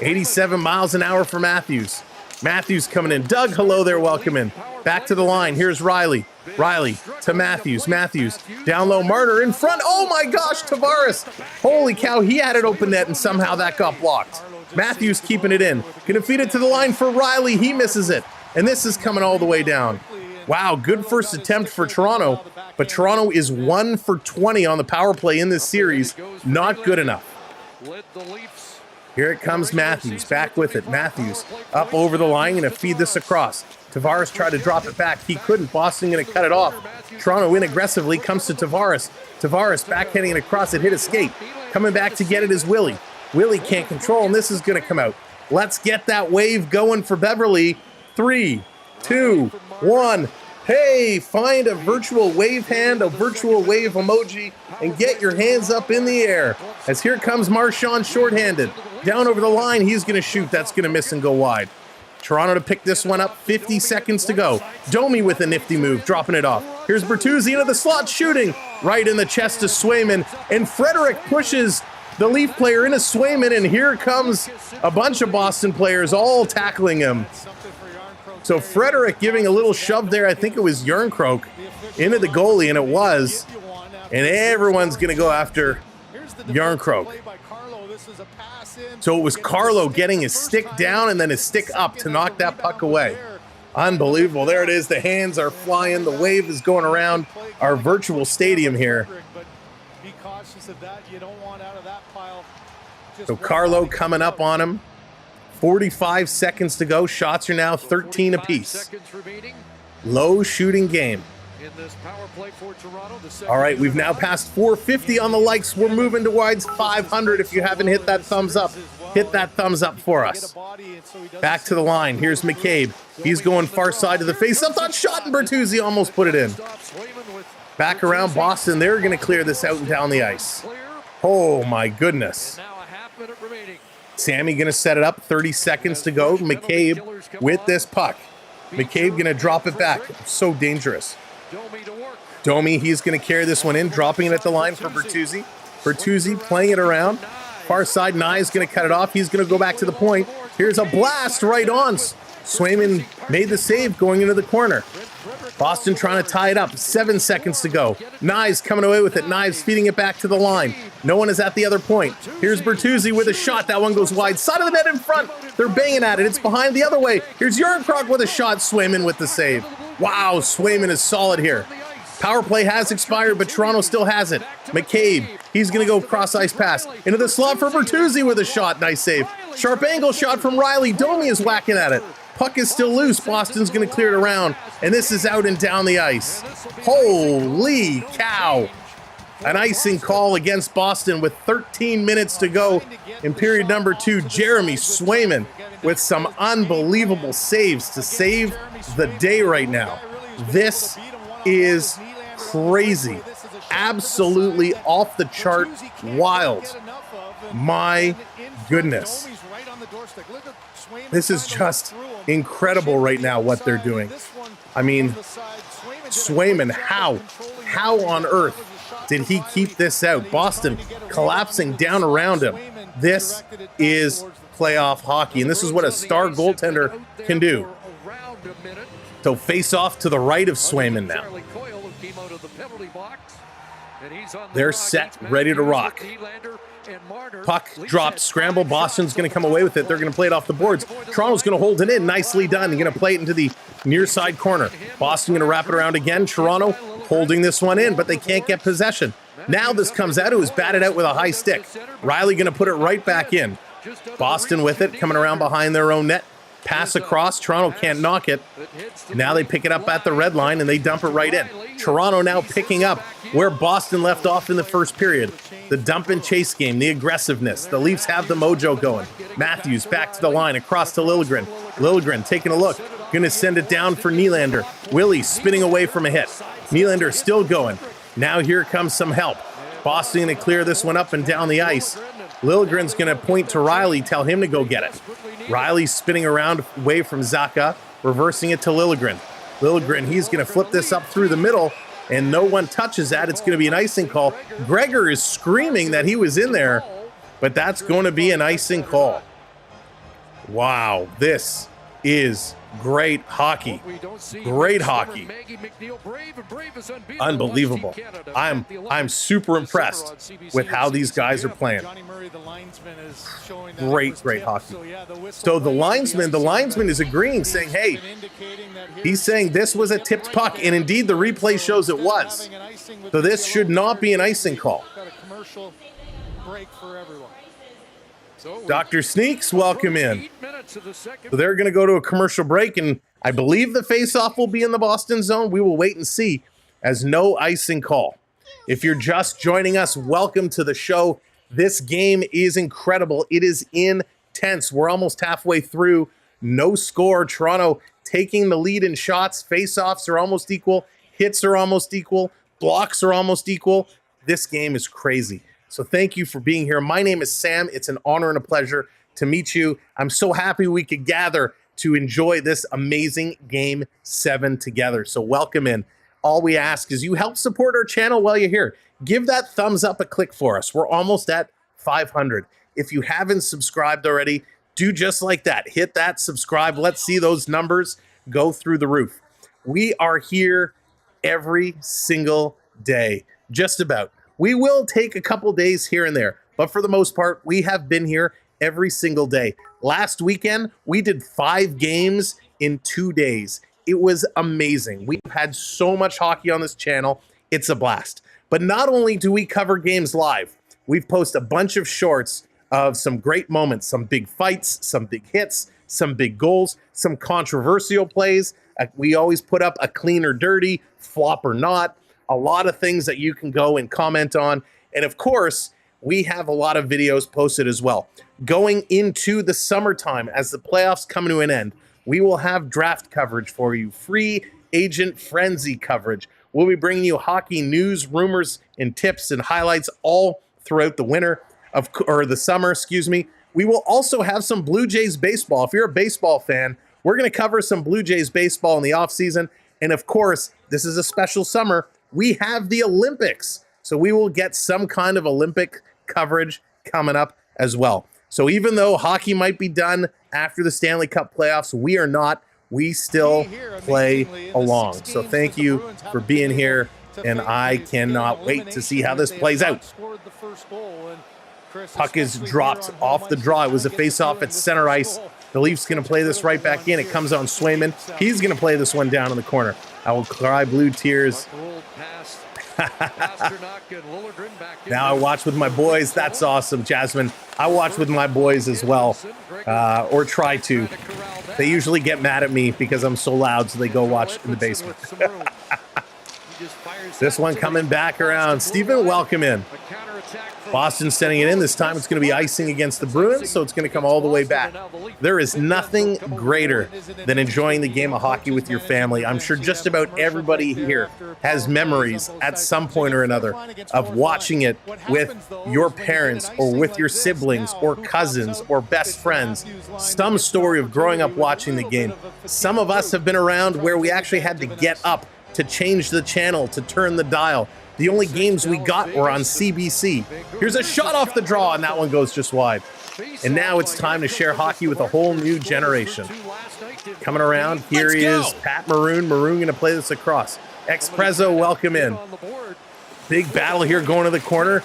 87 miles an hour for Matthews. Matthews coming in. Doug, hello there, welcome in. Back to the line, here's Riley. Riley to Matthews. Matthews down low, Marner in front. Oh my gosh, Tavares. Holy cow, he had it open net and somehow that got blocked. Matthews keeping it in. Gonna feed it to the line for Riley. He misses it. And this is coming all the way down. Wow, good first attempt for Toronto, but Toronto is 1 for 20 on the power play in this series. Not good enough. Here it comes Matthews, back with it. Matthews up over the line, gonna feed this across. Tavares tried to drop it back. He couldn't. Boston gonna cut it off. Toronto in aggressively, comes to Tavares. Tavares backhanding it across, it hit a skate. Coming back to get it is Willie. Willie can't control, and this is gonna come out. Let's get that wave going for Beverly. 3, 2, 1. Hey, find a virtual wave hand, a virtual wave emoji, and get your hands up in the air. As here comes Marchand shorthanded. Down over the line, he's going to shoot. That's going to miss and go wide. Toronto to pick this one up, 50 seconds to go. Domi with a nifty move, dropping it off. Here's Bertuzzi into the slot, shooting. Right in the chest to Swayman, and Frederick pushes the Leaf player into Swayman, and here comes a bunch of Boston players all tackling him. So Frederick giving a little shove there. I think it was Järnkrok into the goalie, and it was. And everyone's going to go after Järnkrok. So it was Carlo getting his stick down and then his stick up to knock that puck away. Unbelievable. There it is. The hands are flying. The wave is going around our virtual stadium here. So Carlo coming up on him. 45 seconds to go. Shots are now 13 apiece. Low shooting game. All right, we've now passed 450 on the likes. We're moving towards 500. If you haven't hit that thumbs up, hit that thumbs up for us. Back to the line. Here's McCabe. He's going far side to the face. I thought shot, and Bertuzzi almost put it in. Back around Boston. They're going to clear this out and down the ice. Oh, my goodness. Sammy going to set it up, 30 seconds to go. McCabe with this puck. McCabe going to drop it back. So dangerous. Domi, he's going to carry this one in, dropping it at the line for Bertuzzi. Bertuzzi playing it around. Far side, Nye is going to cut it off. He's going to go back to the point. Here's a blast right on. Swayman made the save going into the corner. Boston trying to tie it up. 7 seconds to go. Knives coming away with it. Knives feeding it back to the line. No one is at the other point. Here's Bertuzzi with a shot. That one goes wide. Side of the net in front. They're banging at it. It's behind the other way. Here's Järnkrok with a shot. Swayman with the save. Wow, Swayman is solid here. Power play has expired, but Toronto still has it. McCabe, he's going to go cross-ice pass. Into the slot for Bertuzzi with a shot. Nice save. Sharp angle shot from Riley. Domi is whacking at it. Puck is still loose. Boston's going to clear it around, and this is out and down the ice. Holy cow. An icing call against Boston with 13 minutes to go in period number 2. Jeremy Swayman with some unbelievable saves to save the day right now. This is crazy. Absolutely off the chart wild. My goodness. This is just incredible right now what they're doing. I mean, Swayman, how on earth did he keep this out? Boston collapsing down around him. This is playoff hockey, and this is what a star goaltender can do. So face off to the right of Swayman now. They're set, ready to rock. Puck dropped, scramble. Boston's going to come away with it. They're going to play it off the boards. Toronto's going to hold it in. Nicely done. They're going to play it into the near side corner. Boston going to wrap it around again. Toronto holding this one in, but they can't get possession. Now this comes out. It was batted out with a high stick. Riley going to put it right back in. Boston with it, coming around behind their own net. Pass across. Toronto can't knock it. Now they pick it up at the red line and they dump it right in. Toronto now picking up where Boston left off in the first period. The dump and chase game, the aggressiveness. The Leafs have the mojo going. Matthews back to the line, across to Liljegren. Liljegren taking a look. Going to send it down for Nylander. Willie spinning away from a hit. Nylander still going. Now here comes some help. Boston going to clear this one up and down the ice. Liljegren's going to point to Riley, tell him to go get it. Riley spinning around away from Zacha, reversing it to Liljegren. Liljegren, he's going to flip this up through the middle, and no one touches that. It's going to be an icing call. Gregor is screaming that he was in there, but that's going to be an icing call. Wow, this is great hockey. Great hockey. Unbelievable. I'm super impressed with how these guys are playing. Great hockey. So the linesman is agreeing, saying, hey, he's saying this was a tipped puck, and indeed the replay shows it was. So this should not be an icing call. Dr. Sneaks, welcome in. So they're going to go to a commercial break, and I believe the face-off will be in the Boston zone. We will wait and see, as no icing call. If you're just joining us, welcome to the show. This game is incredible. It is intense. We're almost halfway through. No score. Toronto taking the lead in shots. Face-offs are almost equal. Hits are almost equal. Blocks are almost equal. This game is crazy. So thank you for being here. My name is Sam. It's an honor and a pleasure to meet you. I'm so happy we could gather to enjoy this amazing Game 7 together. So welcome in. All we ask is you help support our channel while you're here. Give that thumbs up a click for us. We're almost at 500. If you haven't subscribed already, do just like that. Hit that subscribe. Let's see those numbers go through the roof. We are here every single day, just about. We will take a couple days here and there, but for the most part, we have been here every single day. Last weekend, we did 5 games in 2 days. It was amazing. We've had so much hockey on this channel. It's a blast. But not only do we cover games live, we've posted a bunch of shorts of some great moments, some big fights, some big hits, some big goals, some controversial plays. We always put up a clean or dirty, flop or not. A lot of things that you can go and comment on. And of course, we have a lot of videos posted as well. Going into the summertime, as the playoffs come to an end, we will have draft coverage for you, free agent frenzy coverage. We'll be bringing you hockey news, rumors, and tips and highlights all throughout the summer, excuse me. We will also have some Blue Jays baseball. If you're a baseball fan, we're going to cover some Blue Jays baseball in the offseason. And of course, this is a special summer. We have the Olympics, so we will get some kind of Olympic coverage coming up as well. So even though hockey might be done after the Stanley Cup playoffs, we are not. We still play along. So thank you for being here, and I cannot wait to see how this plays out. Puck is dropped off the draw. It was a face-off at center ice. The Leafs going to play this right back in. It comes on Swayman. He's going to play this one down in the corner. I will cry blue tears. Now I watch with my boys. That's awesome, Jasmine. I watch with my boys as well, or try to. They usually get mad at me because I'm so loud, so they go watch in the basement. This one coming back around. Steven, welcome in. Boston sending it in. This time it's going to be icing against the Bruins, so it's going to come all the way back. There is nothing greater than enjoying the game of hockey with your family. I'm sure just about everybody here has memories at some point or another of watching it with your parents or with your siblings or cousins or best friends. Some story of growing up watching the game. Some of us have been around where we actually had to get up to change the channel, to turn the dial. The only games we got were on CBC. Here's a shot off the draw, and that one goes just wide. And now it's time to share hockey with a whole new generation. Coming around, here Let's is go. Pat Maroon. Maroon going to play this across. Expresso, welcome in. Big battle here going to the corner.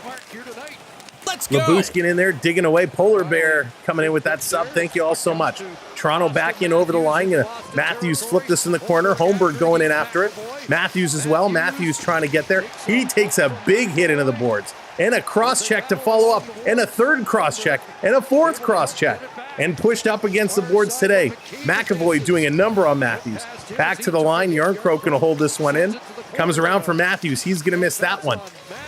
Let's go. Labuskin in there, digging away. Polar Bear coming in with that sub. Thank you all so much. Toronto back in over the line. Matthews flipped this in the corner. Holmberg going in after it. Matthews as well. Matthews trying to get there. He takes a big hit into the boards. And a cross-check to follow up. And a third cross-check. And a fourth cross-check. And pushed up against the boards today. McAvoy doing a number on Matthews. Back to the line. Yarncroke going to hold this one in. Comes around for Matthews. He's going to miss that one.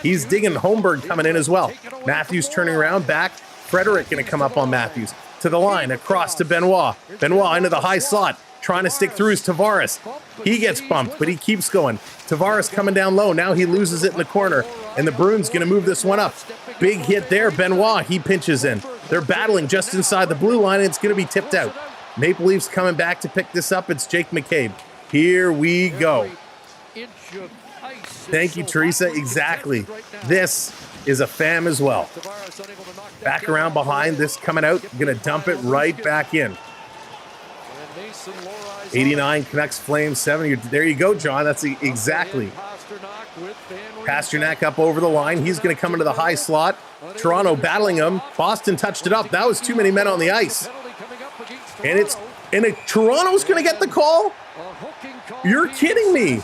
He's digging. Holmberg coming in as well. Matthews turning around, back. Frederick going to come up on Matthews. To the line, across to Benoit. Benoit into the high slot. Trying to stick through is Tavares. He gets bumped, but he keeps going. Tavares coming down low. Now he loses it in the corner. And the Bruins going to move this one up. Big hit there. Benoit, he pinches in. They're battling just inside the blue line, and it's going to be tipped out. Maple Leafs coming back to pick this up. It's Jake McCabe. Here we go. Thank you, Teresa. Exactly. This is a fam as well. Back around behind. This coming out. Going to dump it right back in. 89 connects Flames 7. There you go, John. That's exactly. Pasternak up over the line. He's going to come into the high slot. Toronto battling him. Boston touched it up. That was too many men on the ice. And Toronto's going to get the call? You're kidding me.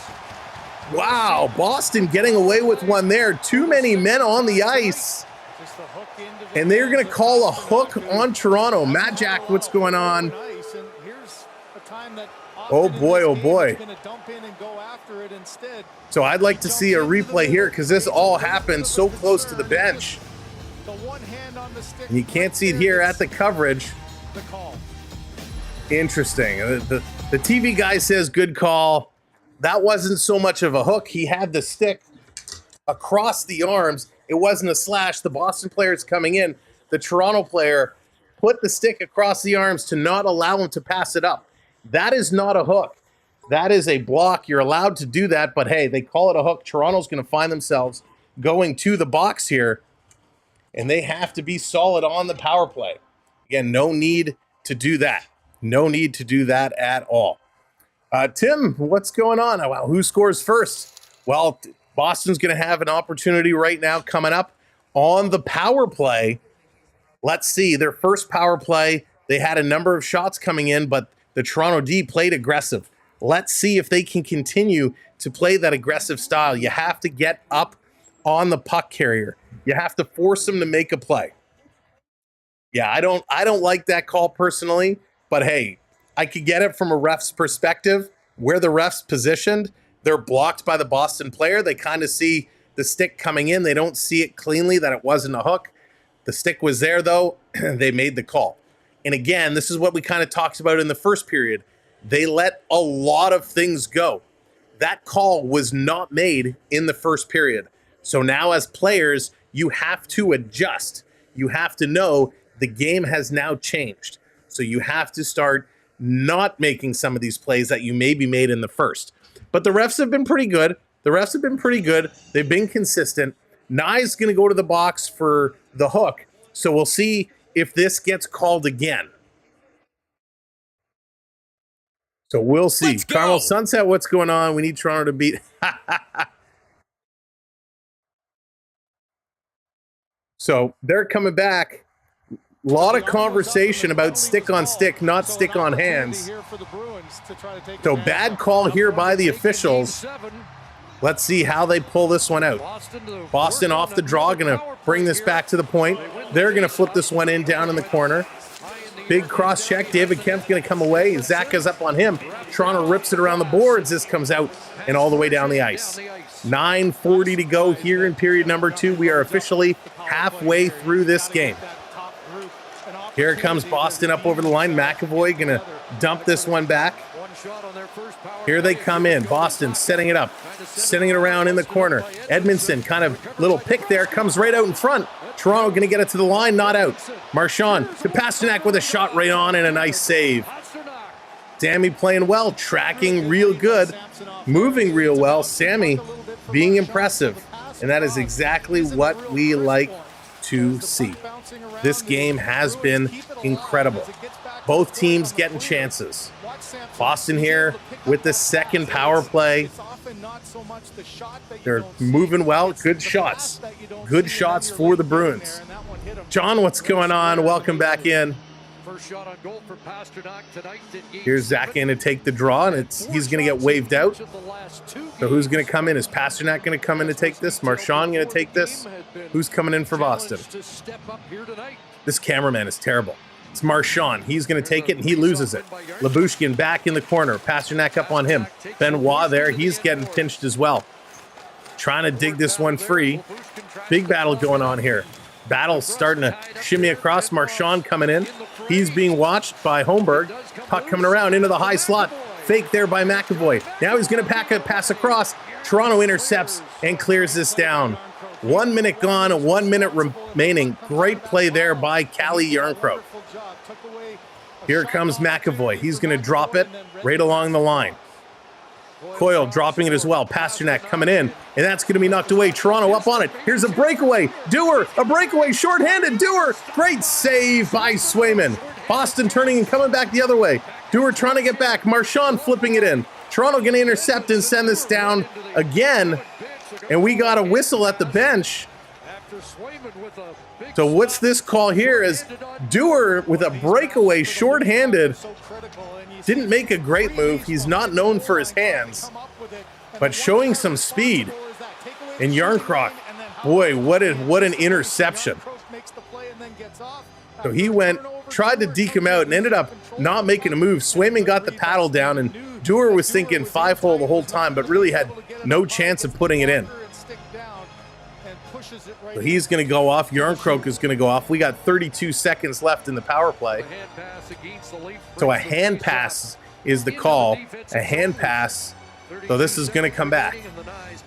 Wow, Boston getting away with one there. Too many men on the ice. And they're going to call a hook on Toronto. Matt Jack, what's going on? Oh boy, oh boy. So I'd like to see a replay here because this all happened so close to the bench. And you can't see it here at the coverage. Interesting. The TV guy says good call. That wasn't so much of a hook. He had the stick across the arms. It wasn't a slash. The Boston player is coming in. The Toronto player put the stick across the arms to not allow him to pass it up. That is not a hook. That is a block. You're allowed to do that, but hey, they call it a hook. Toronto's going to find themselves going to the box here, and they have to be solid on the power play. Again, no need to do that. No need to do that at all. Tim, what's going on? Well, who scores first? Well, Boston's going to have an opportunity right now coming up on the power play. Let's see. Their first power play, they had a number of shots coming in, but the Toronto D played aggressive. Let's see if they can continue to play that aggressive style. You have to get up on the puck carrier. You have to force them to make a play. Yeah, I don't like that call personally, but hey, I could get it from a ref's perspective. Where the ref's positioned, they're blocked by the Boston player. They kind of see the stick coming in. They don't see it cleanly that it wasn't a hook. The stick was there, though. They made the call. And again, this is what we kind of talked about in the first period. They let a lot of things go. That call was not made in the first period. So now as players, you have to adjust. You have to know the game has now changed. So you have to start not making some of these plays that you maybe made in the first. But the refs have been pretty good. They've been consistent. Nye's going to go to the box for the hook. So we'll see if this gets called again. So we'll see. Carmel Sunset, what's going on? We need Toronto to beat. So they're coming back. A lot of conversation about stick on stick, not stick on hands. So bad call here by the officials. Let's see how they pull this one out. Boston off the draw, going to bring this back to the point. They're going to flip this one in down in the corner. Big cross check. David Kemp's going to come away. Zaka's up on him. Toronto rips it around the boards. This comes out and all the way down the ice. 9:40 to go here in period number 2. We are officially halfway through this game. Here comes Boston up over the line. McAvoy going to dump this one back. Here they come in. Boston setting it up. Sending it around in the corner. Edmondson, kind of little pick there, comes right out in front. Toronto going to get it to the line, not out. Marchand to Pasternak with a shot right on and a nice save. Sammy playing well, tracking real good, moving real well. Sammy being impressive. And that is exactly what we like to see. This game has been incredible. Both teams getting chances. Boston here with the second power play. They're moving well. Good shots. Good shots for the Bruins. John, what's going on? Welcome back in. Here's Zach going to take the draw, and he's going to get waved out. So who's going to come in? Is Pasternak going to come in to take this? Marchand going to take this? Who's coming in for Boston? This cameraman is terrible. It's Marchand. He's going to take it, and he loses it. Lyubushkin back in the corner. Pasternak up on him. Benoit there. He's getting pinched as well. Trying to dig this one free. Big battle going on here. Battle starting to shimmy across. Marchand coming in. He's being watched by Holmberg. Puck coming around into the high slot. Fake there by McAvoy. Now he's going to pass across. Toronto intercepts and clears this down. 1 minute gone, 1 minute remaining. Great play there by Calle Järnkrok. Here comes McAvoy. He's going to drop it right along the line. Coyle dropping it as well. Pasternak coming in, and that's going to be knocked away. Toronto up on it. Here's a breakaway. Dewar, a breakaway, shorthanded. Dewar, great save by Swayman. Boston turning and coming back the other way. Dewar trying to get back. Marchand flipping it in. Toronto going to intercept and send this down again, and we got a whistle at the bench. So what's this call here is Dewar with a breakaway shorthanded. Didn't make a great move. He's not known for his hands, but showing some speed. And Järnkrok, boy, what an interception. So he tried to deke him out and ended up not making a move. Swayman got the paddle down, and Dewar was thinking 5-hole the whole time, but really had no chance of putting it in. So he's going to go off. Järnkrok is going to go off. We got 32 seconds left in the power play. So a hand pass is the call. A hand pass. So this is going to come back.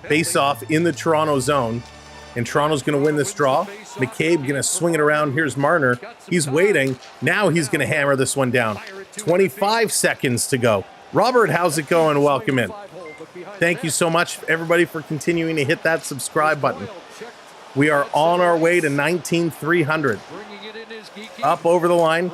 Face off in the Toronto zone. And Toronto's going to win this draw. McCabe going to swing it around. Here's Marner. He's waiting. Now he's going to hammer this one down. 25 seconds to go. Robert, how's it going? Welcome in. Thank you so much, everybody, for continuing to hit that subscribe button. We are on our way to 19,300. Up over the line,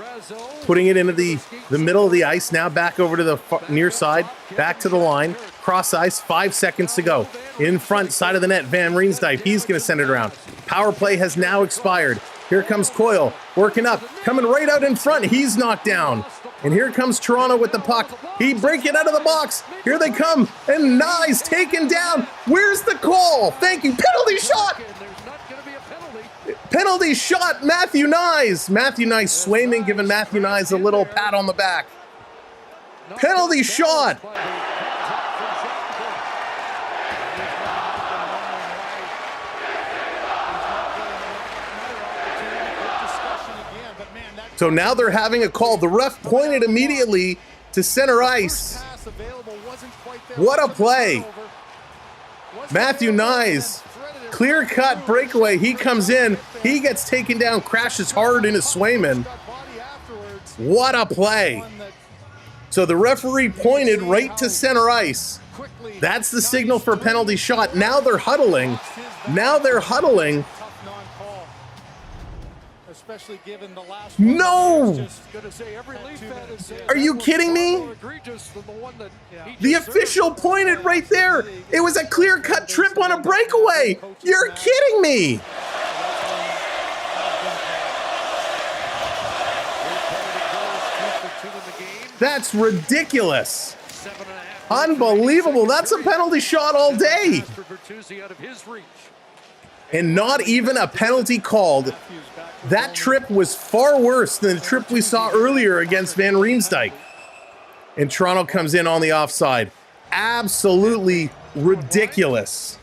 putting it into the middle of the ice. Now back over to the near side, back to the line, cross ice, 5 seconds to go. In front, side of the net, Van Riemsdyk, he's going to send it around. Power play has now expired. Here comes Coyle, working up, coming right out in front. He's knocked down. And here comes Toronto with the puck. He break it out of the box. Here they come. And Nyes taken down. Where's the call? Thank you. Penalty shot. Penalty shot, Matthew Nyes. Matthew Nyes, Swayman giving Matthew Nyes a little pat on the back. Penalty shot. So now they're having a call. The ref pointed immediately to center ice. What a play. Matthew Nyes, clear-cut breakaway. He comes in. He gets taken down, crashes hard into Swayman. What a play. So the referee pointed right to center ice. That's the signal for a penalty shot. Now they're huddling. No! Are you kidding me? The official pointed right there. It was a clear-cut trip on a breakaway. You're kidding me. That's ridiculous. Unbelievable. That's a penalty shot all day. And not even a penalty called. That trip was far worse than the trip we saw earlier against Van Riemsdyk. And Toronto comes in on the offside. Absolutely ridiculous.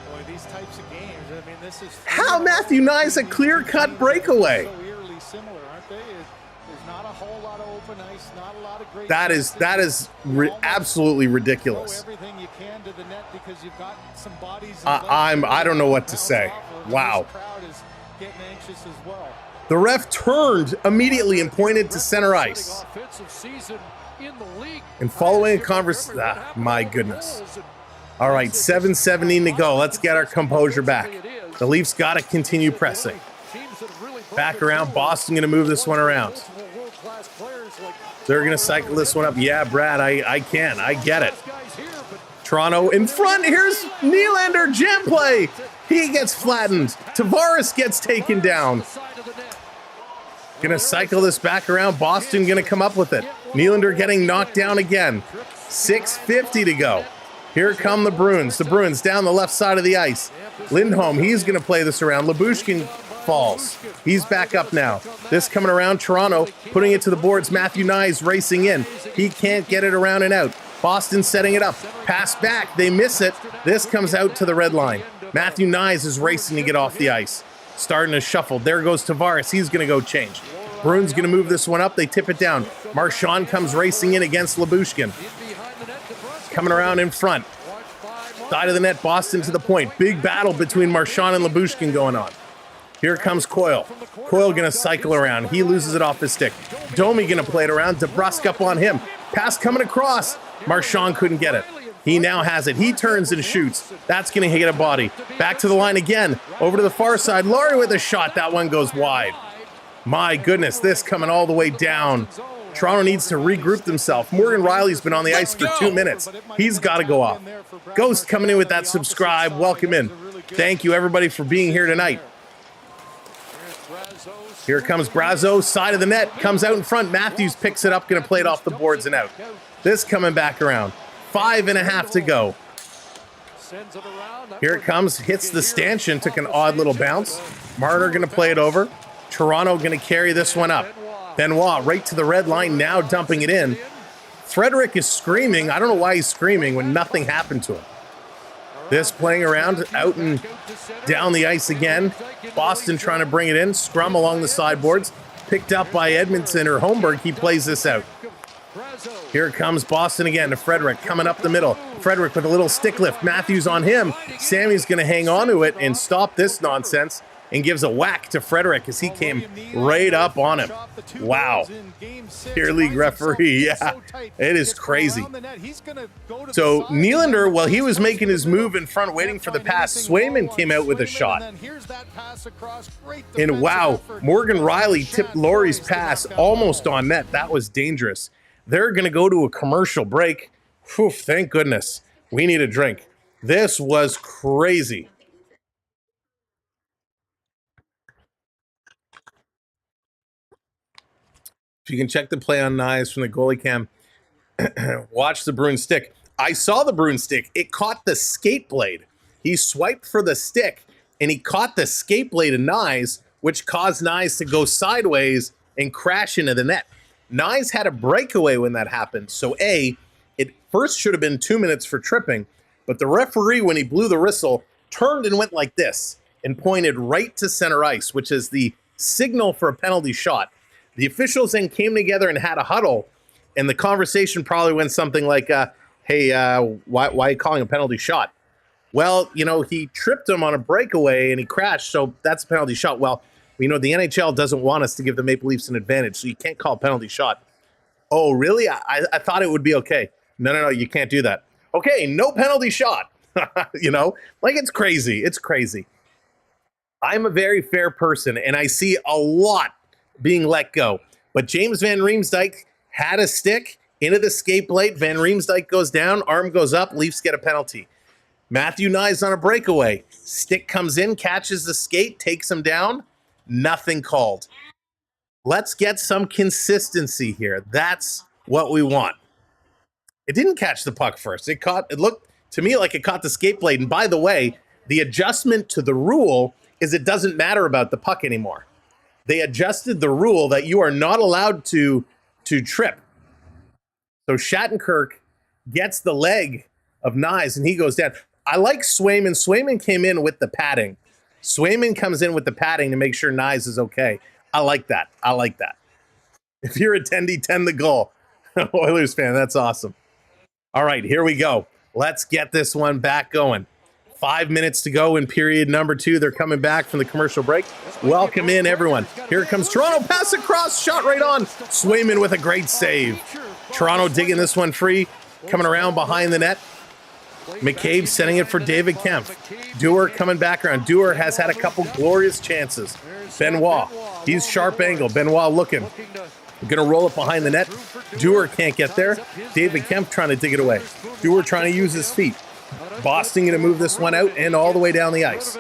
Boy, these types of games, I mean, this is how Matthew Nyes a clear-cut breakaway. So eerily similar, aren't they? There's not a whole lot of open ice, not a lot of great. That is absolutely ridiculous. Everything you can to the net because you've got some bodies. I don't know what to say. Wow. Getting anxious as well. The ref turned immediately and pointed to center ice. And following a conversation, my goodness. All right, 7:17 to go. Let's get our composure back. The Leafs got to continue pressing. Back around. Boston going to move this one around. They're going to cycle this one up. Yeah, Brad, I can. I get it. Toronto in front. Here's Nylander, jam play. He gets flattened. Tavares gets taken down. Gonna cycle this back around. Boston gonna come up with it. Nylander getting knocked down again. 6:50 to go. Here come the Bruins. The Bruins down the left side of the ice. Lindholm, he's gonna play this around. Lyubushkin falls. He's back up now. This coming around. Toronto putting it to the boards. Matthew Knies racing in. He can't get it around and out. Boston setting it up. Pass back. They miss it. This comes out to the red line. Matthew Knies is racing to get off the ice. Starting to shuffle. There goes Tavares. He's going to go change. Bruins going to move this one up. They tip it down. Marchand comes racing in against Lyubushkin. Coming around in front. Side of the net. Boston to the point. Big battle between Marchand and Lyubushkin going on. Here comes Coyle. Coyle going to cycle around. He loses it off his stick. Domi going to play it around. DeBrusk up on him. Pass coming across. Marchand couldn't get it. He now has it. He turns and shoots. That's going to hit a body. Back to the line again. Over to the far side. Laurie with a shot. That one goes wide. My goodness, this coming all the way down. Toronto needs to regroup themselves. Morgan Riley's been on the ice for 2 minutes. He's got to go off. Ghost coming in with that subscribe. Welcome in. Thank you, everybody, for being here tonight. Here comes Brazo. Side of the net. Comes out in front. Matthews picks it up. Going to play it off the boards and out. This coming back around. 5.5 to go. Here it comes. Hits the stanchion. Took an odd little bounce. Marner going to play it over. Toronto going to carry this one up. Benoit right to the red line. Now dumping it in. Frederick is screaming. I don't know why he's screaming when nothing happened to him. This playing around. Out and down the ice again. Boston trying to bring it in. Scrum along the sideboards. Picked up by Edmondson or Holmberg. He plays this out. Here comes Boston again to Frederick coming up the middle. Frederick with a little stick lift. Matthews on him. Sammy's going to hang on to it and stop this nonsense and gives a whack to Frederick as he came right up on him. Wow. Tier league referee. Yeah, it is crazy. So Nylander, while he was making his move in front waiting for the pass, Swayman came out with a shot. And wow, Morgan Riley tipped Laurie's pass almost on net. That was dangerous. They're going to go to a commercial break. Whew, thank goodness. We need a drink. This was crazy. If you can check the play on Knies from the goalie cam, watch the Bruins stick. I saw the Bruins stick. It caught the skate blade. He swiped for the stick, and he caught the skate blade of Knies, which caused Knies to go sideways and crash into the net. Knies had a breakaway when that happened. So A, it first should have been 2 minutes for tripping, but the referee, when he blew the whistle, turned and went like this and pointed right to center ice, which is the signal for a penalty shot. The officials then came together and had a huddle, and the conversation probably went something like, hey, why are you calling a penalty shot? Well, you know, he tripped him on a breakaway and he crashed, so that's a penalty shot. Well, the NHL doesn't want us to give the Maple Leafs an advantage, so you can't call a penalty shot. Oh, really? I thought it would be okay. No, you can't do that. Okay, no penalty shot. It's crazy. It's crazy. I'm a very fair person, and I see a lot being let go. But James Van Riemsdyk had a stick into the skate blade. Van Riemsdyk goes down, arm goes up, Leafs get a penalty. Matthew Knies on a breakaway. Stick comes in, catches the skate, takes him down. Nothing called. Let's get some consistency here. That's what we want. It didn't catch the puck first. It looked to me like it caught the skate blade. And by the way, the adjustment to the rule is it doesn't matter about the puck anymore. They adjusted the rule that you are not allowed to trip. So Shattenkirk gets the leg of Knies and he goes down. I like Swayman. Swayman came in with the padding. Swayman comes in with the padding to make sure Knies is okay. I like that. If you're a 10-10 the goal, Oilers fan, that's awesome. All right, here we go. Let's get this one back going. 5 minutes to go in period number 2. They're coming back from the commercial break. Welcome in, everyone. Here comes Toronto. Pass across. Shot right on. Swayman with a great save. Toronto digging this one free. Coming around behind the net. McCabe sending it for David Kemp. Dewar coming back around. Dewar has had a couple glorious chances. Benoit. He's sharp angle. Benoit looking. Gonna roll it behind the net. Dewar can't get there. David Kemp trying to dig it away. Dewar trying to use his feet. Boston gonna move this one out and all the way down the ice.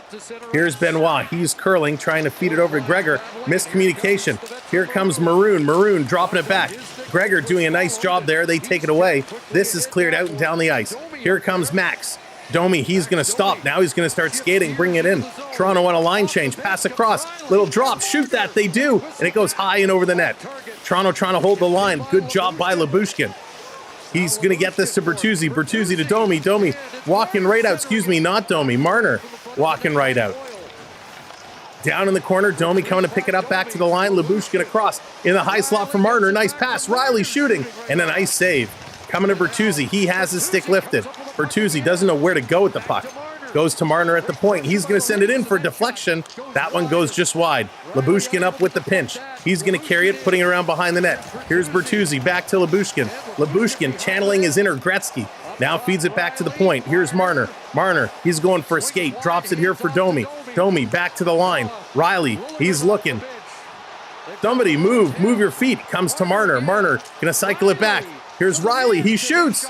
Here's Benoit. He's curling, trying to feed it over to Gregor. Miscommunication. Here comes Maroon. Maroon dropping it back. Gregor doing a nice job there. They take it away. This is cleared out and down the ice. Here comes Max. Domi, he's going to stop. Now he's going to start skating, bring it in. Toronto on a line change, pass across. Little drop, shoot that, they do. And it goes high and over the net. Toronto trying to hold the line. Good job by Lyubushkin. He's going to get this to Bertuzzi. Bertuzzi to Domi. Domi walking right out. Excuse me, not Domi. Marner walking right out. Down in the corner, Domi coming to pick it up back to the line. Lyubushkin across in the high slot for Marner. Nice pass. Riley shooting and a nice save. Coming to Bertuzzi. He has his stick lifted. Bertuzzi doesn't know where to go with the puck. Goes to Marner at the point. He's going to send it in for a deflection. That one goes just wide. Lyubushkin up with the pinch. He's going to carry it, putting it around behind the net. Here's Bertuzzi back to Lyubushkin. Lyubushkin channeling his inner Gretzky. Now feeds it back to the point. Here's Marner. Marner, he's going for a skate. Drops it here for Domi. Domi back to the line. Riley, he's looking. Somebody move your feet. Comes to Marner. Marner going to cycle it back. Here's Riley. He shoots.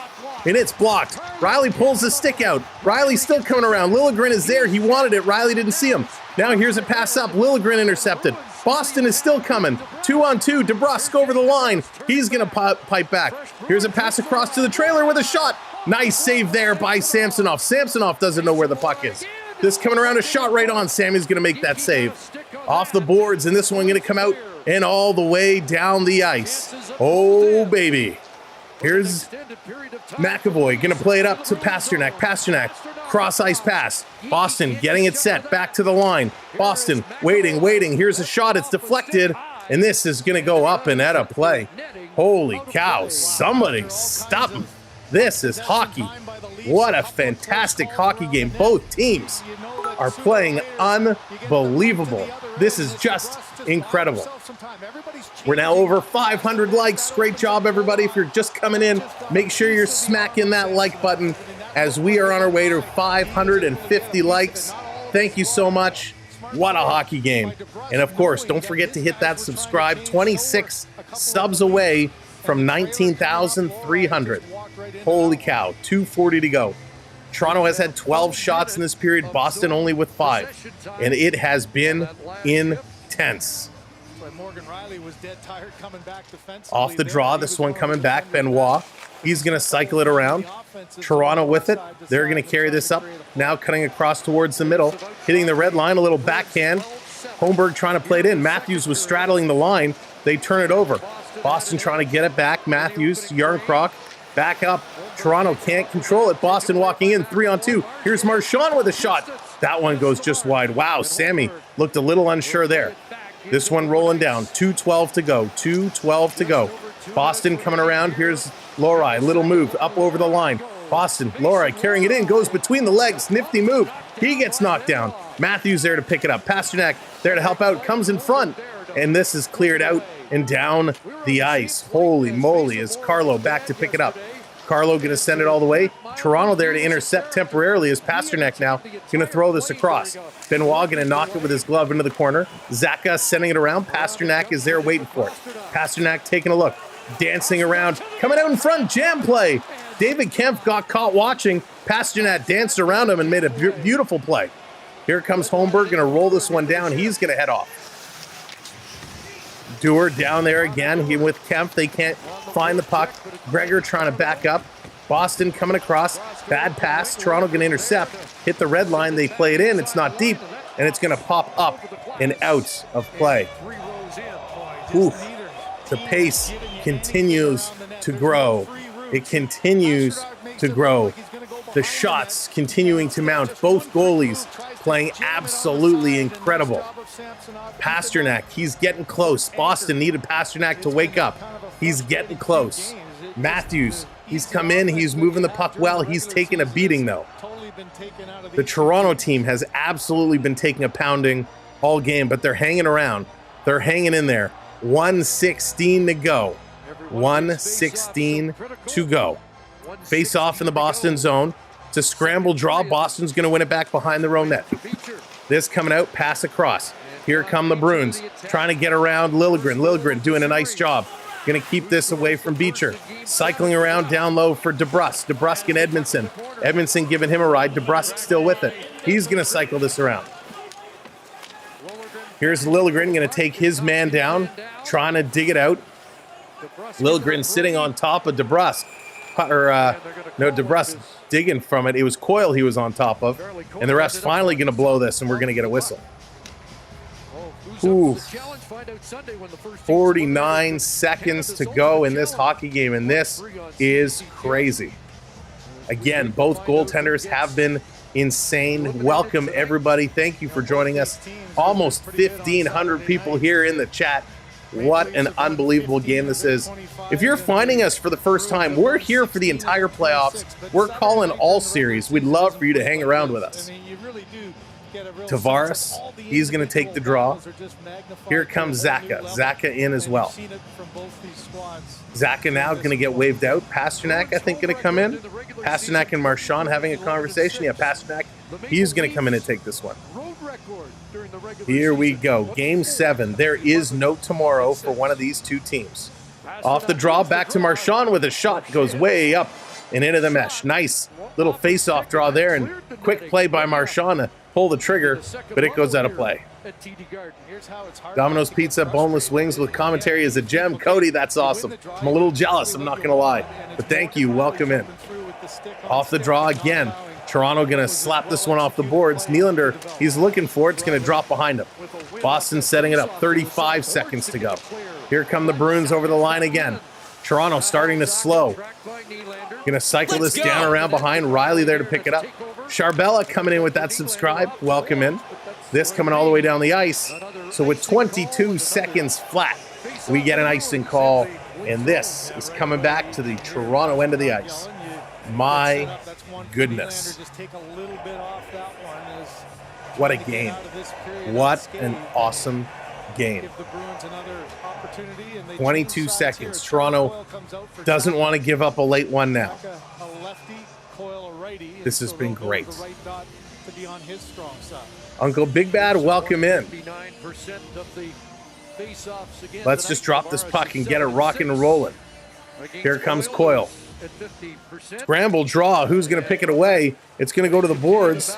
And it's blocked. Riley pulls the stick out. Riley's still coming around. Liljegren is there. He wanted it. Riley didn't see him. Now here's a pass up. Liljegren intercepted. Boston is still coming. 2-on-2. DeBrusk over the line. He's going to pipe back. Here's a pass across to the trailer with a shot. Nice save there by Samsonov. Samsonov doesn't know where the puck is. This coming around, a shot right on. Sammy's going to make that save. Off the boards, and this one going to come out and all the way down the ice. Oh, baby. Here's McAvoy going to play it up to Pasternak. Pasternak, cross ice pass. Boston getting it set, back to the line. Boston waiting. Here's a shot. It's deflected, and this is going to go up and at a play. Holy cow. Somebody stop him. This is hockey. What a fantastic hockey game. Both teams are playing unbelievable. This is just incredible. We're now over 500 likes. Great job, everybody. If you're just coming in, make sure you're smacking that like button as we are on our way to 550 likes. Thank you so much. What a hockey game. And of course, don't forget to hit that subscribe. 26 subs away from 19,300. Holy cow, 240 to go. Toronto has had 12 shots in this period, Boston only with 5. And it has been intense. Off the draw, this one coming back, Benoit. He's going to cycle it around. Toronto with it. They're going to carry this up. Now cutting across towards the middle. Hitting the red line, a little backhand. Holmberg trying to play it in. Matthews was straddling the line. They turn it over. Boston trying to get it back. Matthews, Yarncroc, back up. Toronto can't control it. Boston walking in, 3-on-2. Here's Marchand with a shot. That one goes just wide. Wow, Sammy looked a little unsure there. This one rolling down. 2:12 to go. 2:12 to go. Boston coming around. Here's Lohrei. Little move up over the line. Boston. Lohrei carrying it in. Goes between the legs. Nifty move. He gets knocked down. Matthews there to pick it up. Pasternak there to help out. Comes in front. And this is cleared out and down the ice. Holy moly, is Carlo back to pick it up. Carlo going to send it all the way. Toronto there to intercept temporarily as Pasternak now going to throw this across. Benoit going to knock it with his glove into the corner. Zaka sending it around. Pasternak is there waiting for it. Pasternak taking a look. Dancing around. Coming out in front. Jam play. David Kemp got caught watching. Pasternak danced around him and made a beautiful play. Here comes Holmberg. Going to roll this one down. He's going to head off. Dewar down there again. He with Kemp. They can't find the puck. Gregor trying to back up. Boston coming across. Bad pass. Toronto going to intercept. Hit the red line. They play it in. It's not deep. And it's going to pop up and out of play. Oof. The pace continues to grow. It continues to grow. The shots continuing to mount. Both goalies playing absolutely incredible. Pasternak, he's getting close. Boston needed Pasternak to wake up. He's getting close. Matthews, he's come in. He's moving the puck well. He's taking a beating, though. The Toronto team has absolutely been taking a pounding all game, but they're hanging around. They're hanging in there. 1:16 to go. 1:16 to go. Face off in the Boston zone. It's a scramble draw. Boston's going to win it back behind their own net. This coming out, pass across. Here come the Bruins, trying to get around Liljegren. Liljegren doing a nice job. Going to keep this away from Beecher. Cycling around down low for DeBrusk. DeBrusk and Edmondson. Edmondson giving him a ride. DeBrusk still with it. He's going to cycle this around. Here's Liljegren going to take his man down, trying to dig it out. Liljegren sitting on top of DeBrusk. DeBrusk digging from it. It was Coyle he was on top of. And the ref's finally going to blow this, and we're going to get a whistle. Ooh. 49 seconds to go in this hockey game, and this is crazy. Again, both goaltenders have been insane. Welcome, everybody. Thank you for joining us. Almost 1,500 people here in the chat. What an unbelievable game this is. If you're finding us for the first time, we're here for the entire playoffs. We're calling all series. We'd love for you to hang around with us. Tavares, he's going to take the draw. Here comes Zaka. Zaka in as well. Zaka now going to get waved out. Pasternak, I think, going to come in. Pasternak and Marchand having a conversation. Yeah, Pasternak, he's going to come in and take this one. Here we go. Game 7. There is no tomorrow for one of these two teams. Off the draw, back to Marchand with a shot. Goes way up and into the mesh. Nice little face-off draw there, and quick play by Marchand to pull the trigger, but it goes out of play. Domino's Pizza, boneless wings with commentary is a gem. Cody, that's awesome. I'm a little jealous, I'm not going to lie. But thank you, welcome in. Off the draw again. Toronto going to slap this one off the boards. Nylander, he's looking for it. It's going to drop behind him. Boston setting it up. 35 seconds to go. Here come the Bruins over the line again. Toronto starting to slow. Going to cycle this down around behind. Riley there to pick it up. Charbella coming in with that subscribe. Welcome in. This coming all the way down the ice. So with 22 seconds flat, we get an icing call. And this is coming back to the Toronto end of the ice. My goodness. What a game. What an awesome game. 22 seconds. Toronto doesn't want to give up a late one now. This has been great. Uncle Big Bad, welcome in. Let's just drop this puck and get it rocking and rolling. Here comes Coyle. Scramble draw. Who's going to pick it away? It's going to go to the boards.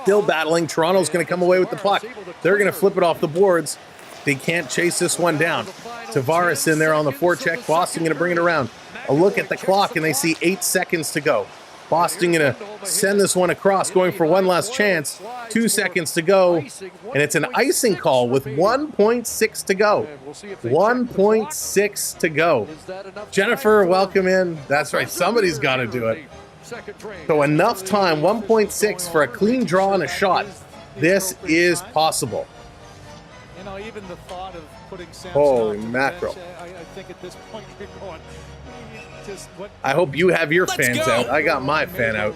Still battling. Toronto's going to come away with the puck. They're going to flip it off the boards. They can't chase this one down. Tavares in there on the forecheck. Boston going to bring it around. A look at the clock, and they see 8 seconds to go. Boston going to send this one across, going for one last chance. 2 seconds to go, and it's an icing call with 1.6 to go. 1.6 to go. Jennifer, welcome in. That's right, somebody's got to do it. So enough time, 1.6 for a clean draw and a shot. This is possible. You know, even the thought of putting Sam holy Stone mackerel. to the bench, I think at this point you're going, I hope you have your fans out. I got my fan out.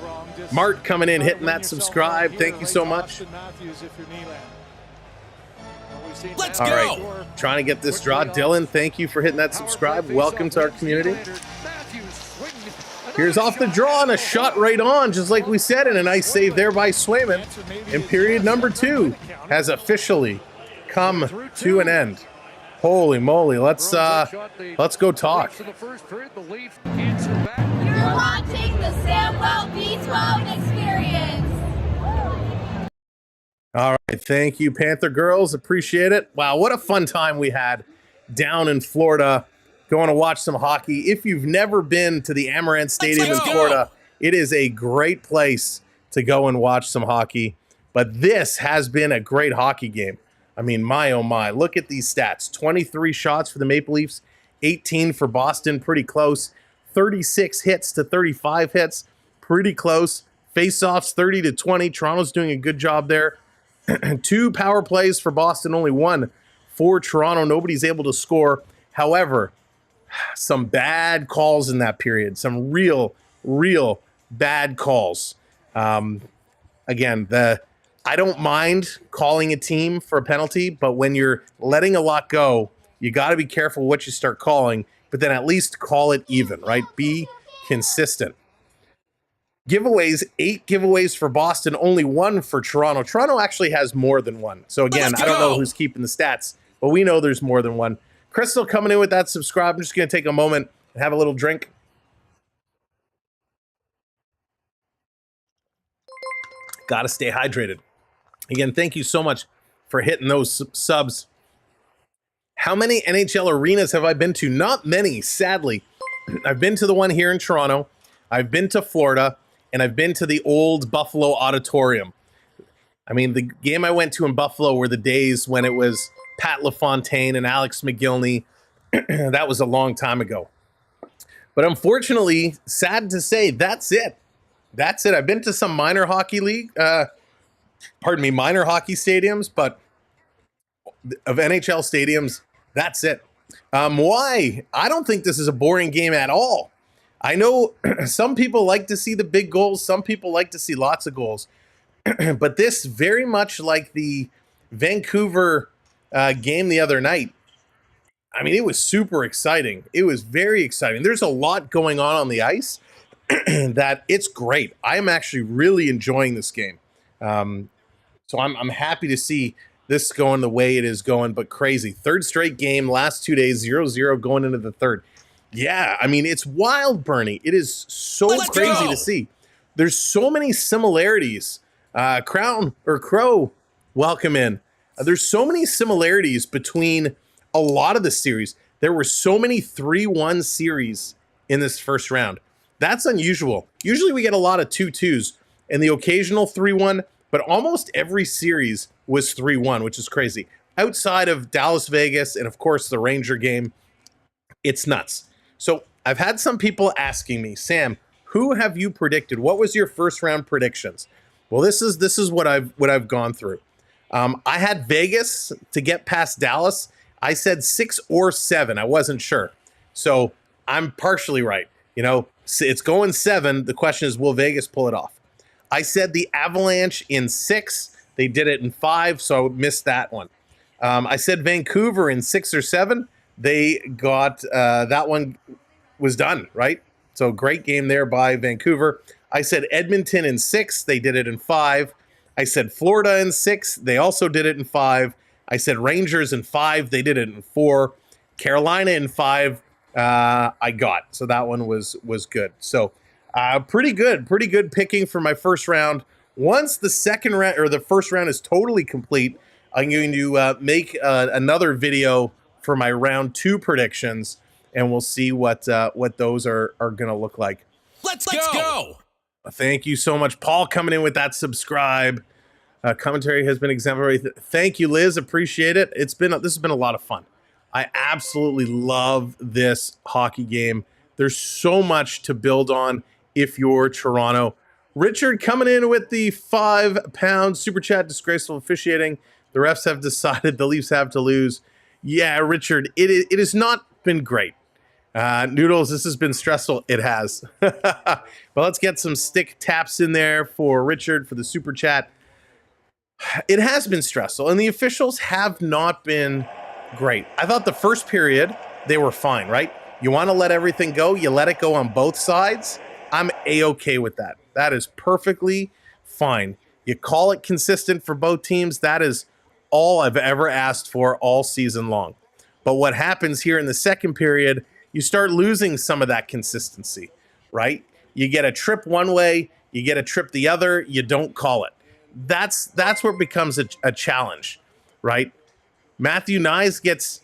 Mart coming in, hitting that subscribe. Thank you so much. Let's All go. right, trying to get this draw. Dylan, thank you for hitting that subscribe. Welcome to our community. Here's off the draw and a shot right on, just like we said, and a nice save there by Swayman. And period number 2 has officially come to an end. Holy moly, let's go talk. You're watching the Samwell B12 experience. All right, thank you, Panther girls. Appreciate it. Wow, what a fun time we had down in Florida going to watch some hockey. If you've never been to the Amaranth Stadium in Florida, it is a great place to go and watch some hockey. But this has been a great hockey game. I mean, my oh my, look at these stats. 23 shots for the Maple Leafs, 18 for Boston, pretty close. 36 hits to 35 hits, pretty close. Face-offs 30-20. Toronto's doing a good job there. 2 power plays for Boston, only 1 for Toronto. Nobody's able to score. However, some bad calls in that period. Some real bad calls. Again, I don't mind calling a team for a penalty, but when you're letting a lot go, you got to be careful what you start calling, but then at least call it even, right? Be consistent. Giveaways, 8 giveaways for Boston, only 1 for Toronto. Toronto actually has more than 1. So again, I don't know who's keeping the stats, but we know there's more than 1. Crystal coming in with that subscribe. I'm just going to take a moment and have a little drink. Got to stay hydrated. Again, thank you so much for hitting those subs. How many NHL arenas have I been to? Not many, sadly. I've been to the one here in Toronto. I've been to Florida. And I've been to the old Buffalo Auditorium. I mean, the game I went to in Buffalo were the days when it was Pat LaFontaine and Alex McGillney. That was a long time ago. But unfortunately, sad to say, that's it. That's it. I've been to some minor hockey minor hockey stadiums, but of NHL stadiums, that's it. Why? I don't think this is a boring game at all. I know some people like to see the big goals. Some people like to see lots of goals. But this, very much like the Vancouver game the other night, I mean, it was super exciting. It was very exciting. There's a lot going on the ice that it's great. I'm actually really enjoying this game. So I'm happy to see this going the way it is going, but crazy. Third straight game, last 2 days, 0-0 going into the third. Yeah, I mean, it's wild, Bernie. It is so crazy to see. There's so many similarities. Crow, welcome in. There's so many similarities between a lot of the series. There were so many 3-1 series in this first round. That's unusual. Usually we get a lot of 2-2s and the occasional 3-1, but almost every series was 3-1, which is crazy. Outside of Dallas, Vegas, and of course the Ranger game, it's nuts. So I've had some people asking me, Sam, who have you predicted? What was your first round predictions? Well, this is what I've gone through. I had Vegas to get past Dallas. I said 6 or 7. I wasn't sure. So I'm partially right. You know, it's going 7. The question is, will Vegas pull it off? I said the Avalanche in 6. They did it in 5, so I missed that one. I said Vancouver in 6 or 7. They got that one was done, right? So great game there by Vancouver. I said Edmonton in 6. They did it in 5. I said Florida in 6. They also did it in 5. I said Rangers in 5. They did it in 4. Carolina in 5. I got. So that one was good. So pretty good picking for my first round. Once the second round or the first round is totally complete, I'm going to make another video for my round 2 predictions, and we'll see what those are going to look like. Let's go. Thank you so much, Paul, coming in with that subscribe. Commentary has been exemplary. Thank you, Liz. Appreciate it. This has been a lot of fun. I absolutely love this hockey game. There's so much to build on if you're Toronto. Richard coming in with the £5 super chat. Disgraceful officiating. The refs have decided the Leafs have to lose. Yeah, Richard, it has not been great. Noodles, this has been stressful. It has. But let's get some stick taps in there for Richard for the super chat. It has been stressful, and the officials have not been great. I thought the first period, they were fine, right? You want to let everything go, you let it go on both sides. I'm A-okay with that. That is perfectly fine. You call it consistent for both teams. That is all I've ever asked for all season long. But what happens here in the second period, you start losing some of that consistency, right? You get a trip one way, you get a trip the other, you don't call it. That's where it becomes a challenge, right? Matthew Nyes gets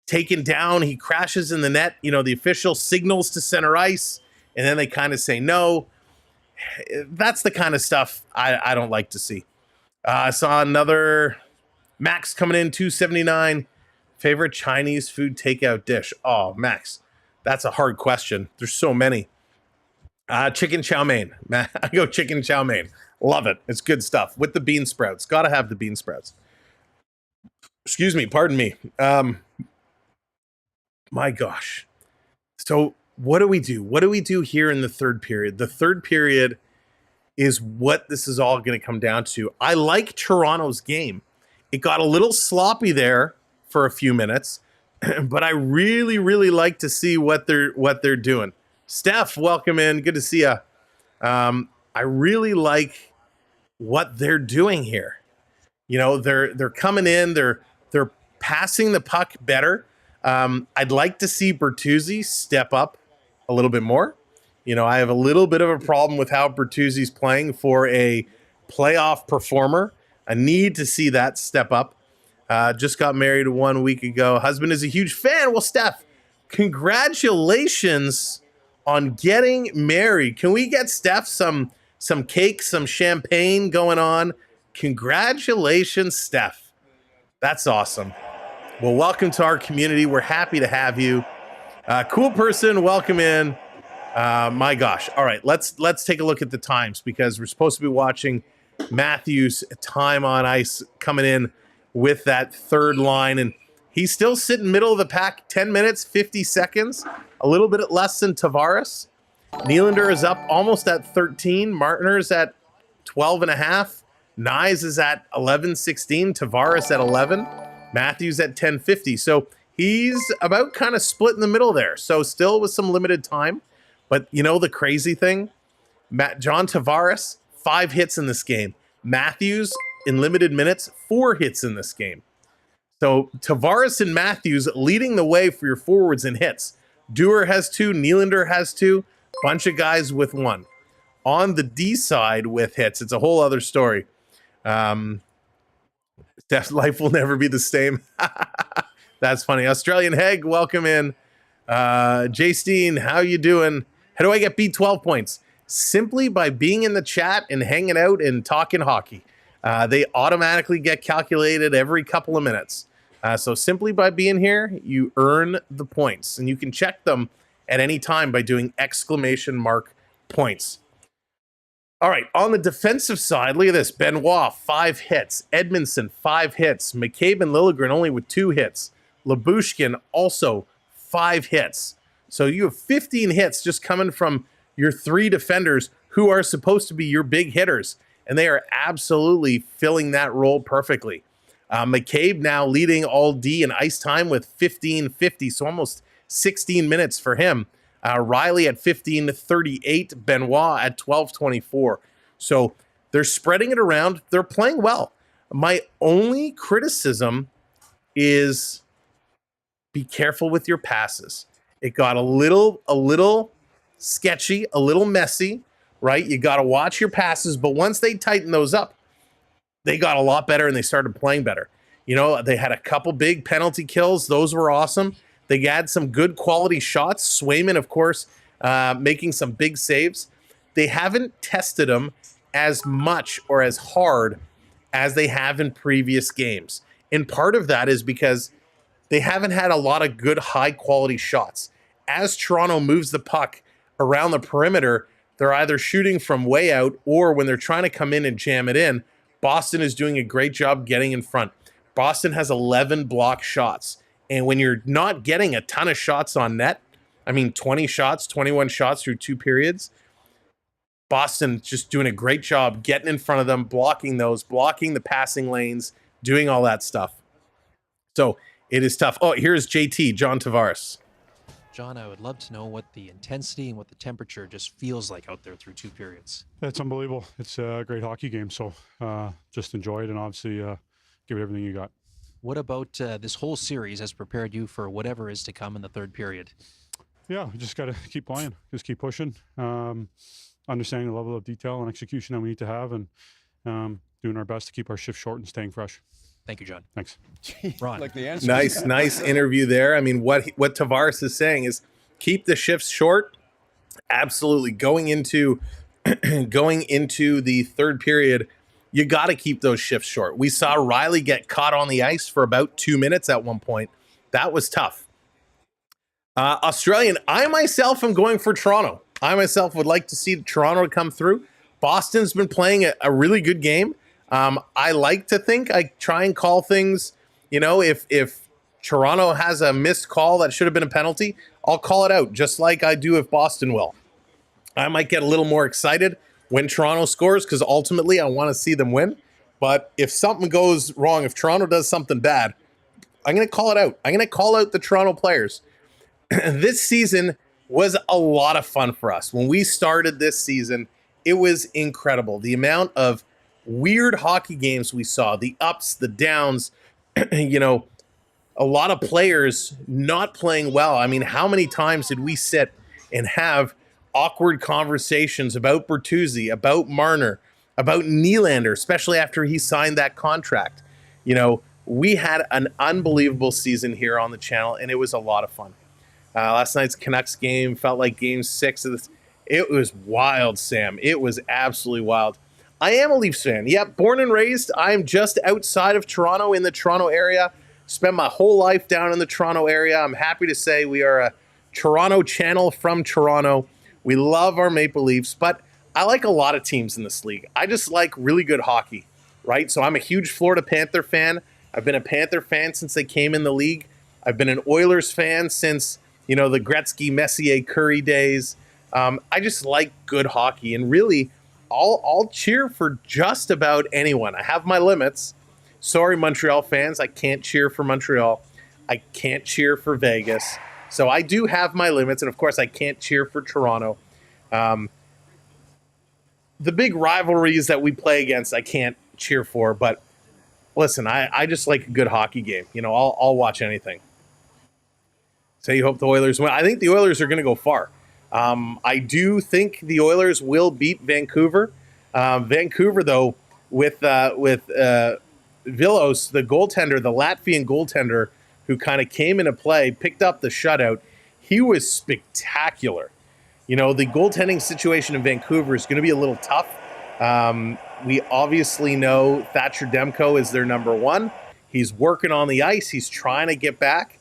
taken down. He crashes in the net. You know, the official signals to center ice, and then they kind of say no. That's the kind of stuff I don't like to see. I saw another Max coming in, 279. Favorite Chinese food takeout dish? Oh, Max, that's a hard question. There's so many. Chicken chow mein. I go chicken chow mein. Love it. It's good stuff with the bean sprouts. Got to have the bean sprouts. Excuse me. Pardon me. My gosh. So what do we do? What do we do here in the third period? The third period is what this is all going to come down to. I like Toronto's game. It got a little sloppy there for a few minutes, but I really, really like to see what they're doing. Steph, welcome in. Good to see you. I really like what they're doing here. You know, they're coming in, they're passing the puck better. I'd like to see Bertuzzi step up a little bit more. You know, I have a little bit of a problem with how Bertuzzi's playing for a playoff performer. I need to see that step up. Just got married 1 week ago. Husband is a huge fan. Well, Steph, congratulations on getting married. Can we get Steph some cake, some champagne going on? Congratulations, Steph. That's awesome. Well, welcome to our community. We're happy to have you. Cool person, welcome in. My gosh. All right, let's take a look at the times because we're supposed to be watching Matthews' time on ice coming in with that third line, and he's still sitting middle of the pack, 10 minutes, 50 seconds, a little bit less than Tavares. Nylander is up almost at 13. Martin's at 12 and a half. Nyes is at 11-16. Tavares at 11. Matthews at 10-50. So he's about kind of split in the middle there. So still with some limited time. But you know the crazy thing? John Tavares, 5 hits in this game. Matthews, in limited minutes, 4 hits in this game. So Tavares and Matthews leading the way for your forwards in hits. Dewar has 2. Nylander has 2. Bunch of guys with 1. On the D side with hits, it's a whole other story. Steph's life will never be the same. That's funny. Australian Heg, welcome in. Jay Steen, how you doing? How do I get B12 points? Simply by being in the chat and hanging out and talking hockey. They automatically get calculated every couple of minutes. So simply by being here, you earn the points. And you can check them at any time by doing !points. All right, on the defensive side, look at this. Benoit, 5 hits. Edmondson, 5 hits. McCabe and Liljegren only with 2 hits. Lyubushkin also 5 hits. So you have 15 hits just coming from your 3 defenders who are supposed to be your big hitters. And they are absolutely filling that role perfectly. McCabe now leading all D in ice time with 15:50, so almost 16 minutes for him. Riley at 15:38, Benoit at 12:24. So they're spreading it around. They're playing well. My only criticism is be careful with your passes. It got a little sketchy, a little messy, right? You got to watch your passes, but once they tighten those up, they got a lot better and they started playing better. You know, they had a couple big penalty kills. Those were awesome. They had some good quality shots. Swayman, of course, making some big saves. They haven't tested them as much or as hard as they have in previous games. And part of that is because they haven't had a lot of good high-quality shots. As Toronto moves the puck around the perimeter, they're either shooting from way out or when they're trying to come in and jam it in, Boston is doing a great job getting in front. Boston has 11 block shots. And when you're not getting a ton of shots on net, 20 shots, 21 shots through 2 periods, Boston just doing a great job getting in front of them, blocking those, blocking the passing lanes, doing all that stuff. So it is tough. Oh, here's JT, John Tavares. John, I would love to know what the intensity and what the temperature just feels like out there through 2 periods. It's unbelievable. It's a great hockey game. So just enjoy it and obviously give it everything you got. What about this whole series has prepared you for whatever is to come in the 3rd period? Yeah, we just got to keep playing, just keep pushing, understanding the level of detail and execution that we need to have, and doing our best to keep our shift short and staying fresh. Thank you, John. Thanks. Ron. Like the answer. Nice interview there. What Tavares is saying is keep the shifts short. Absolutely. Going into the 3rd period, you got to keep those shifts short. We saw Riley get caught on the ice for about 2 minutes at one point. That was tough. Australian, I myself am going for Toronto. I myself would like to see Toronto come through. Boston's been playing a really good game. I like to think I try and call things, if Toronto has a missed call that should have been a penalty, I'll call it out just like I do if Boston will. I might get a little more excited when Toronto scores because ultimately I want to see them win. But if something goes wrong, if Toronto does something bad, I'm going to call it out. I'm going to call out the Toronto players. This season was a lot of fun for us. When we started this season, It was incredible. The amount of weird hockey games we saw, the ups, the downs, you know, a lot of players not playing well. I mean, how many times did we sit and have awkward conversations about Bertuzzi, about Marner, about Nylander, especially after he signed that contract? You know, we had an unbelievable season here on the channel, and it was a lot of fun. Last night's Canucks game felt like game 6 of this. It was wild, Sam. It was absolutely wild. I am a Leafs fan. Yep, born and raised. I'm just outside of Toronto, in the Toronto area. Spent my whole life down in the Toronto area. I'm happy to say we are a Toronto channel from Toronto. We love our Maple Leafs, but I like a lot of teams in this league. I just like really good hockey, right? So I'm a huge Florida Panther fan. I've been a Panther fan since they came in the league. I've been an Oilers fan since, you know, the Gretzky, Messier, Curry days. I just like good hockey, and really, I'll cheer for just about anyone. I have my limits. Sorry, Montreal fans, I can't cheer for Montreal. I can't cheer for Vegas. So I do have my limits, and of course, I can't cheer for Toronto. The big rivalries that we play against, I can't cheer for. But listen, I just like a good hockey game. You know, I'll watch anything. So you hope the Oilers win. I think the Oilers are going to go far. I do think the Oilers will beat Vancouver. Vancouver, though, with Vilos, the goaltender, the Latvian goaltender, who kind of came into play, picked up the shutout. He was spectacular. You know, the goaltending situation in Vancouver is going to be a little tough. We obviously know Thatcher Demko is their number one. He's working on the ice. He's trying to get back.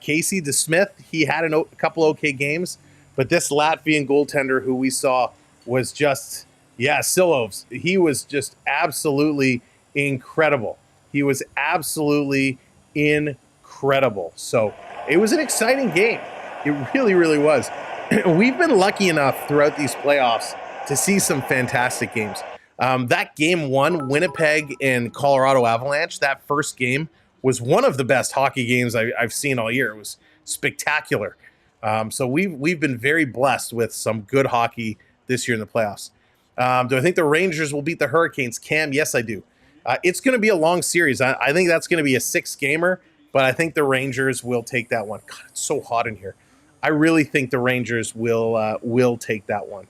Casey DeSmith, he had a couple okay games, but this Latvian goaltender who we saw was just, Silovs. He was just absolutely incredible. He was absolutely incredible. So it was an exciting game. It really, really was. We've been lucky enough throughout these playoffs to see some fantastic games. That game 1, Winnipeg and Colorado Avalanche, that first game was one of the best hockey games I've seen all year. It was spectacular. So we've been very blessed with some good hockey this year in the playoffs. Do I think the Rangers will beat the Hurricanes? Cam, yes, I do. It's going to be a long series. I think that's going to be a 6-gamer, but I think the Rangers will take that one. God, it's so hot in here. I really think the Rangers will take that one.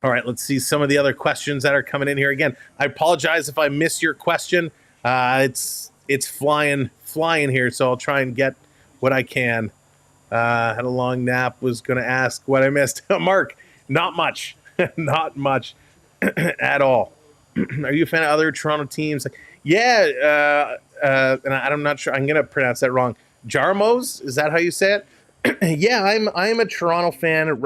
All right, let's see some of the other questions that are coming in here. Again, I apologize if I miss your question. It's flying here, so I'll try and get what I can. Had a long nap, was going to ask what I missed. Mark, not much. Not much at all. Are you a fan of other Toronto teams? Yeah, and I'm not sure. I'm going to pronounce that wrong. Jarmos, is that how you say it? Yeah, I'm a Toronto fan.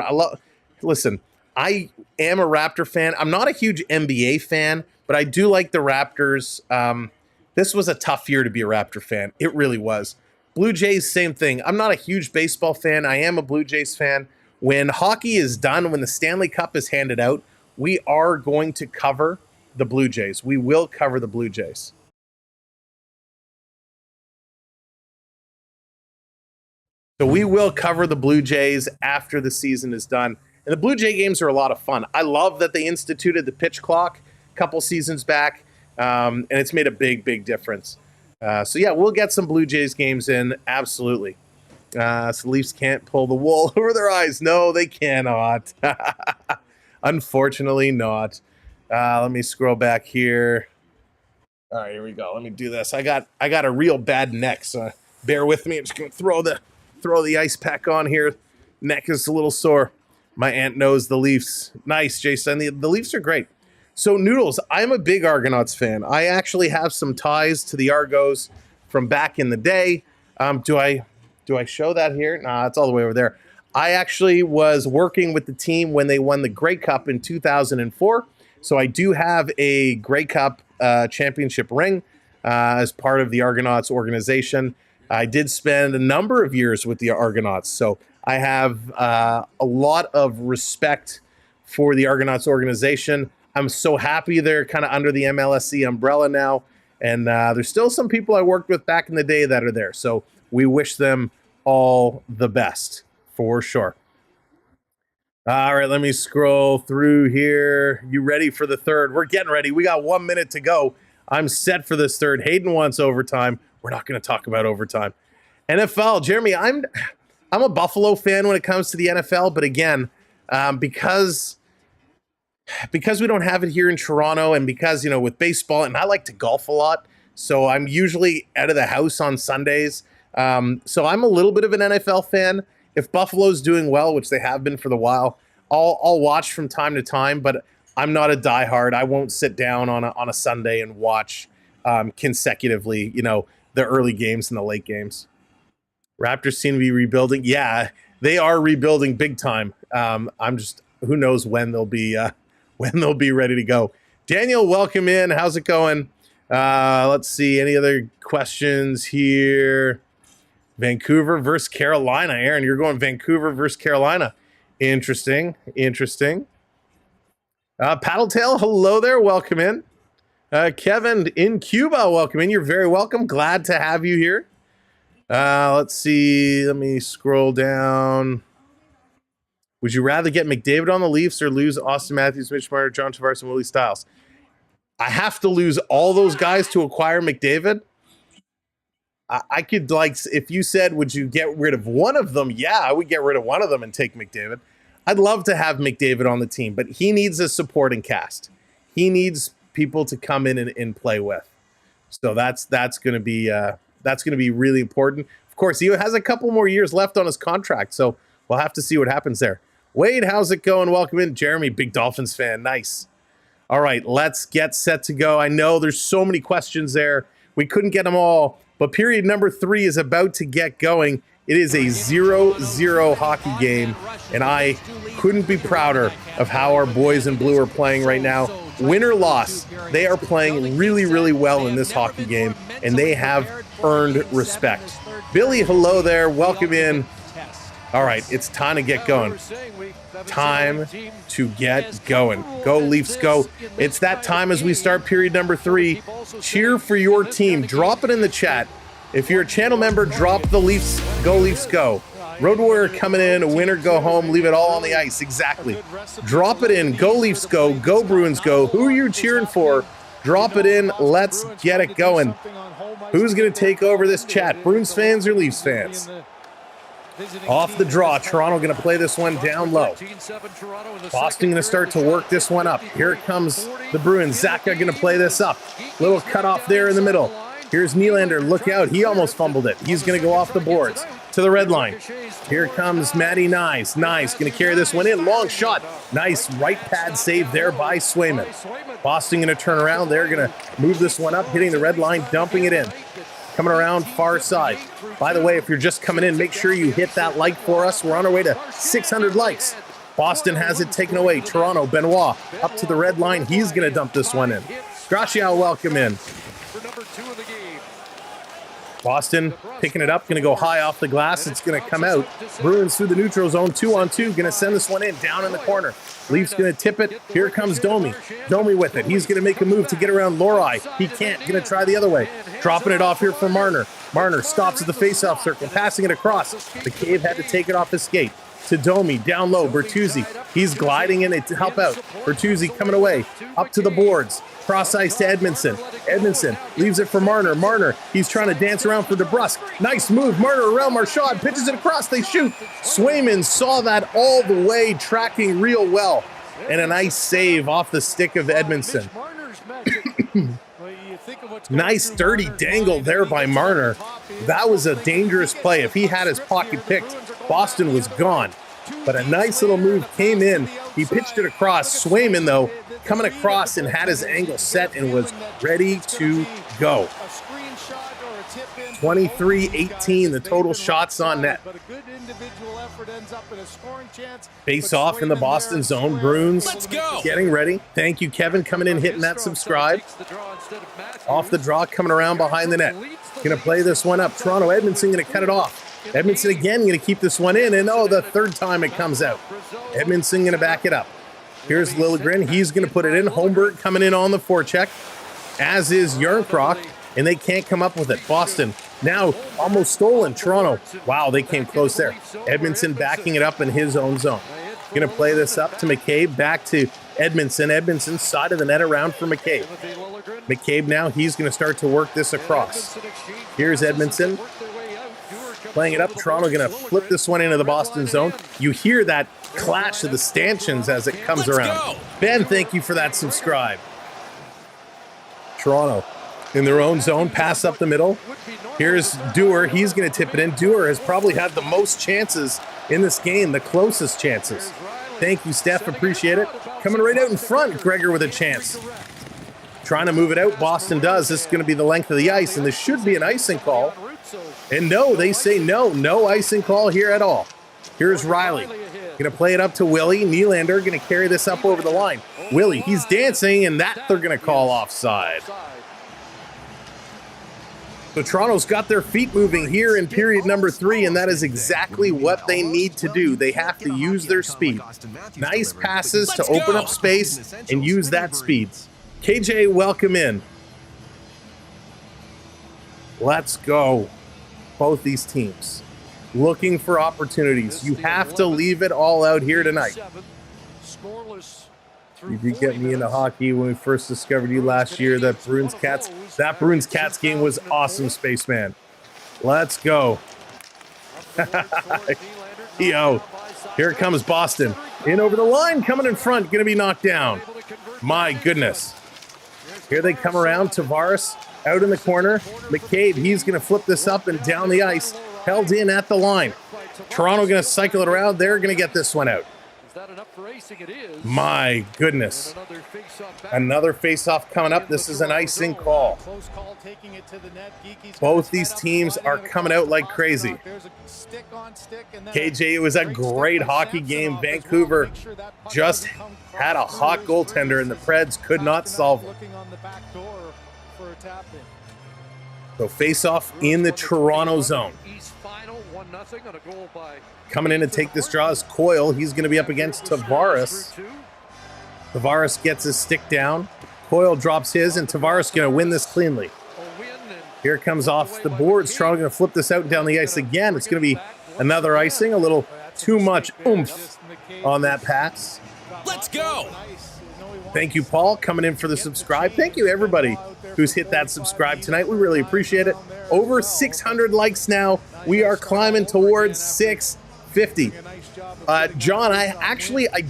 Listen, I am a Raptor fan. I'm not a huge NBA fan, but I do like the Raptors. This was a tough year to be a Raptor fan. It really was. Blue Jays, same thing. I'm not a huge baseball fan. I am a Blue Jays fan. When hockey is done, when the Stanley Cup is handed out, we are going to cover the Blue Jays. We will cover the Blue Jays. So we will cover the Blue Jays after the season is done. And the Blue Jay games are a lot of fun. I love that they instituted the pitch clock a couple seasons back, and it's made a big, big difference. So yeah, we'll get some Blue Jays games in, absolutely. So the Leafs can't pull the wool over their eyes. No, they cannot. Unfortunately not. Let me scroll back here. All right, here we go. Let me do this. I got a real bad neck, so bear with me. I'm just gonna throw the ice pack on here. Neck is a little sore. My aunt knows the Leafs. Nice, Jason. The Leafs are great. So Noodles, I'm a big Argonauts fan. I actually have some ties to the Argos from back in the day. Do I show that here? Nah, it's all the way over there. I actually was working with the team when they won the Grey Cup in 2004. So I do have a Grey Cup championship ring as part of the Argonauts organization. I did spend a number of years with the Argonauts. So I have a lot of respect for the Argonauts organization. I'm so happy they're kind of under the MLSE umbrella now. And there's still some people I worked with back in the day that are there. So we wish them all the best, for sure. All right, let me scroll through here. You ready for the third? We're getting ready. We got 1 minute to go. I'm set for this third. Hayden wants overtime. We're not going to talk about overtime. NFL, Jeremy, I'm a Buffalo fan when it comes to the NFL, but again, because we don't have it here in Toronto, and because, with baseball, and I like to golf a lot, so I'm usually out of the house on Sundays. So I'm a little bit of an NFL fan. If Buffalo's doing well, which they have been for the while, I'll watch from time to time, but I'm not a diehard. I won't sit down on a Sunday and watch consecutively, the early games and the late games. Raptors seem to be rebuilding. Yeah, they are rebuilding big time. Who knows when they'll be ready to go. Daniel, welcome in. How's it going? Let's see. Any other questions here? Vancouver versus Carolina. Aaron, you're going Vancouver versus Carolina. Interesting. Paddletail, hello there. Welcome in. Kevin in Cuba, welcome in. You're very welcome. Glad to have you here. Let's see. Let me scroll down. Would you rather get McDavid on the Leafs or lose Austin Matthews, Mitch Marner, John Tavares, and Willie Stiles? I have to lose all those guys to acquire McDavid. I could, if you said, would you get rid of one of them? Yeah, I would get rid of one of them and take McDavid. I'd love to have McDavid on the team, but he needs a supporting cast. He needs people to come in and play with. So that's going to be really important. Of course, he has a couple more years left on his contract, so we'll have to see what happens there. Wade, how's it going? Welcome in. Jeremy, big Dolphins fan. Nice. All right, let's get set to go. I know there's so many questions there. We couldn't get them all. But period number 3 is about to get going. It is a 0-0 hockey game, and I couldn't be prouder of how our boys in blue are playing right now. Win or loss, they are playing really, really well in this hockey game, and they have earned respect. Billy, hello there. Welcome in. All right, it's time to get going. Time to get going. Go Leafs, go. It's that time as we start period number 3. Cheer for your team. Drop it in the chat. If you're a channel member, drop the Leafs, go Leafs, go. Road Warrior coming in, win or go home, leave it all on the ice. Exactly. Drop it in. Go Leafs, go. Go Bruins, go. Who are you cheering for? Drop it in. Let's get it going. Who's going to take over this chat? Bruins fans or Leafs fans? Off the draw. Toronto going to play this one down low. Boston going to start to work this one up. Here it comes the Bruins. Zaka going to play this up. Little cutoff there in the middle. Here's Nylander. Look out. He almost fumbled it. He's going to go off the boards to the red line. Here comes Matty Nyes. Nyes going to carry this one in. Long shot. Nice right pad save there by Swayman. Boston going to turn around. They're going to move this one up, hitting the red line, dumping it in. Coming around far side. By the way, if you're just coming in, make sure you hit that like for us. We're on our way to 600 likes. Boston has it taken away. Toronto, Benoit, up to the red line. He's going to dump this one in. Gracia, welcome in. Boston picking it up, going to go high off the glass. It's going to come out. Bruins through the neutral zone, 2-on-2. Going to send this one in, down in the corner. Leafs going to tip it. Here comes Domi. Domi with it. He's going to make a move to get around Lorai. He can't. Going to try the other way. Dropping it off here for Marner. Marner stops at the face-off circle, passing it across. The Cave had to take it off his skate. To Domi, down low, Bertuzzi. He's gliding in to help out. Bertuzzi coming away, up to the boards. Cross ice to Edmondson. Edmondson leaves it for Marner. Marner, he's trying to dance around for DeBrusque. Nice move. Marner around Marchand, pitches it across. They shoot. Swayman saw that all the way, tracking real well. And a nice save off the stick of Edmondson. Nice dirty dangle there by Marner. That was a dangerous play. If he had his pocket picked, Boston was gone. But a nice little move came in. He pitched it across. Swayman, though, coming across and had his angle set and was ready to go. 23-18, the total shots on net. Face off in the Boston zone. Bruins getting ready. Thank you, Kevin, coming in, hitting that subscribe. Off the draw, coming around behind the net. Going to play this one up. Toronto, Edmondson going to cut it off. Edmondson again going to keep this one in, and the third time it comes out. Edmondson going to back it up. Here's Liljegren. He's going to put it in. Holmberg coming in on the forecheck, as is Yarncroc, and they can't come up with it. Boston now almost stolen. Toronto, wow, they came close there. Edmondson backing it up in his own zone. Going to play this up to McCabe, back to Edmondson. Edmondson, side of the net around for McCabe. McCabe now, he's going to start to work this across. Here's Edmondson. Playing it up. Toronto going to flip this one into the Boston zone. You hear that clash of the stanchions as it comes around. Ben, thank you for that subscribe. Toronto in their own zone, pass up the middle. Here's Dewar. He's going to tip it in. Dewar has probably had the most chances in this game, the closest chances. Thank you, Steph. Appreciate it. Coming right out in front, Gregor with a chance. Trying to move it out. Boston does. This is going to be the length of the ice, and this should be an icing call. And no, they say no. No icing call here at all. Here's Riley. Going to play it up to Willie. Nylander going to carry this up over the line. Willie, he's dancing, and that they're going to call offside. So Toronto's got their feet moving here in period number 3, and that is exactly what they need to do. They have to use their speed. Nice passes to open up space and use that speed. KJ, welcome in. Let's go. Both these teams looking for opportunities. You have to leave it all out here tonight. You did get me into hockey when we first discovered you last year. That Bruins Cats game was awesome, Spaceman. Let's go. Yo, here comes Boston. In over the line, coming in front, going to be knocked down. My goodness. Here they come around. Tavares out in the corner. McCabe, he's going to flip this up and down the ice. Held in at the line. Toronto going to cycle it around. They're going to get this one out. My goodness. Another face-off coming up. This is an icing call. Both these teams are coming out like crazy. KJ, it was a great hockey game. Vancouver just had a hot goaltender, and the Preds could not solve it. So face-off in the Toronto zone. Coming in to take this draw is Coyle. He's going to be up against Tavares. Tavares gets his stick down. Coyle drops his, and Tavares going to win this cleanly. Here comes off the boards. Toronto going to flip this out and down the ice again. It's going to be another icing. A little too much oomph on that pass. Let's go. Thank you, Paul, coming in for the subscribe. Thank you, everybody who's hit that subscribe tonight. We really appreciate it. Over 600 likes now. We are climbing towards 650. John, I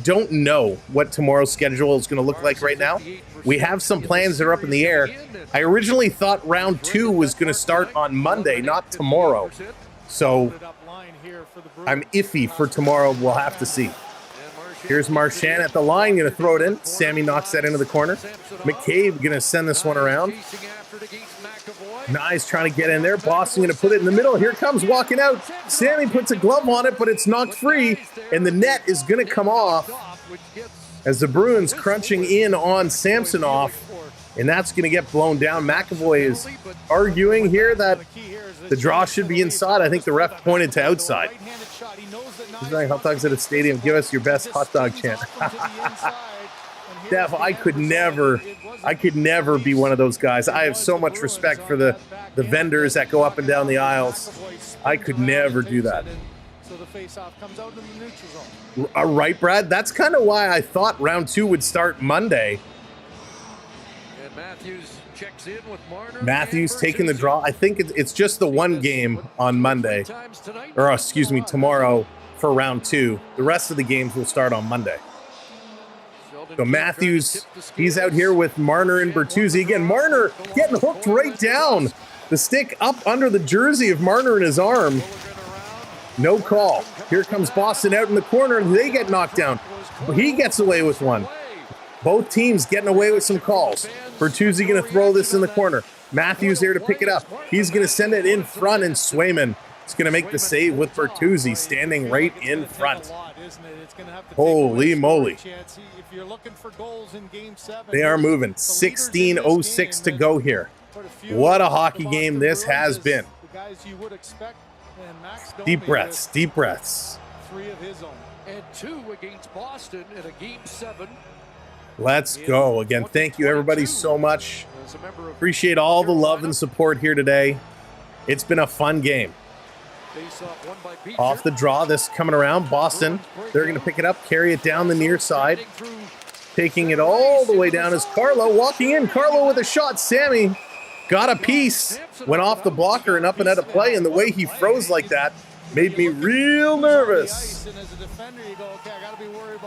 don't know what tomorrow's schedule is going to look like right now. We have some plans that are up in the air. I originally thought round 2 was going to start on Monday, not tomorrow. So I'm iffy for tomorrow. We'll have to see. Here's Marchand at the line, going to throw it in. Sammy knocks that into the corner. McCabe going to send this one around. Nice, trying to get in there. Boston going to put it in the middle. Here comes walking out. Sammy puts a glove on it, but it's knocked free, and the net is going to come off as the Bruins crunching in on Samsonov, and that's going to get blown down. McAvoy is arguing here that the draw should be inside. I think the ref pointed to outside. He's buying hot dogs at a stadium. Give us your best hot dog chant. Dev, I could never be one of those guys. I have so much respect for the vendors that go up and down the aisles. I could never do that. Right, Brad? That's kind of why I thought round 2 would start Monday. Matthews taking the draw. I think it's just the one game on Monday. Or, excuse me, tomorrow for round 2. The rest of the games will start on Monday. So Matthews, he's out here with Marner and Bertuzzi. Again, Marner getting hooked right down. The stick up under the jersey of Marner in his arm. No call. Here comes Boston out in the corner, and they get knocked down. He gets away with one. Both teams getting away with some calls. Bertuzzi going to throw this in the corner. Matthews there to pick it up. He's going to send it in front, and Swayman is going to make the save with Bertuzzi standing right in front. Holy moly. They are moving. 16:06 to go here. What a hockey game this has been. Deep breaths, deep breaths. 3 of his own. And 2 against Boston in a game 7. Let's go. Again, thank you everybody so much. Appreciate all the love and support here today. It's been a fun game. Off the draw, this coming around. Boston, they're going to pick it up, carry it down the near side. Taking it all the way down is Carlo. Walking in, Carlo with a shot. Sammy got a piece. Went off the blocker and up and out of play. And the way he froze like that made me real nervous.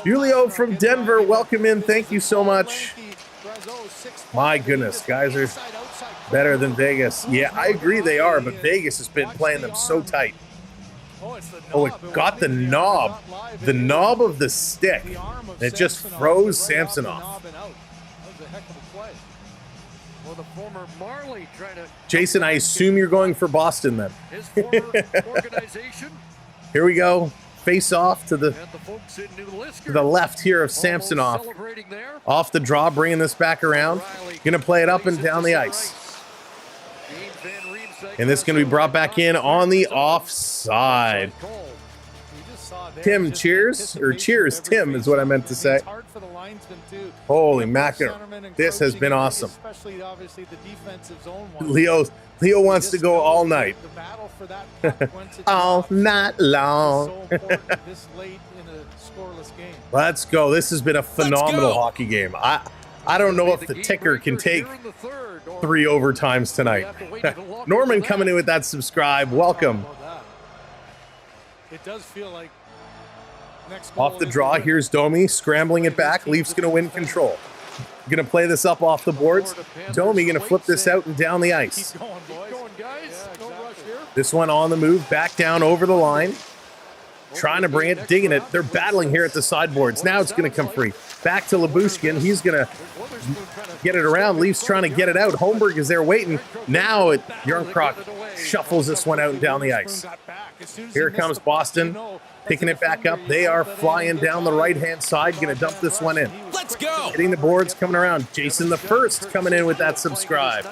Julio from Denver, welcome in. Thank you so much. My goodness, guys are better than Vegas. Yeah, I agree they are, but Vegas has been playing them so tight. Oh, it got the knob of the stick. It just froze Samsonov. Jason, I assume you're going for Boston then. Here we go. Face off to the left here of Samsonov. Off the draw, bringing this back around. Gonna play it up and down the ice. And this is going to be brought back in on the offside. Tim, cheers. Or cheers, Tim, is what I meant to say. Holy mackerel. This has been awesome. Leo wants to go all night. All night long. Let's go. This has been a phenomenal hockey game. I don't know if the ticker can take 3 overtimes tonight. Norman coming in with that subscribe. Welcome. It does feel like off the draw, here's Domi scrambling it back. Leafs going to win control. Going to play this up off the boards. Domi going to flip this out and down the ice. This one on the move, back down over the line. Trying to bring it, digging it. They're battling here at the sideboards. Now it's going to come free. Back to Lyubushkin. He's going to get it around. Leafs trying to get it out. Holmberg is there waiting. Now Yarncroc shuffles this one out and down the ice. Here comes Boston, picking it back up. They are flying down the right-hand side. Going to dump this one in. Let's go. Hitting the boards, coming around. Jason the First coming in with that subscribe.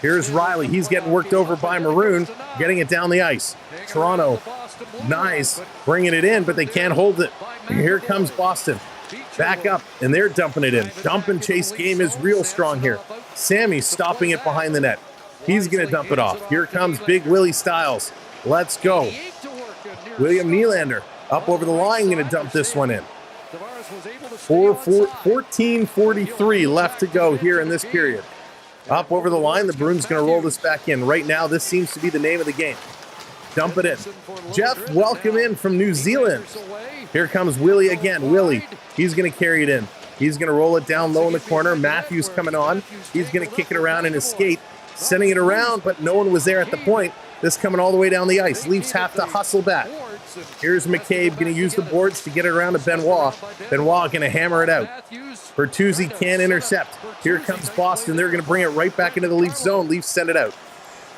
Here's Riley. He's getting worked over by Maroon, getting it down the ice. Toronto, nice, bringing it in, but they can't hold it. Here comes Boston. Back up, and they're dumping it in. Dump and chase game is real strong here. Sammy's stopping it behind the net. He's going to dump it off. Here comes Big Willie Styles. Let's go. William Nylander up over the line, going to dump this one in. 14:43 left to go here in this period. Up over the line, the Bruins going to roll this back in. Right now, this seems to be the name of the game. Dump it in. Jeff, welcome in from New Zealand. Here comes Willie again. Willie, he's going to carry it in. He's going to roll it down low in the corner. Matthews coming on. He's going to kick it around in his skate. Sending it around, but no one was there at the point. This coming all the way down the ice. Leafs have to hustle back. Here's McCabe going to use the boards to get it around to Benoit. Benoit going to hammer it out. Bertuzzi can't intercept. Here comes Boston. They're going to bring it right back into the Leafs zone. Leafs send it out.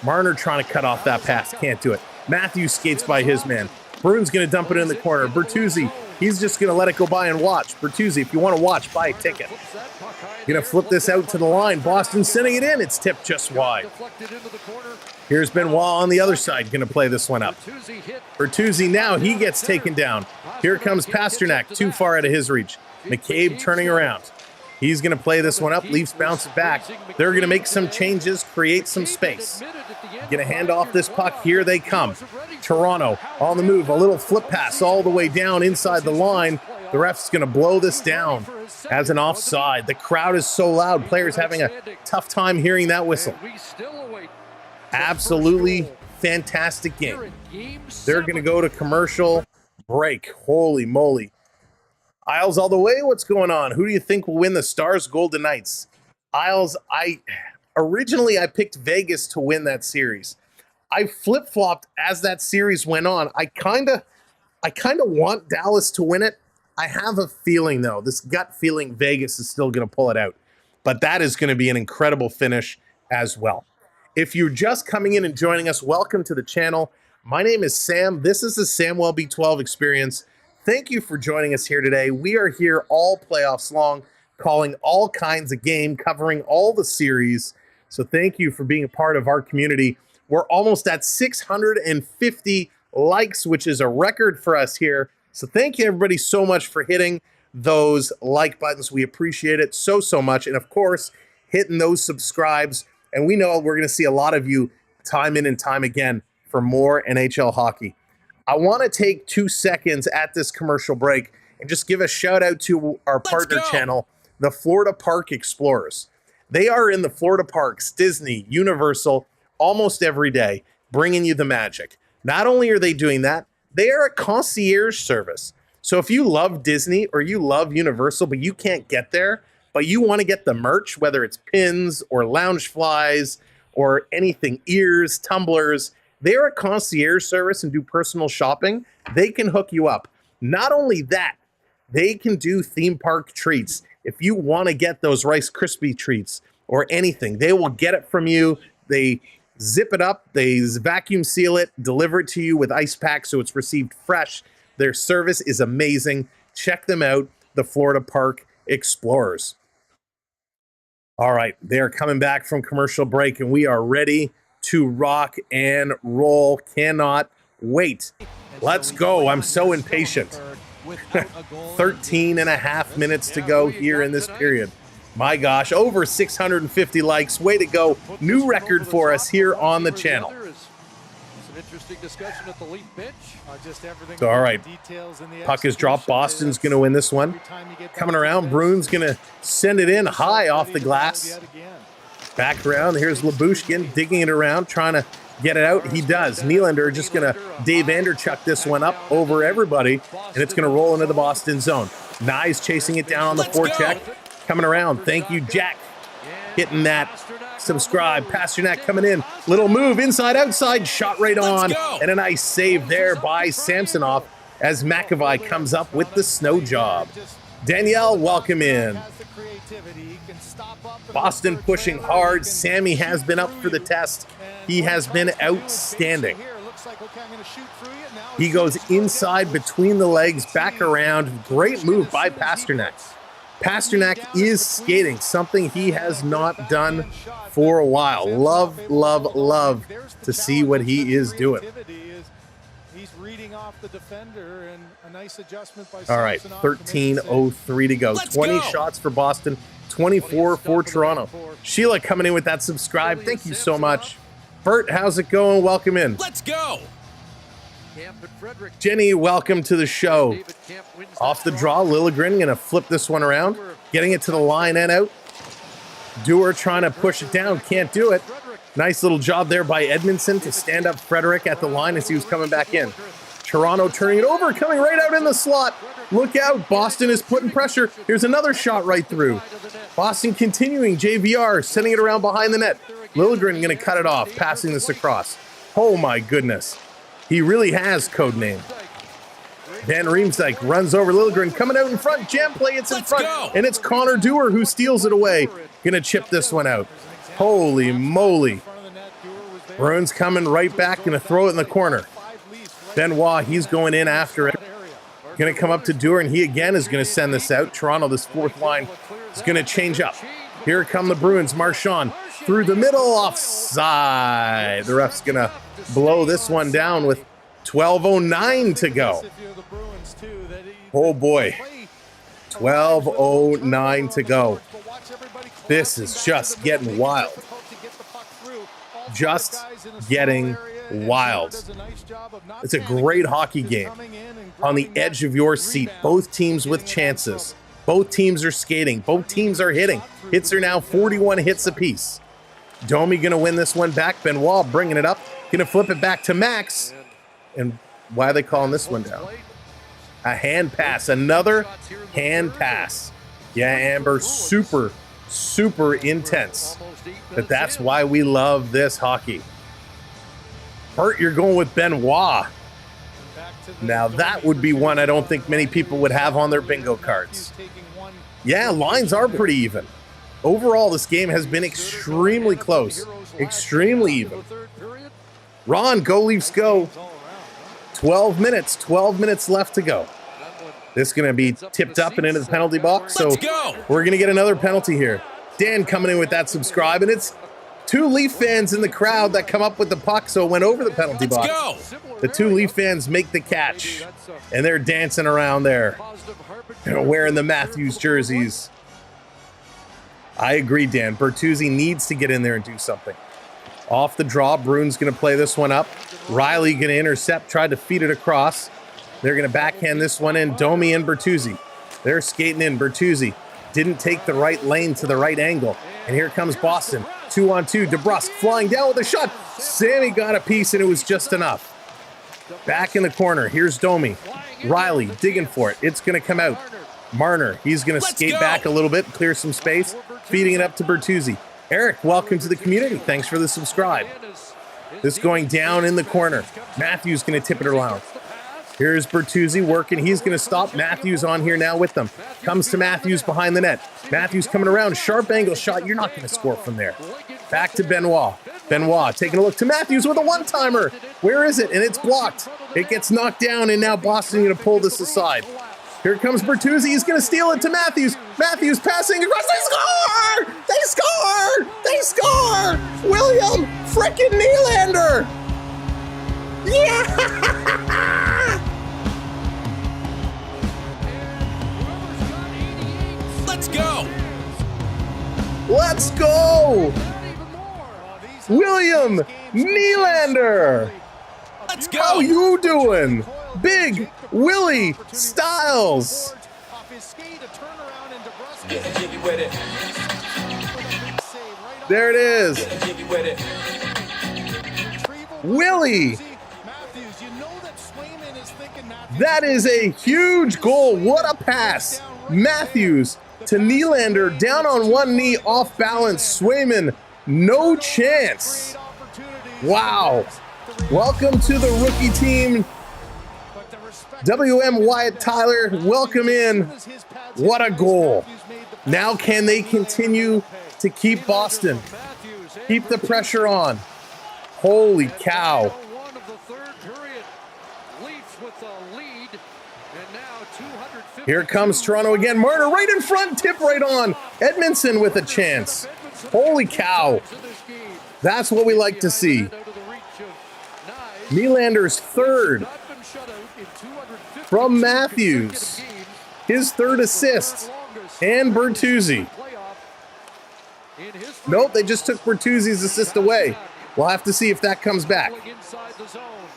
Marner trying to cut off that pass. Can't do it. Matthews skates by his man. Bruins going to dump it in the corner. Bertuzzi, he's just going to let it go by and watch. Bertuzzi, if you want to watch, buy a ticket. Going to flip this out to the line. Boston sending it in. It's tipped just wide. Here's Benoit on the other side. Going to play this one up. Bertuzzi now, he gets taken down. Here comes Pasternak, too far out of his reach. McCabe turning around. He's going to play this one up. Leafs bounce it back. They're going to make some changes, create some space. Going to hand off this puck. Here they come. Toronto on the move. A little flip pass all the way down inside the line. The ref's going to blow this down as an offside. The crowd is so loud. Players having a tough time hearing that whistle. Absolutely fantastic game. They're going to go to commercial break. Holy moly. Isles all the way. What's going on? Who do you think will win the Stars Golden Knights? Isles, originally I picked Vegas to win that series. I flip-flopped as that series went on. I kind of want Dallas to win it. I have a feeling, though, this gut feeling Vegas is still going to pull it out. But that is going to be an incredible finish as well. If you're just coming in and joining us, welcome to the channel. My name is Sam. This is the Samwell B12 Experience. Thank you for joining us here today. We are here all playoffs long, calling all kinds of game, covering all the series. So thank you for being a part of our community. We're almost at 650 likes, which is a record for us here. So thank you everybody so much for hitting those like buttons. We appreciate it so much. And of course, hitting those subscribes. And we know we're going to see a lot of you time in and time again for more NHL hockey. I want to take 2 seconds at this commercial break and just give a shout out to our partner channel, the Florida Park Explorers. They are in the Florida parks, Disney, Universal, almost every day, bringing you the magic. Not only are they doing that, they are a concierge service. So if you love Disney or you love Universal, but you can't get there, but you want to get the merch, whether it's pins or lounge flies or anything, ears, tumblers, they're a concierge service and do personal shopping. They can hook you up. Not only that, they can do theme park treats. If you want to get those Rice Krispie treats or anything, they will get it from you. They zip it up, they vacuum seal it, deliver it to you with ice packs so it's received fresh. Their service is amazing. Check them out, the Florida Park Explorers. All right, they are coming back from commercial break, and we are ready to rock and roll. Cannot wait. Let's go. I'm so impatient. 13 and a half minutes to go here in this period. My gosh, over 650 likes. Way to go. New record for us here on the channel. Interesting discussion at the LEAFS bench. So, all right, puck is dropped. Boston's going to win this one. Coming around, Bruins going to send it in high off the glass. Back around, here's Lyubushkin digging it around, trying to get it out. He does. Nylander just going to Dave Vanderchuk this one up over everybody, and it's going to roll into the Boston zone. Nyes chasing it down on the forecheck. Coming around, thank you, Jack. Hitting that subscribe. Pasternak coming in. Little move, inside, outside, shot right on. And a nice save there by Samsonov as McAvoy comes up with the snow job. Danielle, welcome in. Boston pushing hard. Sammy has been up for the test. He has been outstanding. He goes inside between the legs, back around. Great move by Pasternak. Pasternak is skating, something he has not done for a while. Love, love, love to see what he is doing. He's reading off the defender, and a nice adjustment by all right, 13:03 to go. 20 shots for Boston, 24 for Toronto. Sheila coming in with that subscribe. Thank you so much. Bert, how's it going? Welcome in. Let's go. Jenny, welcome to the show. Off the draw, Liljegren going to flip this one around, getting it to the line and out. Dewar trying to push it down, can't do it. Nice little job there by Edmondson to stand up Frederick at the line as he was coming back in. Toronto turning it over, coming right out in the slot. Look out, Boston is putting pressure. Here's another shot right through. Boston continuing, JVR sending it around behind the net. Liljegren going to cut it off, passing this across. Oh my goodness. He really has code name. Van Riemsdyk runs over Liljegren, coming out in front. Jam play, it's in front. And it's Connor Dewar who steals it away. Gonna chip this one out. Holy moly. Bruins coming right back, gonna throw it in the corner. Benoit, he's going in after it. Gonna come up to Dewar, and he again is gonna send this out. Toronto, this fourth line, is gonna change up. Here come the Bruins. Marchand through the middle, offside. The ref's gonna blow this one down with 12:09 to go. Oh boy, 12:09 to go. This is just getting wild. Just getting wild. It's a great hockey game. On the edge of your seat, both teams with chances. Both teams are skating. Both teams are hitting. Hits are now 41 hits apiece. Domi gonna win this one back. Benoit bringing it up. Gonna flip it back to Max. And why are they calling this one down? A hand pass. Another hand pass. Yeah, Amber, super, super intense. But that's why we love this hockey. Bert, you're going with Benoit. Now that would be one I don't think many people would have on their bingo cards. Yeah, lines are pretty even. Overall, this game has been extremely close. Extremely even. Ron, go Leafs go. 12 minutes left to go. This is going to be tipped up and into the penalty box, so we're going to get another penalty here. Dan coming in with that subscribe, and it's two Leaf fans in the crowd that come up with the puck, so it went over the penalty box. The two Leaf fans make the catch, and they're dancing around there. They're wearing the Matthews jerseys. I agree, Dan. Bertuzzi needs to get in there and do something. Off the draw, Bruins going to play this one up. Riley going to intercept, tried to feed it across. They're going to backhand this one in. Domi and Bertuzzi. They're skating in. Bertuzzi didn't take the right lane to the right angle. And here comes Boston. 2-on-2. DeBrusque flying down with a shot. Sammy got a piece, and it was just enough. Back in the corner. Here's Domi. Riley digging for it. It's going to come out. Marner, he's going to skate back a little bit, clear some space, feeding it up to Bertuzzi. Eric, welcome to the community. Thanks for the subscribe. This going down in the corner. Matthews going to tip it around. Here's Bertuzzi working. He's going to stop. Matthews on here now with them. Comes to Matthews behind the net. Matthews coming around. Sharp angle shot. You're not going to score from there. Back to Benoit. Benoit taking a look to Matthews with a one-timer. Where is it? And it's blocked. It gets knocked down, and now Boston going to pull this aside. Here comes Bertuzzi. He's going to steal it to Matthews. Matthews passing across. They score! They score! They score! William frickin' Nylander! Yeah! Let's go! Let's go! William Nylander! Let's go! How you doing? Big Willie Styles! There it is. Willie! That is a huge goal. What a pass. Matthews to Nylander, down on one knee, off balance. Swayman, no chance. Wow. Welcome to the rookie team. WM Wyatt Tyler, welcome in. What a goal. Now can they continue to keep Boston? Keep the pressure on. Holy cow. Here comes Toronto again. Marner right in front, tip right on. Edmondson with a chance. Holy cow. That's what we like to see. Nylander's third from Matthews. His third assist. And Bertuzzi. Nope, they just took Bertuzzi's assist away. We'll have to see if that comes back.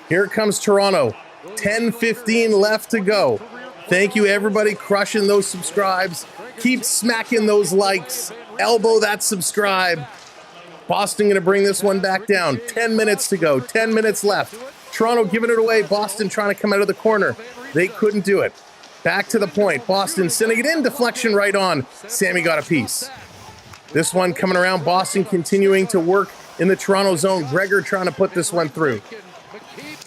Here comes Toronto. 10:15 left to go. Thank you, everybody, crushing those subscribes. Keep smacking those likes. Elbow that subscribe. Boston going to bring this one back down. 10 minutes to go. 10 minutes left. Toronto giving it away. Boston trying to come out of the corner. They couldn't do it. Back to the point. Boston sending it in. Deflection right on. Sammy got a piece. This one coming around. Boston continuing to work in the Toronto zone. Gregor trying to put this one through.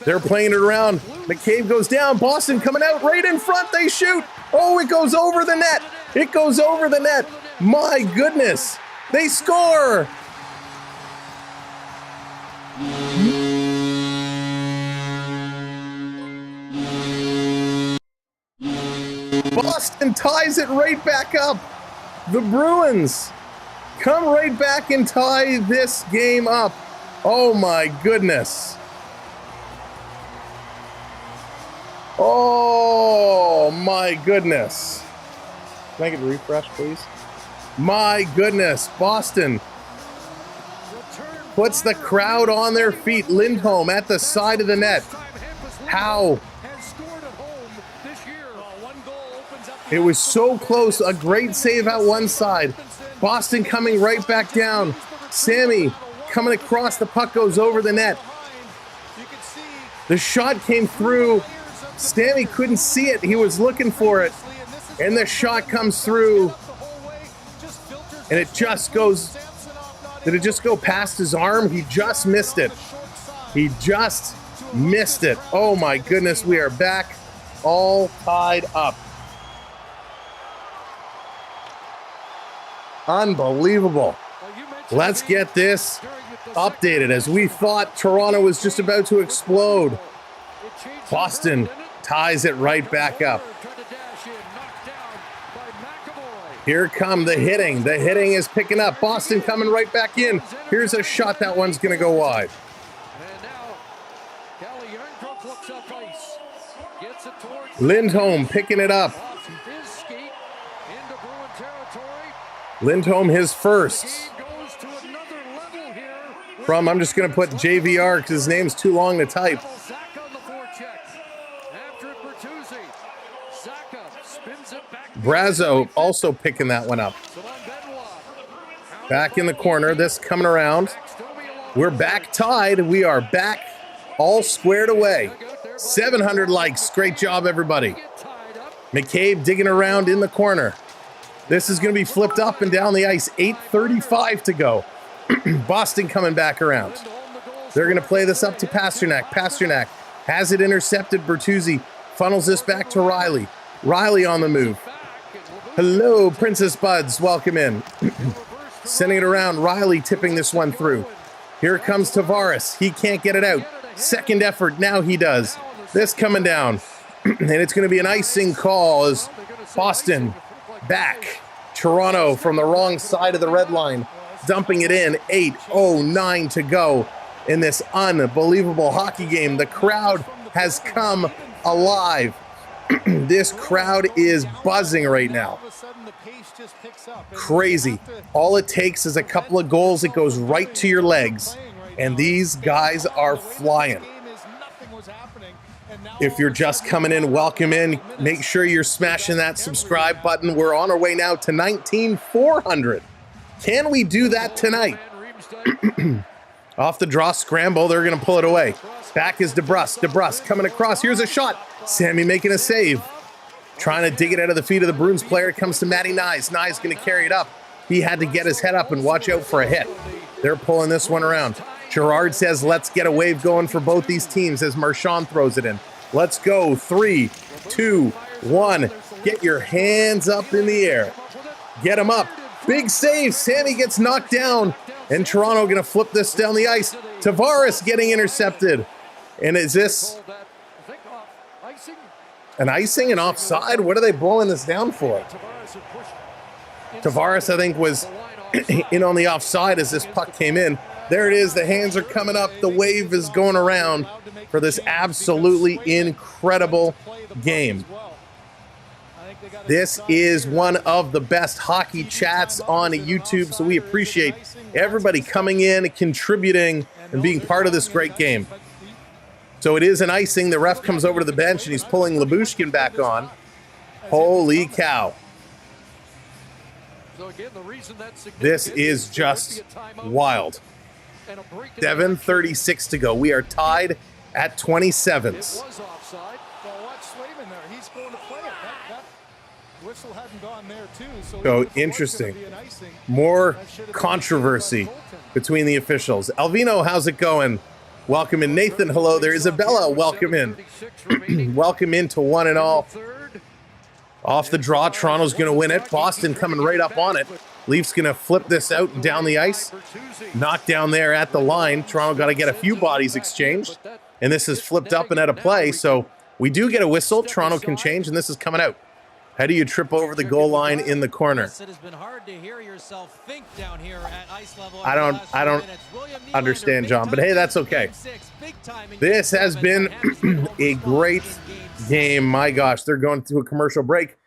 They're playing it around. McCabe goes down. Boston coming out right in front. They shoot. Oh, it goes over the net. It goes over the net. My goodness. They score. Boston ties it right back up. The Bruins come right back and tie this game up. Oh my goodness. Oh my goodness. Can I get a refresh, please? My goodness. Boston puts the crowd on their feet. Lindholm at the side of the net. How? It was so close. A great save at one side. Boston coming right back down. Sammy coming across. The puck goes over the net. The shot came through. Stanley couldn't see it. He was looking for it. And the shot comes through. And it just goes. Did it just go past his arm? He just missed it. He just missed it. Oh my goodness. We are back all tied up. Unbelievable. Let's get this updated as we thought Toronto was just about to explode. Boston ties it right back up. Here come the hitting. The hitting is picking up. Boston coming right back in. Here's a shot. That one's going to go wide. Lindholm picking it up. Lindholm his first. from, I'm just going to put JVR because his name's too long to type. Brazo also picking that one up. Back in the corner, this coming around. We're back tied. We are back all squared away. 700 likes. Great job, everybody. McCabe digging around in the corner. This is going to be flipped up and down the ice. 8:35 to go. Boston coming back around. They're going to play this up to Pasternak. Pasternak has it intercepted. Bertuzzi funnels this back to Riley. Riley on the move. Hello, Princess Buds. Welcome in. Sending it around. Riley tipping this one through. Here comes Tavares. He can't get it out. Second effort. Now he does. This coming down. And it's going to be an icing call as Boston back. Toronto from the wrong side of the red line. Dumping it in. 8:09 to go in this unbelievable hockey game. The crowd has come alive. This crowd is buzzing right now. Crazy. All it takes is a couple of goals. It goes right to your legs. And these guys are flying. If you're just coming in, welcome in. Make sure you're smashing that subscribe button. We're on our way now to 19,400. Can we do that tonight? Off the draw scramble, they're going to pull it away. Back is DeBrusque. DeBrusque coming across. Here's a shot. Sammy making a save. Trying to dig it out of the feet of the Bruins player. It comes to Matty Nyes. Nyes going to carry it up. He had to get his head up and watch out for a hit. They're pulling this one around. Gerard says, let's get a wave going for both these teams as Marchand throws it in. Let's go. 3, 2, 1. Get your hands up in the air. Get them up. Big save. Sammy gets knocked down. And Toronto going to flip this down the ice. Tavares getting intercepted. And is this an icing, an offside? What are they blowing this down for? Tavares, I think, was in on the offside as this puck came in. There it is. The hands are coming up. The wave is going around for this absolutely incredible game. This is one of the best hockey chats on YouTube, so we appreciate everybody coming in, contributing, and being part of this great game. So it is an icing. The ref comes over to the bench, and he's pulling Lyubushkin back on. Holy cow. This is just wild. 7:36 to go. We are tied at 27s. So interesting. More controversy between the officials. Alvino, how's it going? Welcome in. Nathan, hello there. Isabella, welcome in. Welcome into one and all. Off the draw, Toronto's going to win it. Boston coming right up on it. Leafs going to flip this out and down the ice. Knocked down there at the line. Toronto got to get a few bodies exchanged. And this is flipped up and out of play. So we do get a whistle. Toronto can change, and this is coming out. How do you trip over the goal line in the corner? I don't understand, John, but hey, that's okay. This has been a great game. My gosh, they're going to a commercial break.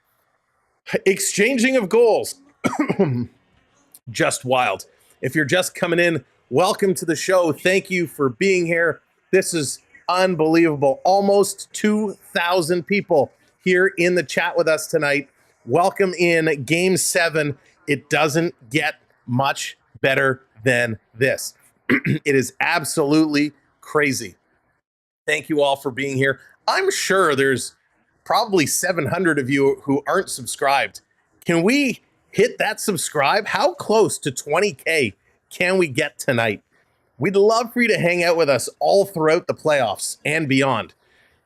Exchanging of goals. Just wild. If you're just coming in, welcome to the show. Thank you for being here. This is unbelievable. Almost 2,000 people here in the chat with us tonight. Welcome in Game 7. It doesn't get much better than this. It is absolutely crazy. Thank you all for being here. I'm sure there's probably 700 of you who aren't subscribed. Can we hit that subscribe? How close to 20K can we get tonight? We'd love for you to hang out with us all throughout the playoffs and beyond.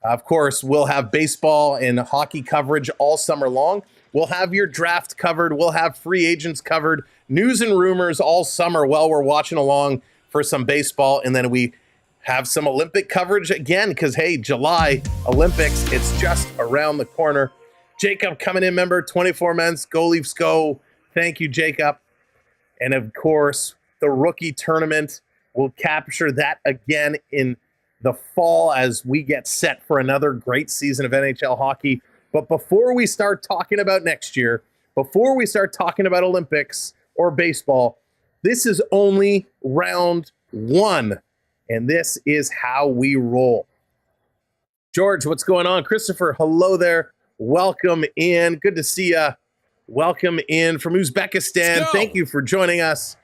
Of course, we'll have baseball and hockey coverage all summer long. We'll have your draft covered. We'll have free agents covered. News and rumors all summer while we're watching along for some baseball. And then we have some Olympic coverage again because, hey, July Olympics, it's just around the corner. Jacob coming in, member, 24 Men's. Go Leafs Go. Thank you, Jacob. And, of course, the rookie tournament. We'll capture that again in the fall as we get set for another great season of NHL hockey. But before we start talking about next year, before we start talking about Olympics or baseball, this is only round 1. And this is how we roll. George, what's going on? Christopher, hello there. Welcome in. Good to see you. Welcome in from Uzbekistan. Thank you for joining us.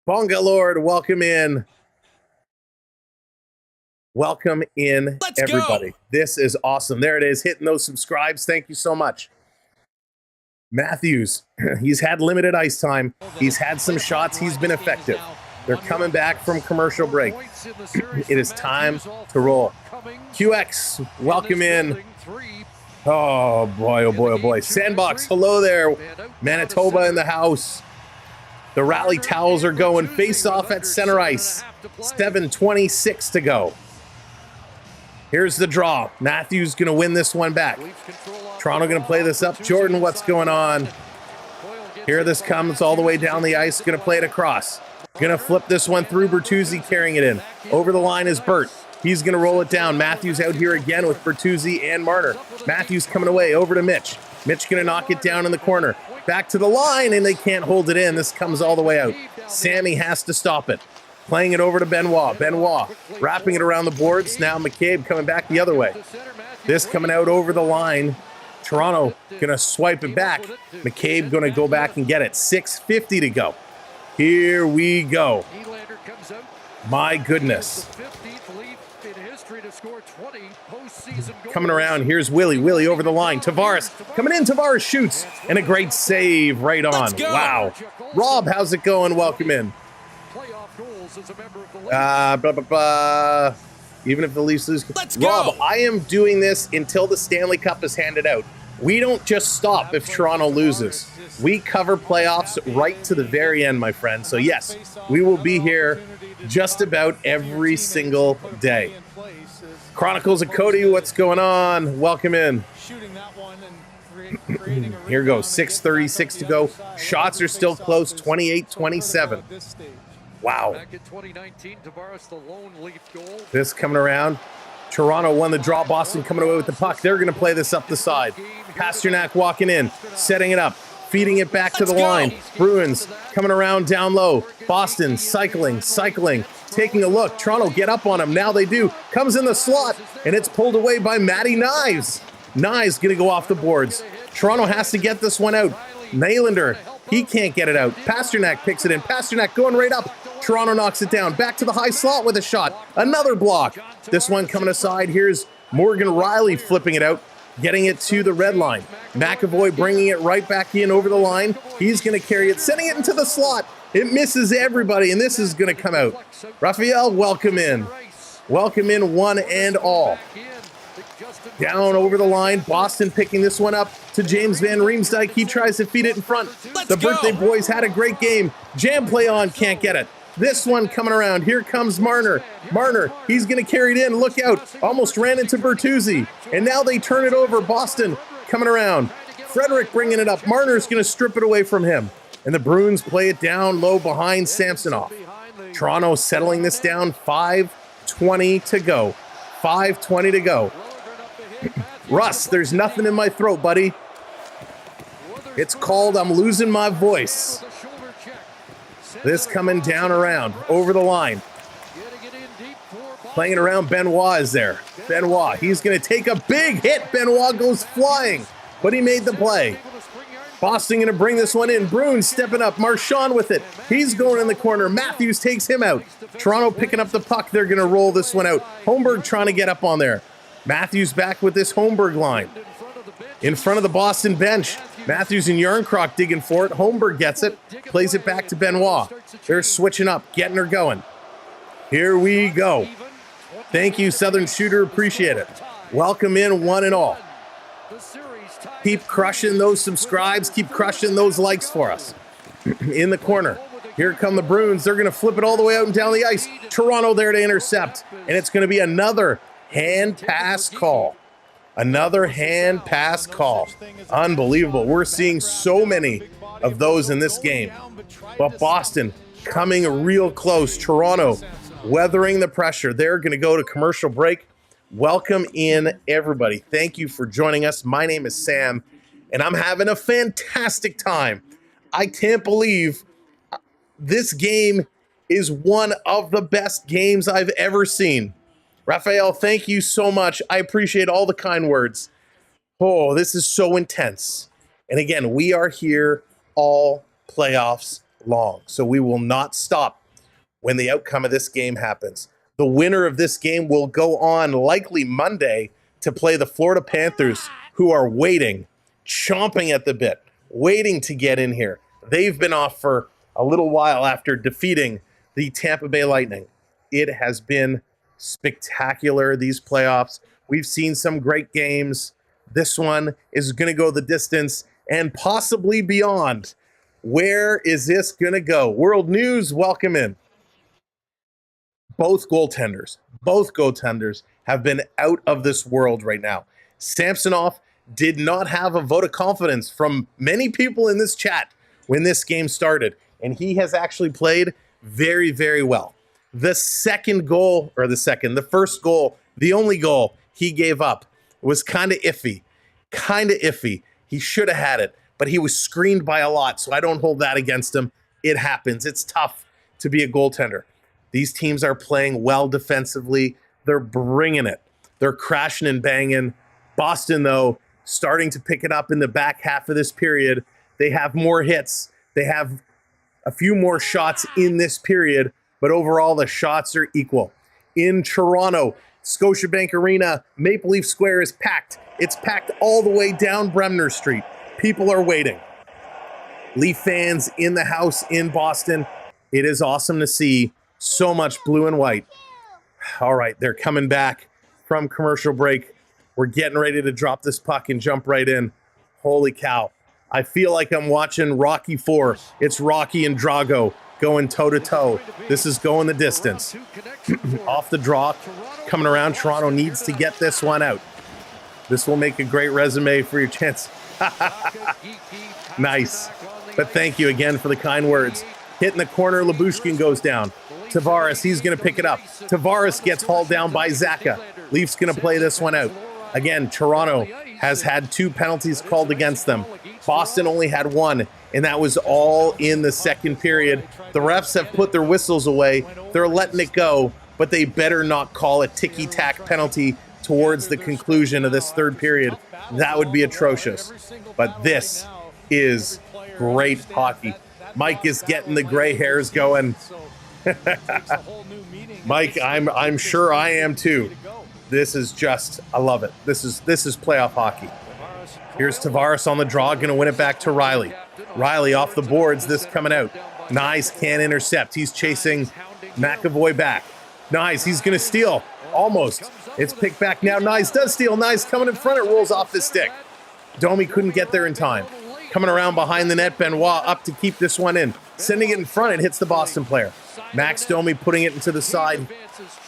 Bonga Lord, welcome in. Welcome in, everybody. This is awesome. There it is. Hitting those subscribes. Thank you so much. Matthews, he's had limited ice time. He's had some shots. He's been effective. They're coming back from commercial break. It is time to roll. QX, welcome in. Oh, boy, oh, boy, oh, boy. Sandbox, hello there. Manitoba in the house. The rally towels are going. Face off at center ice. 7:26 to go. Here's the draw. Matthews going to win this one back. Toronto going to play this up. Jordan, what's going on? Here this comes all the way down the ice. Going to play it across. Going to flip this one through. Bertuzzi carrying it in. Over the line is Bert. He's going to roll it down. Matthews out here again with Bertuzzi and Marner. Matthews coming away over to Mitch. Mitch going to knock it down in the corner. Back to the line, and they can't hold it in. This comes all the way out. Sammy has to stop it. Playing it over to Benoit. Benoit wrapping it around the boards. Now McCabe coming back the other way. This coming out over the line. Toronto going to swipe it back. McCabe going to go back and get it. 6:50 to go. Here we go. My goodness. Coming around, here's Willie. Willie over the line. Tavares coming in. Tavares shoots. And a great save right on. Wow. Rob, how's it going? Welcome in. Even if the Leafs lose. Rob, I am doing this until the Stanley Cup is handed out. We don't just stop if Toronto loses. We cover playoffs right to the very end, my friend. So yes, we will be here just about every single day. Chronicles of Cody, what's going on? Welcome in. Here goes, 6:36 to go. Shots are still close, 28-27. Wow. This coming around. Toronto won the draw. Boston coming away with the puck. They're going to play this up the side. Pasternak walking in, setting it up, feeding it back to the line. Bruins coming around down low. Boston cycling, taking a look. Toronto get up on him. Now they do. Comes in the slot, and it's pulled away by Matty Knives. Knives going to go off the boards. Toronto has to get this one out. Nylander, he can't get it out. Pasternak picks it in. Pasternak going right up. Toronto knocks it down. Back to the high slot with a shot. Another block. This one coming aside. Here's Morgan Riley flipping it out, getting it to the red line. McAvoy bringing it right back in over the line. He's going to carry it, sending it into the slot. It misses everybody, and this is going to come out. Raphael, welcome in. Welcome in, one and all. Down over the line. Boston picking this one up to James Van Riemsdyk. He tries to feed it in front. The birthday boys had a great game. Jam play on, can't get it. This one coming around. Here comes Marner. Marner, he's going to carry it in. Look out. Almost ran into Bertuzzi. And now they turn it over. Boston coming around. Frederick bringing it up. Marner's going to strip it away from him. And the Bruins play it down low behind Samsonov. Toronto settling this down. 5:20 to go. 5:20 to go. Russ, there's nothing in my throat, buddy. It's called I'm losing my voice. This coming down around, over the line. Playing it around, Benoit is there. Benoit, he's going to take a big hit. Benoit goes flying, but he made the play. Boston going to bring this one in. Bruins stepping up. Marchand with it. He's going in the corner. Matthews takes him out. Toronto picking up the puck. They're going to roll this one out. Holmberg trying to get up on there. Matthews back with this Holmberg line. In front of the Boston bench. Matthews and Yarncroc digging for it. Holmberg gets it. Plays it back to Benoit. They're switching up. Getting her going. Here we go. Thank you, Southern Shooter. Appreciate it. Welcome in, one and all. Keep crushing those subscribes. Keep crushing those likes for us. In the corner. Here come the Bruins. They're going to flip it all the way out and down the ice. Toronto there to intercept. And it's going to be another hand pass call. Another hand pass call. Unbelievable. We're seeing so many of those in this game. But Boston coming real close. Toronto weathering the pressure. They're going to go to commercial break. Welcome in, everybody. Thank you for joining us. My name is Sam, and I'm having a fantastic time. I can't believe this game is one of the best games I've ever seen. Raphael, thank you so much. I appreciate all the kind words. Oh, this is so intense. And again, we are here all playoffs long, so we will not stop when the outcome of this game happens. The winner of this game will go on likely Monday to play the Florida Panthers, who are waiting, chomping at the bit, waiting to get in here. They've been off for a little while after defeating the Tampa Bay Lightning. It has been spectacular, these playoffs. We've seen some great games. This one is going to go the distance and possibly beyond. Where is this going to go? World News, welcome in. Both goaltenders have been out of this world right now. Samsonov did not have a vote of confidence from many people in this chat when this game started, and he has actually played very, very well. The first goal, the only goal he gave up was kind of iffy. He should have had it, but he was screened by a lot, so I don't hold that against him. It happens. It's tough to be a goaltender. These teams are playing well defensively. They're bringing it. They're crashing and banging. Boston, though, starting to pick it up in the back half of this period. They have more hits. They have a few more shots in this period, but overall the shots are equal. In Toronto, Scotiabank Arena, Maple Leaf Square is packed. It's packed all the way down Bremner Street. People are waiting. Leaf fans in the house in Boston. It is awesome to see so much blue and white. All right, they're coming back from commercial break. We're getting ready to drop this puck and jump right in. Holy cow. I feel like I'm watching Rocky IV. It's Rocky and Drago going toe-to-toe. This is going the distance. Off the draw, coming around. Toronto needs to get this one out. This will make a great resume for your chance. Nice. But thank you again for the kind words. Hitting the corner, Lyubushkin goes down. Tavares, he's going to pick it up. Tavares gets hauled down by Zaka. Leafs going to play this one out. Again, Toronto has had 2 penalties called against them. Boston only had 1, and that was all in the second period. The refs have put their whistles away. They're letting it go, but they better not call a ticky-tack penalty towards the conclusion of this third period. That would be atrocious. But this is great hockey. Mike is getting the gray hairs going. Mike, I'm sure I am too. This is just, I love it. This is playoff hockey. Here's Tavares on the draw, going to win it back to Riley. Riley off the boards, this coming out. Nice, can't intercept. He's chasing McAvoy back. Nice, he's going to steal. Almost. It's picked back now. Nice, does steal. Nice, coming in front. It rolls off the stick. Domi couldn't get there in time. Coming around behind the net, Benoit up to keep this one in. Sending it in front, it hits the Boston player. Max Domi putting it into the side,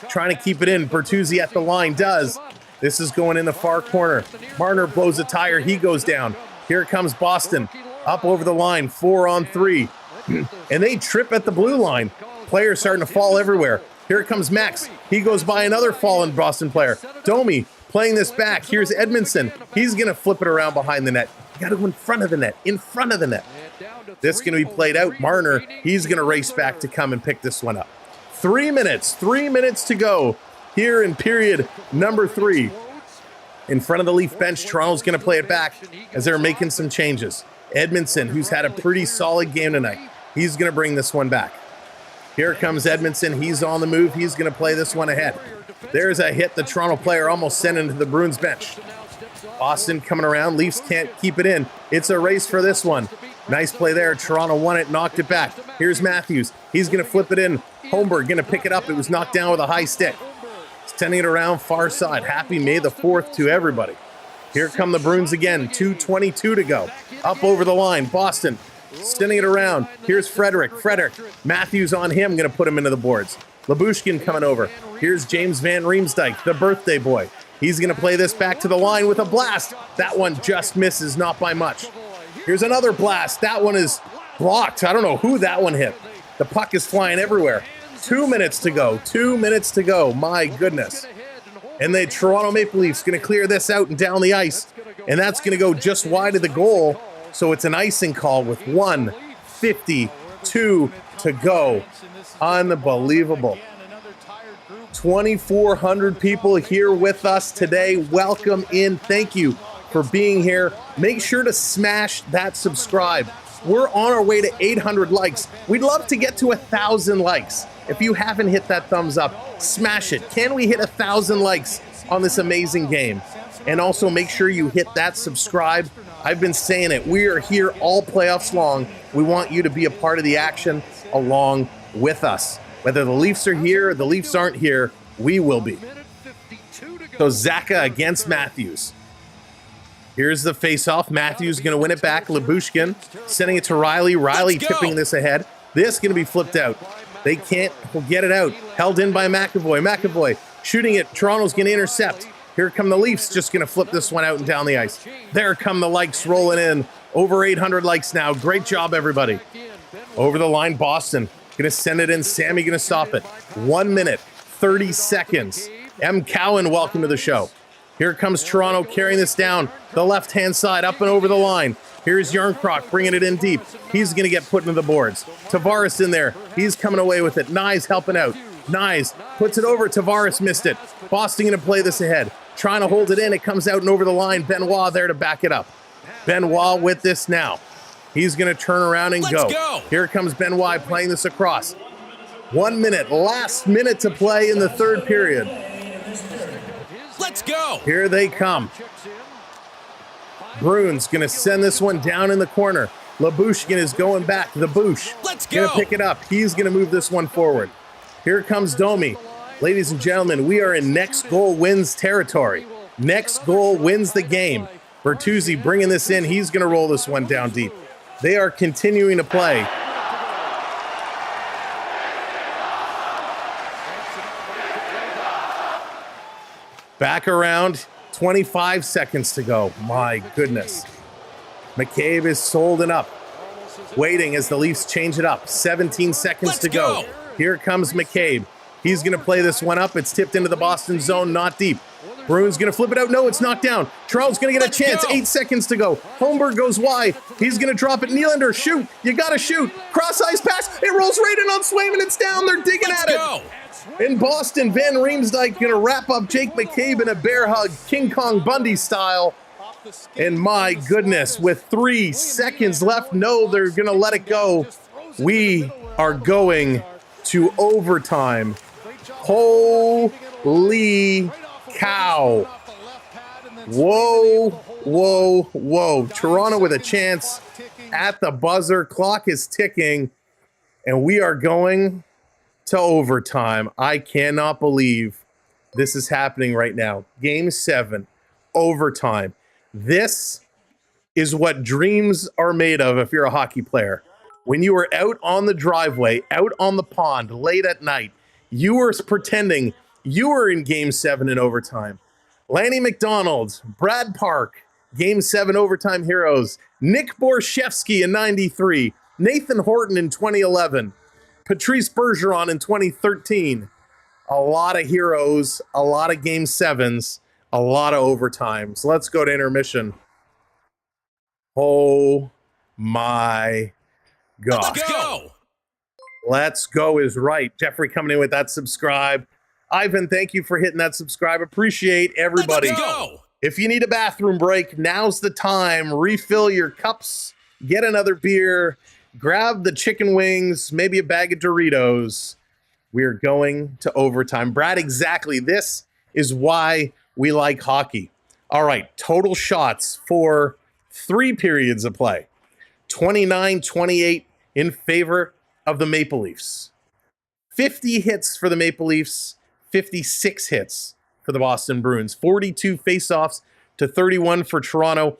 trying to keep it in. Bertuzzi at the line does. This is going in the far corner. Marner blows a tire. He goes down. Here comes Boston. Up over the line, 4-on-3. And they trip at the blue line. Players starting to fall everywhere. Here comes Max. He goes by another fallen Boston player. Domi playing this back. Here's Edmondson. He's going to flip it around behind the net. Got to go in front of the net. In front of the net. This is going to be played out. Marner, he's going to race back to come and pick this one up. 3 minutes. 3 minutes to go here in period number 3. In front of the Leaf bench, Toronto's going to play it back as they're making some changes. Edmondson, who's had a pretty solid game tonight, he's going to bring this one back. Here comes Edmondson. He's on the move. He's going to play this one ahead. There's a hit the Toronto player almost sent into the Bruins bench. Boston coming around. Leafs can't keep it in. It's a race for this one. Nice play there. Toronto won it, knocked it back. Here's Matthews. He's going to flip it in. Holmberg going to pick it up. It was knocked down with a high stick. Sending it around far side. Happy May the 4th to everybody. Here come the Bruins again. 2:22 to go. Up over the line. Boston sending it around. Here's Frederick. Matthews on him. Going to put him into the boards. Lyubushkin coming over. Here's James Van Riemsdyk, the birthday boy. He's going to play this back to the line with a blast. That one just misses, not by much. Here's another blast. That one is blocked. I don't know who that one hit. The puck is flying everywhere. 2 minutes to go. 2 minutes to go. My goodness. And the Toronto Maple Leafs going to clear this out and down the ice. And that's going to go just wide of the goal. So it's an icing call with 1:52 to go. Unbelievable. 2,400 people here with us today. Welcome in. Thank you for being here. Make sure to smash that subscribe. We're on our way to 800 likes. We'd love to get to 1,000 likes. If you haven't hit that thumbs up, smash it. Can we hit 1,000 likes on this amazing game? And also make sure you hit that subscribe. I've been saying it. We are here all playoffs long. We want you to be a part of the action along with us. Whether the Leafs are here or the Leafs aren't here, we will be. So Zacha against Matthews. Here's the face-off. Matthews going to win it back. Lyubushkin sending it to Riley. Riley tipping this ahead. This going to be flipped out. They can't get it out. Held in by McAvoy. McAvoy shooting it. Toronto's going to intercept. Here come the Leafs, just going to flip this one out and down the ice. There come the likes rolling in. Over 800 likes now. Great job, everybody. Over the line, Boston. Going to send it in. Sammy going to stop it. 1 minute, 30 seconds. M. Cowan, welcome to the show. Here comes Toronto carrying this down the left-hand side, up and over the line. Here's Yarncroc bringing it in deep. He's going to get put into the boards. Tavares in there. He's coming away with it. Nyes helping out. Nyes puts it over. Tavares missed it. Boston going to play this ahead. Trying to hold it in. It comes out and over the line. Benoit there to back it up. Benoit with this now. He's going to turn around and go. Here comes Benoit playing this across. 1 minute. Last minute to play in the third period. Let's go. Here they come. Bruins going to send this one down in the corner. Lyubushkin is going back. The Boosh going to pick it up. He's going to move this one forward. Here comes Domi. Ladies and gentlemen, we are in next goal wins territory. Next goal wins the game. Bertuzzi bringing this in. He's going to roll this one down deep. They are continuing to play. Back around, 25 seconds to go. My goodness. McCabe is holding up. Waiting as the Leafs change it up. 17 seconds to go. Here comes McCabe. He's going to play this one up. It's tipped into the Boston zone, not deep. Bruins going to flip it out. No, it's knocked down. Toronto's going to get a chance. 8 seconds to go. Holmberg goes wide. He's going to drop it. Nylander, shoot. You got to shoot. Cross-ice pass. It rolls right in on Swayman. It's down. They're digging at it. In Boston, Van Riemsdyk going to wrap up Jake McCabe in a bear hug, King Kong Bundy style. And my goodness, with 3 seconds left, no, they're going to let it go. We are going to overtime. Holy cow. Whoa, whoa, whoa. Toronto with a chance at the buzzer. Clock is ticking, and we are going to overtime. I cannot believe this is happening right now. Game 7, overtime. This is what dreams are made of if you're a hockey player. When you are out on the driveway, out on the pond, late at night, you were pretending you were in Game 7 in overtime. Lanny McDonald, Brad Park, Game 7 overtime heroes. Nick Borshevsky in 93. Nathan Horton in 2011. Patrice Bergeron in 2013. A lot of heroes, a lot of Game 7s, a lot of overtimes. Let's go to intermission. Oh my gosh. Let's go. Let's go is right. Jeffrey coming in with that subscribe. Ivan, thank you for hitting that subscribe. Appreciate everybody. Let's go. If you need a bathroom break, now's the time. Refill your cups, get another beer, grab the chicken wings, maybe a bag of Doritos. We're going to overtime. Brad, exactly. This is why we like hockey. All right, total shots for 3 periods of play. 29-28 in favor of the Maple Leafs. 50 hits for the Maple Leafs, 56 hits for the Boston Bruins. 42 faceoffs to 31 for Toronto.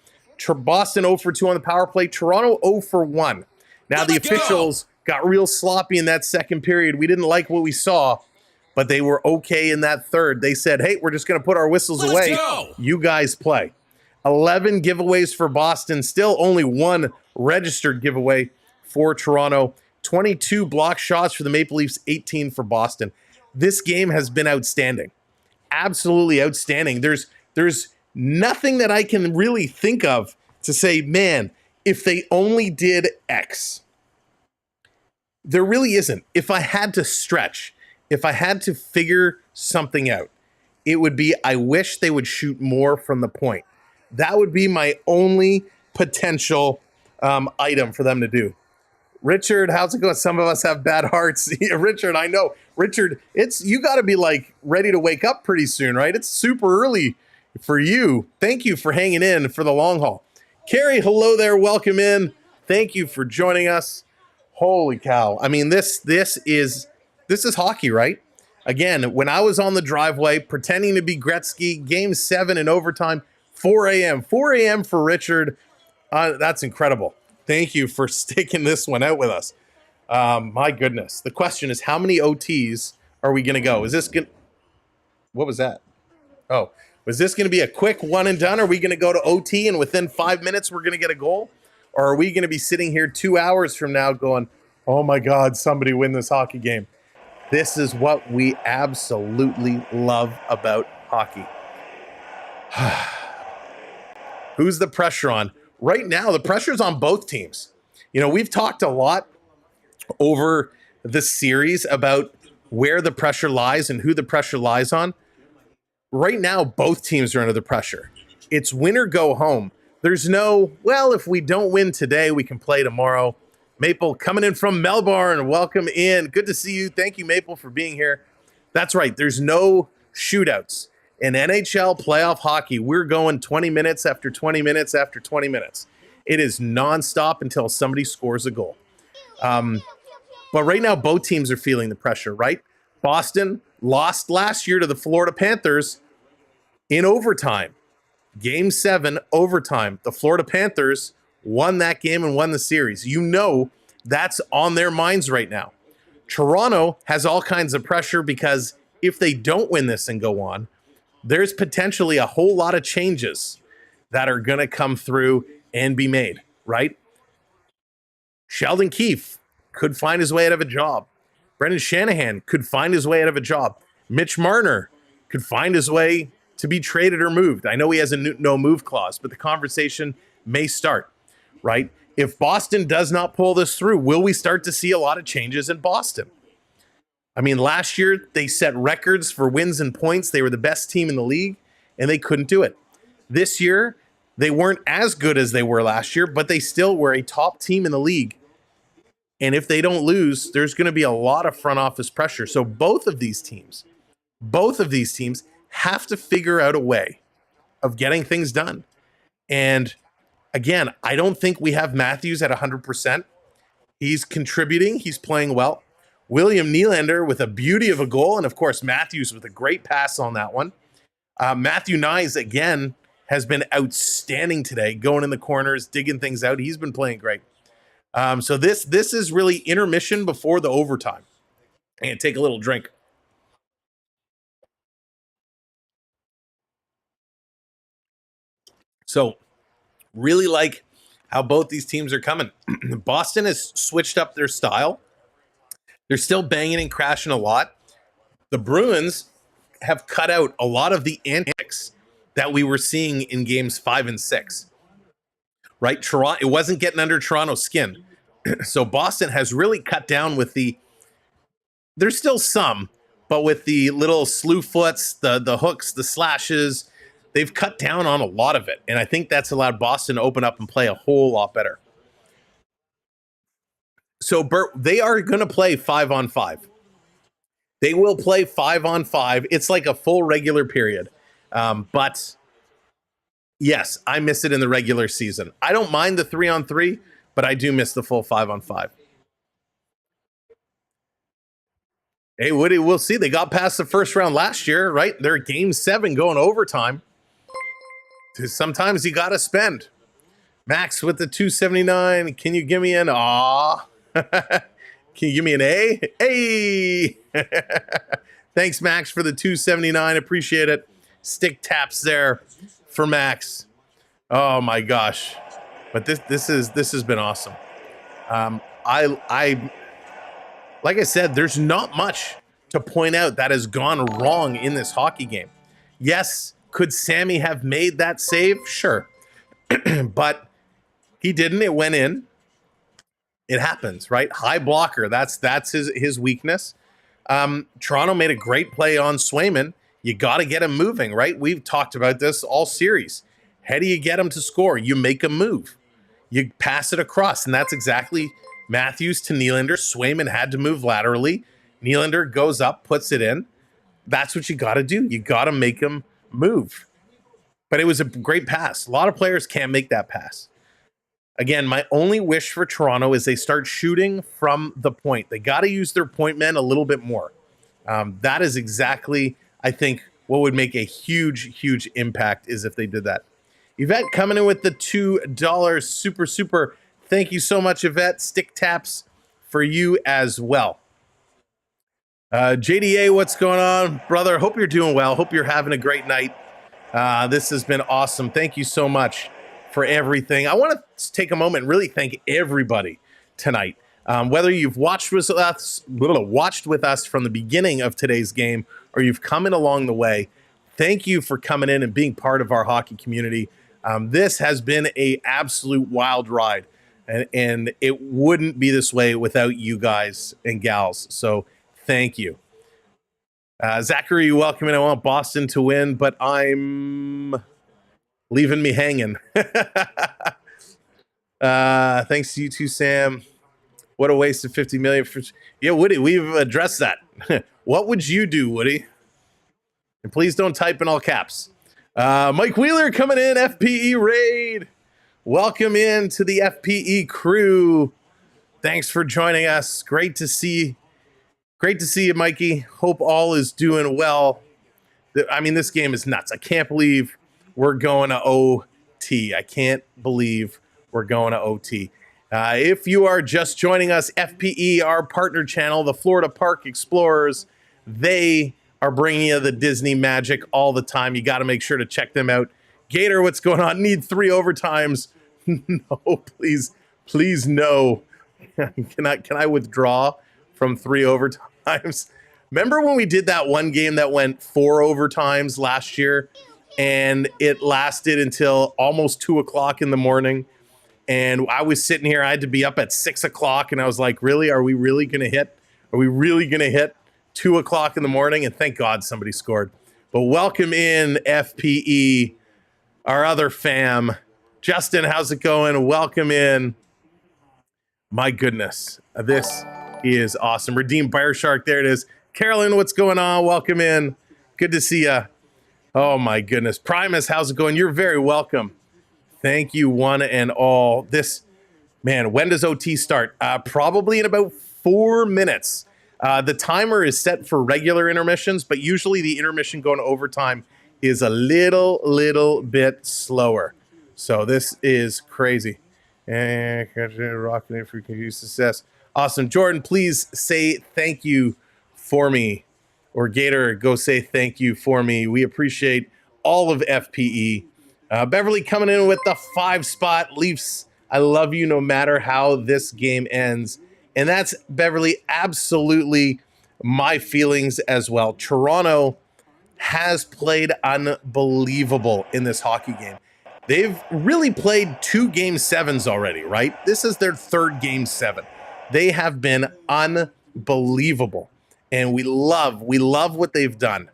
Boston 0 for 2 on the power play. Toronto 0 for 1. Now the officials got real sloppy in that second period. We didn't like what we saw, but they were okay in that third. They said, hey, we're just going to put our whistles away. You guys play. 11 giveaways for Boston. Still only 1 registered giveaway for Toronto. 22 block shots for the Maple Leafs, 18 for Boston. This game has been outstanding. Absolutely outstanding. There's nothing that I can really think of to say, man, if they only did X. There really isn't. If I had to stretch, if I had to figure something out, it would be I wish they would shoot more from the point. That would be my only potential item for them to do. Richard, how's it going? Some of us have bad hearts. Yeah, Richard, I know. Richard, you got to be like ready to wake up pretty soon, right? It's super early for you. Thank you for hanging in for the long haul. Carrie, hello there. Welcome in. Thank you for joining us. Holy cow. I mean, this is hockey, right? Again, when I was on the driveway pretending to be Gretzky, game 7 in overtime, 4 a.m. 4 a.m. for Richard. That's incredible. Thank you for sticking this one out with us. My goodness. The question is, how many OTs are we going to go? Is this going to... What was that? Oh, was this going to be a quick one and done? Are we going to go to OT and within 5 minutes we're going to get a goal? Or are we going to be sitting here 2 hours from now going, oh my God, somebody win this hockey game? This is what we absolutely love about hockey. Who's the pressure on? Right now, the pressure's on both teams. You know, we've talked a lot over this series about where the pressure lies and who the pressure lies on. Right now, both teams are under the pressure. It's win or go home. There's no, well, if we don't win today, we can play tomorrow. Maple coming in from Melbourne. Welcome in. Good to see you. Thank you, Maple, for being here. That's right. There's no shootouts. In NHL playoff hockey, we're going 20 minutes after 20 minutes after 20 minutes. It is nonstop until somebody scores a goal. But right now, both teams are feeling the pressure, right? Boston lost last year to the Florida Panthers in overtime. Game 7, overtime. The Florida Panthers won that game and won the series. You know that's on their minds right now. Toronto has all kinds of pressure because if they don't win this and go on, there's potentially a whole lot of changes that are going to come through and be made, right? Sheldon Keefe could find his way out of a job. Brendan Shanahan could find his way out of a job. Mitch Marner could find his way to be traded or moved. I know he has a no move clause, but the conversation may start, right? If Boston does not pull this through, will we start to see a lot of changes in Boston? I mean, last year they set records for wins and points. They were the best team in the league, and they couldn't do it. This year, they weren't as good as they were last year, but they still were a top team in the league. And if they don't lose, there's going to be a lot of front office pressure. So both of these teams have to figure out a way of getting things done. And again, I don't think we have Matthews at 100%. He's contributing. He's playing well. William Nylander with a beauty of a goal. And of course, Matthews with a great pass on that one. Matthew Nyes, again, has been outstanding today, going in the corners, digging things out. He's been playing great. So this is really intermission before the overtime. And take a little drink. So really like how both these teams are coming. Boston has switched up their style. They're still banging and crashing a lot. The Bruins have cut out a lot of the antics that we were seeing in games 5 and 6. Right? Toronto, it wasn't getting under Toronto's skin. So Boston has really cut down with there's still some, but with the little slew foots, the hooks, the slashes, they've cut down on a lot of it. And I think that's allowed Boston to open up and play a whole lot better. So, Bert, they are going to play 5-on-5. They will play 5-on-5. It's like a full regular period. But, yes, I miss it in the regular season. I don't mind the 3-on-3, but I do miss the full 5-on-5. Hey, Woody, we'll see. They got past the first round last year, right? They're game 7 going overtime. Sometimes you got to spend. Max with the 279. Can you give me an aw? Can you give me an A? Hey! Thanks, Max, for the 279. Appreciate it. Stick taps there for Max. Oh my gosh! But this has been awesome. I like I said, there's not much to point out that has gone wrong in this hockey game. Yes, could Sammy have made that save? Sure, but he didn't. It went in. It happens, right? High blocker. That's his weakness. Toronto made a great play on Swayman. You got to get him moving, right? We've talked about this all series. How do you get him to score? You make him move. You pass it across, and that's exactly Matthews to Nylander. Swayman had to move laterally. Nylander goes up, puts it in. That's what you got to do. You got to make him move. But it was a great pass. A lot of players can't make that pass. Again, my only wish for Toronto is they start shooting from the point. They got to use their point men a little bit more. That is exactly, I think, what would make a huge, huge impact is if they did that. Yvette coming in with the $2 super. Thank you so much, Yvette. Stick taps for you as well. JDA, what's going on, brother? Hope you're doing well. Hope you're having a great night. This has been awesome. Thank you so much for everything. I want to take a moment and really thank everybody tonight. Whether you've watched with us from the beginning of today's game or you've come in along the way, thank you for coming in and being part of our hockey community. This has been an absolute wild ride, and it wouldn't be this way without you guys and gals. So thank you. Zachary, welcome in. I want Boston to win, but I'm leaving me hanging. Thanks to you too, Sam. What a waste of $50 million. Yeah, Woody, we've addressed that. What would you do, Woody? And please don't type in all caps. Mike Wheeler coming in, FPE raid. Welcome in to the FPE crew. Thanks for joining us. Great to see you, Mikey. Hope all is doing well. I mean, this game is nuts. I can't believe we're going to OT. I can't believe we're going to OT. If you are just joining us, FPE, our partner channel, the Florida Park Explorers, they are bringing you the Disney magic all the time. You got to make sure to check them out. Gator, what's going on? Need 3 overtimes. No, please no. Can I withdraw from 3 overtimes? Remember when we did that one game that went 4 overtimes last year and it lasted until almost 2 o'clock in the morning? And I was sitting here, I had to be up at 6 o'clock and I was like, really? Are we really going to hit 2 o'clock in the morning? And thank God somebody scored. But welcome in, FPE, our other fam. Justin, how's it going? Welcome in. My goodness, this is awesome. Redeem Fire Shark, there it is. Carolyn, what's going on? Welcome in. Good to see you. Oh my goodness. Primus, how's it going? You're very welcome. Thank you, one and all. When does OT start? Probably in about 4 minutes. The timer is set for regular intermissions, but usually the intermission going to overtime is a little bit slower. So this is crazy. And rocking it for success. Awesome. Jordan, please say thank you for me. Or Gator, go say thank you for me. We appreciate all of FPE. Beverly coming in with the 5 spot. Leafs, I love you no matter how this game ends. And that's, Beverly, absolutely my feelings as well. Toronto has played unbelievable in this hockey game. They've really played 2 Game 7s already, right? This is their 3rd Game 7. They have been unbelievable. And we love what they've done.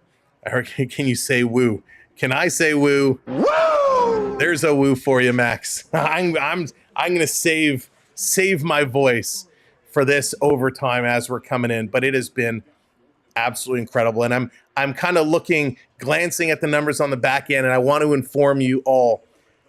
Can you say woo? Can I say woo? Woo! There's a woo for you, Max. I'm going to save my voice for this overtime as we're coming in, but it has been absolutely incredible. And I'm kind of glancing at the numbers on the back end, and I want to inform you all,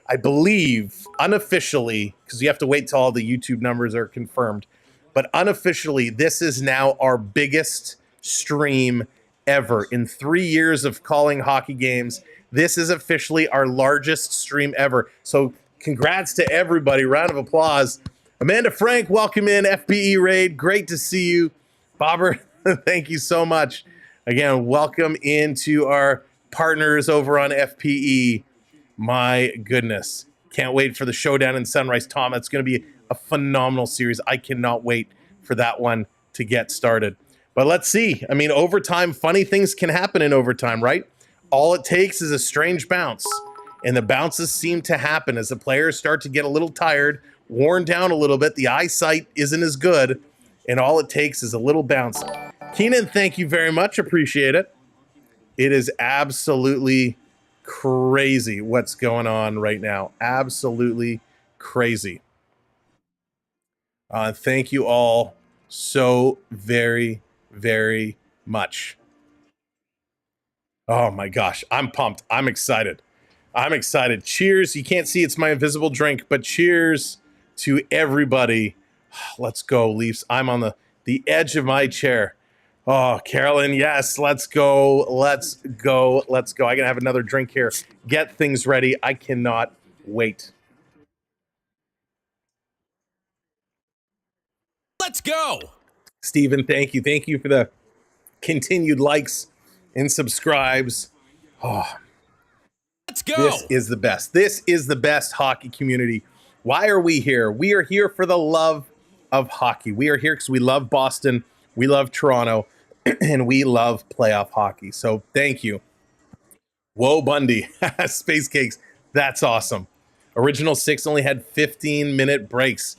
I believe unofficially, because you have to wait till all the YouTube numbers are confirmed, but unofficially, this is now our biggest stream ever. In 3 years of calling hockey games, this is officially our largest stream ever. So congrats to everybody. Round of applause. Amanda Frank, welcome in. FPE Raid, great to see you. Bobber, thank you so much. Again, welcome into our partners over on FPE. My goodness. Can't wait for the showdown in Sunrise, Tom. It's going to be a phenomenal series. I cannot wait for that one to get started. But let's see. I mean, overtime, funny things can happen in overtime, right? All it takes is a strange bounce. And the bounces seem to happen as the players start to get a little tired worn down a little bit. The eyesight isn't as good, and all it takes is a little bounce. Keenan, thank you very much. Appreciate it. It is absolutely crazy what's going on right now. Absolutely crazy. Thank you all so very, very much. Oh my gosh, I'm pumped. I'm excited. I'm excited. Cheers. You can't see it's my invisible drink, but cheers to everybody. Let's go, Leafs. I'm on the edge of my chair. Oh, Carolyn, yes, let's go. Let's go. Let's go. I gotta have another drink here. Get things ready. I cannot wait. Let's go. Steven, thank you. Thank you for the continued likes and subscribes. Oh, let's go. This is the best. This is the best hockey community. Why are we here? We are here for the love of hockey. We are here because we love Boston, we love Toronto, and we love playoff hockey. So thank you. Whoa, Bundy. Space Cakes. That's awesome. Original 6 only had 15-minute breaks.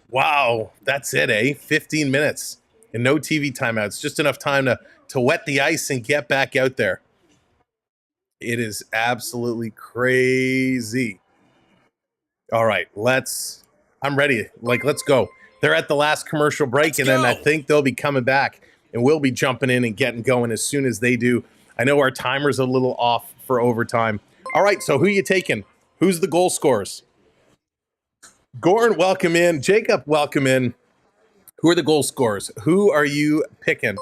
Wow, that's it, eh? 15 minutes and no TV timeouts. Just enough time to wet the ice and get back out there. It is absolutely crazy. All right, I'm ready. Let's go. They're at the last commercial break, and then I think they'll be coming back, and we'll be jumping in and getting going as soon as they do. I know our timer's a little off for overtime. All right, so who you taking? Who's the goal scorers? Goran, welcome in. Jacob, welcome in. Who are the goal scorers? Who are you picking?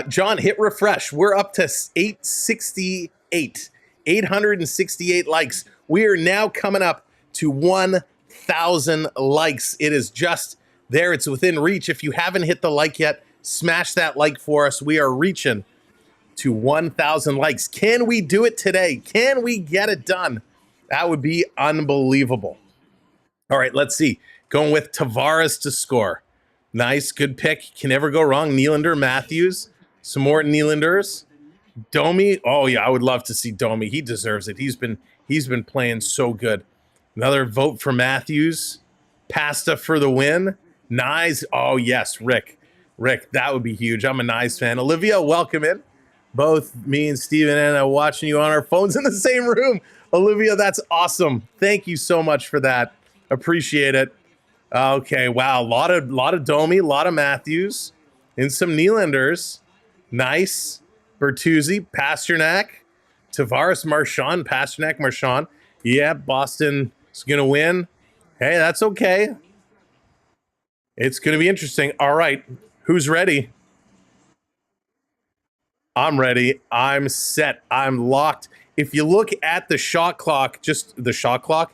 John, hit refresh. We're up to 868 likes. We are now coming up to 1,000 likes. It is just there. It's within reach. If you haven't hit the like yet, smash that like for us. We are reaching to 1,000 likes. Can we do it today? Can we get it done? That would be unbelievable. All right, let's see. Going with Tavares to score. Nice, good pick. Can never go wrong. Nylander, Matthews. Some more Nylanders. Domi. Oh yeah, I would love to see Domi. He deserves it. He's been playing so good. Another vote for Matthews. Pasta for the win. Nice. Oh yes, Rick, that would be huge. I'm a nice fan. Olivia, welcome in. Both me and Steven and Anna watching you on our phones in the same room. Olivia, that's awesome. Thank you so much for that. Appreciate it. Okay, wow, a lot of Domi, a lot of Matthews, and some Nylanders. Nice. Bertuzzi, Pasternak, Tavares, Marchand, Pasternak, Marchand. Yeah, Boston is going to win. Hey, that's okay. It's going to be interesting. All right, who's ready? I'm ready. I'm set. I'm locked. If you look at the shot clock, just the shot clock,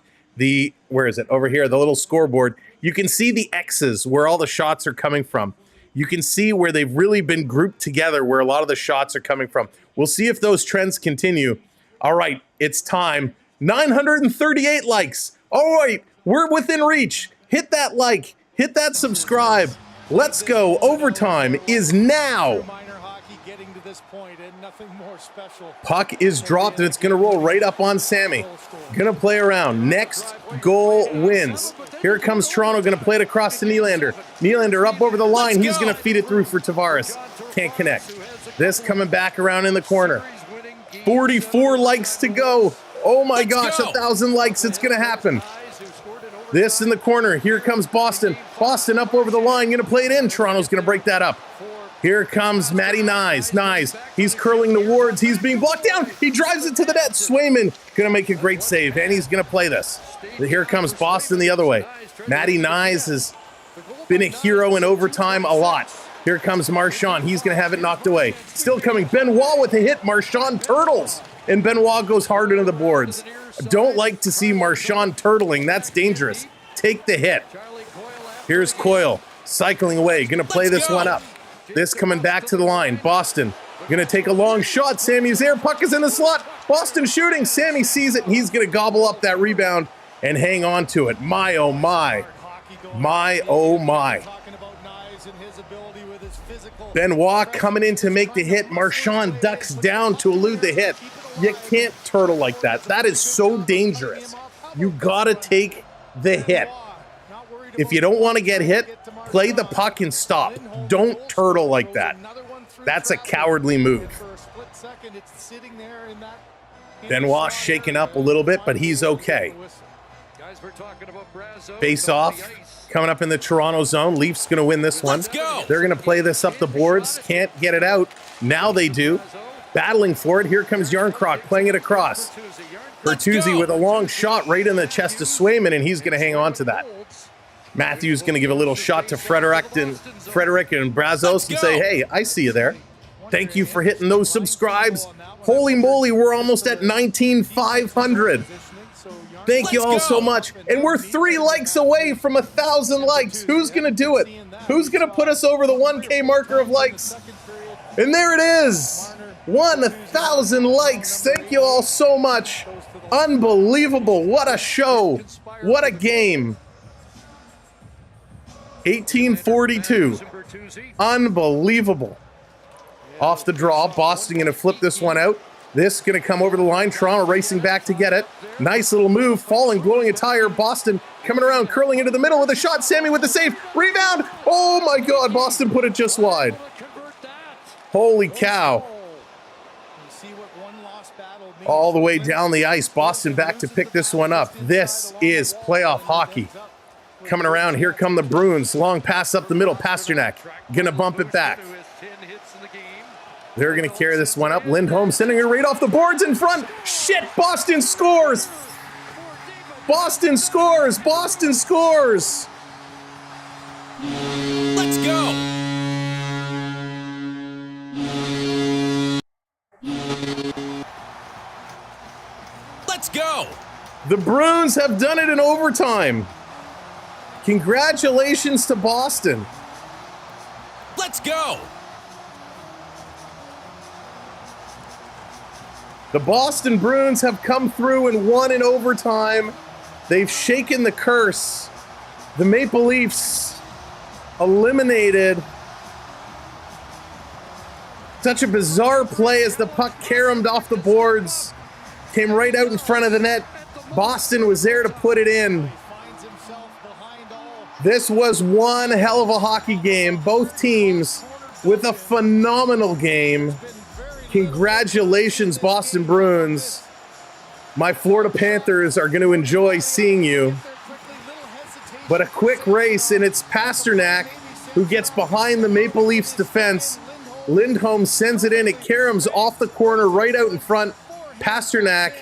where is it? Over here, the little scoreboard. You can see the X's where all the shots are coming from. You can see where they've really been grouped together, where a lot of the shots are coming from. We'll see if those trends continue. All right, it's time. 938 likes. All right, we're within reach. Hit that like, hit that subscribe. Let's go. Overtime is now. Puck is dropped, and it's going to roll right up on Sammy. Going to play around. Next goal wins. Here comes Toronto. Going to play it across to Nylander. Nylander up over the line. He's going to feed it through for Tavares. Can't connect. This coming back around in the corner. 44 likes to go. Oh my gosh, 1,000 likes. It's going to happen. This in the corner. Here comes Boston. Boston up over the line. Going to play it in. Toronto's going to break that up. Here comes Matty Nyes. He's curling towards. He's being blocked down. He drives it to the net. Swayman going to make a great save, and he's going to play this. Here comes Boston the other way. Matty Nyes has been a hero in overtime a lot. Here comes Marchand. He's going to have it knocked away. Still coming. Benoit with a hit. Marchand turtles, and Benoit goes hard into the boards. Don't like to see Marchand turtling. That's dangerous. Take the hit. Here's Coyle cycling away. Going to play this one up. This coming back to the line. Boston going to take a long shot. Sammy's there. Puck is in the slot. Boston shooting. Sammy sees it, and he's going to gobble up that rebound and hang on to it. My, oh, my. My, oh, my. Benoit coming in to make the hit. Marchand ducks down to elude the hit. You can't turtle like that. That is so dangerous. You got to take the hit. If you don't want to get hit, play the puck and stop. Don't turtle like that. That's a cowardly move. Benoit shaken up a little bit, but he's okay. Face off. Coming up in the Toronto zone. Leafs going to win this one. They're going to play this up the boards. Can't get it out. Now they do. Battling for it. Here comes Yarncroc playing it across. Bertuzzi with a long shot right in the chest of Swayman, and he's going to hang on to that. Matthews going to give a little shot to Frederick and Brazos and say, hey, I see you there. Thank you for hitting those subscribes. Holy moly, we're almost at 19,500. Thank you all so much. And we're 3 likes away from 1,000 likes. Who's going to do it? Who's going to put us over the 1K marker of likes? And there it is. 1,000 likes. Thank you all so much. Unbelievable. What a show. What a game. 1842. Unbelievable. Off the draw. Boston going to flip this one out. This going to come over the line. Toronto racing back to get it. Nice little move. Falling, blowing a tire. Boston coming around, curling into the middle with a shot. Sammy with the save. Rebound. Oh my God. Boston put it just wide. Holy cow. All the way down the ice. Boston back to pick this one up. This is playoff hockey. Coming around. Here come the Bruins. Long pass up the middle. Pasternak going to bump it back. They're going to carry this one up. Lindholm sending it right off the boards in front. Shit, Boston scores. Boston scores. Boston scores. Let's go. Let's go. The Bruins have done it in overtime. Congratulations to Boston. Let's go. The Boston Bruins have come through and won in overtime. They've shaken the curse. The Maple Leafs eliminated. Such a bizarre play as the puck caromed off the boards. Came right out in front of the net. Boston was there to put it in. This was one hell of a hockey game. Both teams with a phenomenal game. Congratulations, Boston Bruins. My Florida Panthers are going to enjoy seeing you. But a quick race, and it's Pasternak who gets behind the Maple Leafs defense. Lindholm sends it in. It caroms off the corner right out in front. Pasternak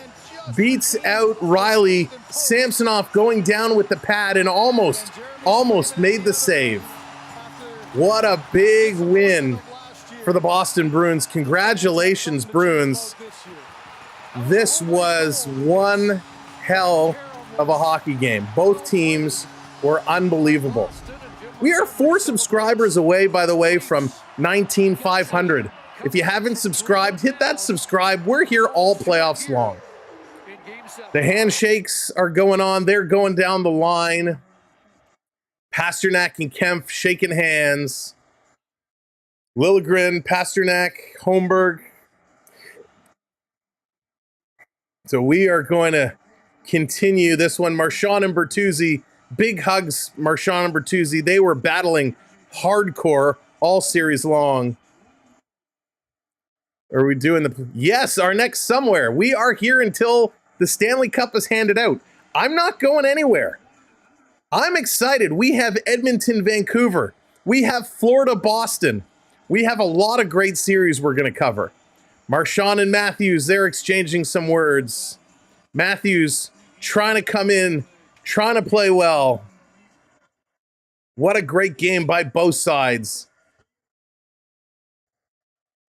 beats out Riley. Samsonov going down with the pad and almost made the save. What a big win for the Boston Bruins. Congratulations, Bruins. This was one hell of a hockey game. Both teams were unbelievable. We are 4 subscribers away, by the way, from 19,500. If you haven't subscribed, hit that subscribe. We're here all playoffs long. The handshakes are going on. They're going down the line. Pasternak and Kempf shaking hands. Liljegren, Pasternak, Holmberg. So we are going to continue this one. Marchand and Bertuzzi, big hugs, Marchand and Bertuzzi. They were battling hardcore all series long. Are we doing the... Yes, our next somewhere. We are here until the Stanley Cup is handed out. I'm not going anywhere. I'm excited. We have Edmonton, Vancouver. We have Florida, Boston. We have a lot of great series we're going to cover. Marchand and Matthews, they're exchanging some words. Matthews trying to come in, trying to play well. What a great game by both sides.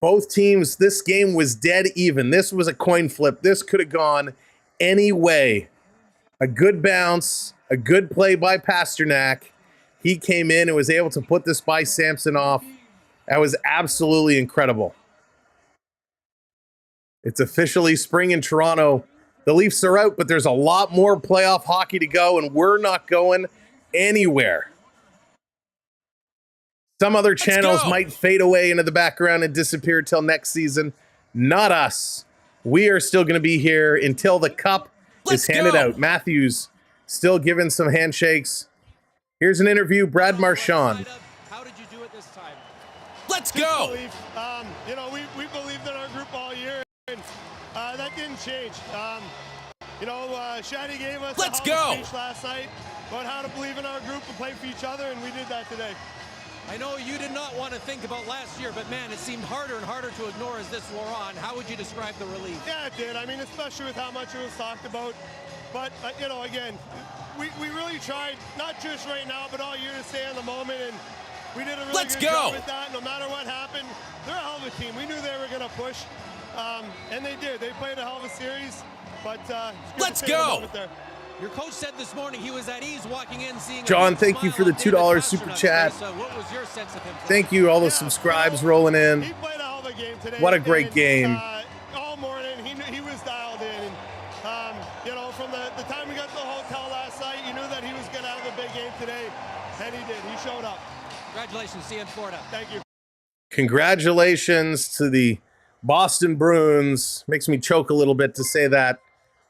Both teams, this game was dead even. This was a coin flip. This could have gone any way. A good bounce, a good play by Pasternak. He came in and was able to put this by Samsonov. That was absolutely incredible. It's officially spring in Toronto. The Leafs are out, but there's a lot more playoff hockey to go, and we're not going anywhere. Some other channels might fade away into the background and disappear till next season. Not us. We are still going to be here until the cup is handed out. Matthews still giving some handshakes. Here's an interview, Brad Marchand. How did you do it this time? Let's go. You know, we believed in our group all year, and that didn't change. You know, Shaddy gave us a speech last night about how to believe in our group and play for each other, and we did that today. I know you did not want to think about last year, but man, it seemed harder and harder to ignore as this wore on. How would you describe the relief? Yeah, it did. I mean, especially with how much it was talked about. But, you know, again, we really tried, not just right now, but all year to stay in the moment, and we did a really good job with that. No matter what happened, they're a hell of a team. We knew they were going to push, and they did. They played a hell of a series, but let's go. Your coach said this morning he was at ease walking in, seeing John, thank you for the $2 super chat. What was your sense of him? Thank you, all the subscribes rolling in. He played a hell of a game today. What a great game. All morning, he was dialed in. And, you know, from the time we got to the hotel last night, you knew that he was going to have a big game today, and he did. He showed up. Congratulations. See you in Florida. Thank you. Congratulations to the Boston Bruins. Makes me choke a little bit to say that.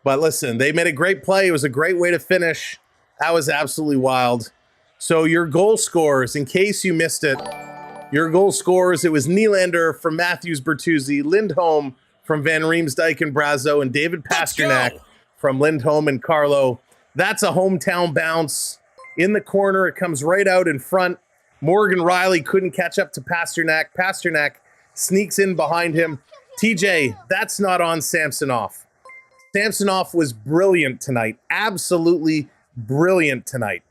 But listen, they made a great play. It was a great way to finish. That was absolutely wild. So your goal scorers, in case you missed it, your goal scorers, it was Nylander from Matthews Bertuzzi, Lindholm from Van Riemsdyk and Brazo, and David Pastrnak from Lindholm and Carlo. That's a hometown bounce. In the corner, it comes right out in front. Morgan Rielly couldn't catch up to Pastrnak. Pastrnak sneaks in behind him. TJ, that's not on Samsonov. Samsonov was brilliant tonight. Absolutely brilliant tonight.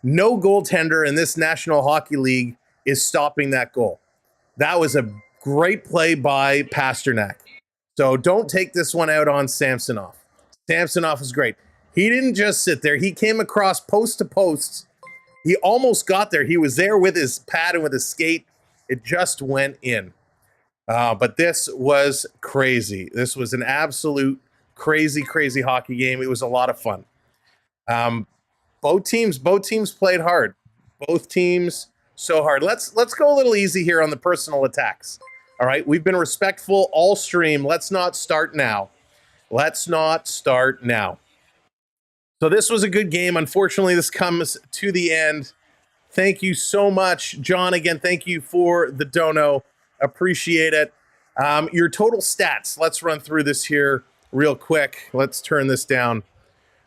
No goaltender in this National Hockey League is stopping that goal. That was a great play by Pastrnak. So don't take this one out on Samsonov. Samsonov is great. He didn't just sit there. He came across post to post. He almost got there. He was there with his pad and with his skate. It just went in. But this was crazy. This was an absolute crazy hockey game. It was a lot of fun. Both teams played hard. Both teams so hard. Let's go a little easy here on the personal attacks. All right, we've been respectful all stream. Let's not start now. So this was a good game. Unfortunately, this comes to the end. Thank you so much, John. Again, thank you for the dono. Appreciate it. Your total stats. Let's run through this here real quick. Let's turn this down.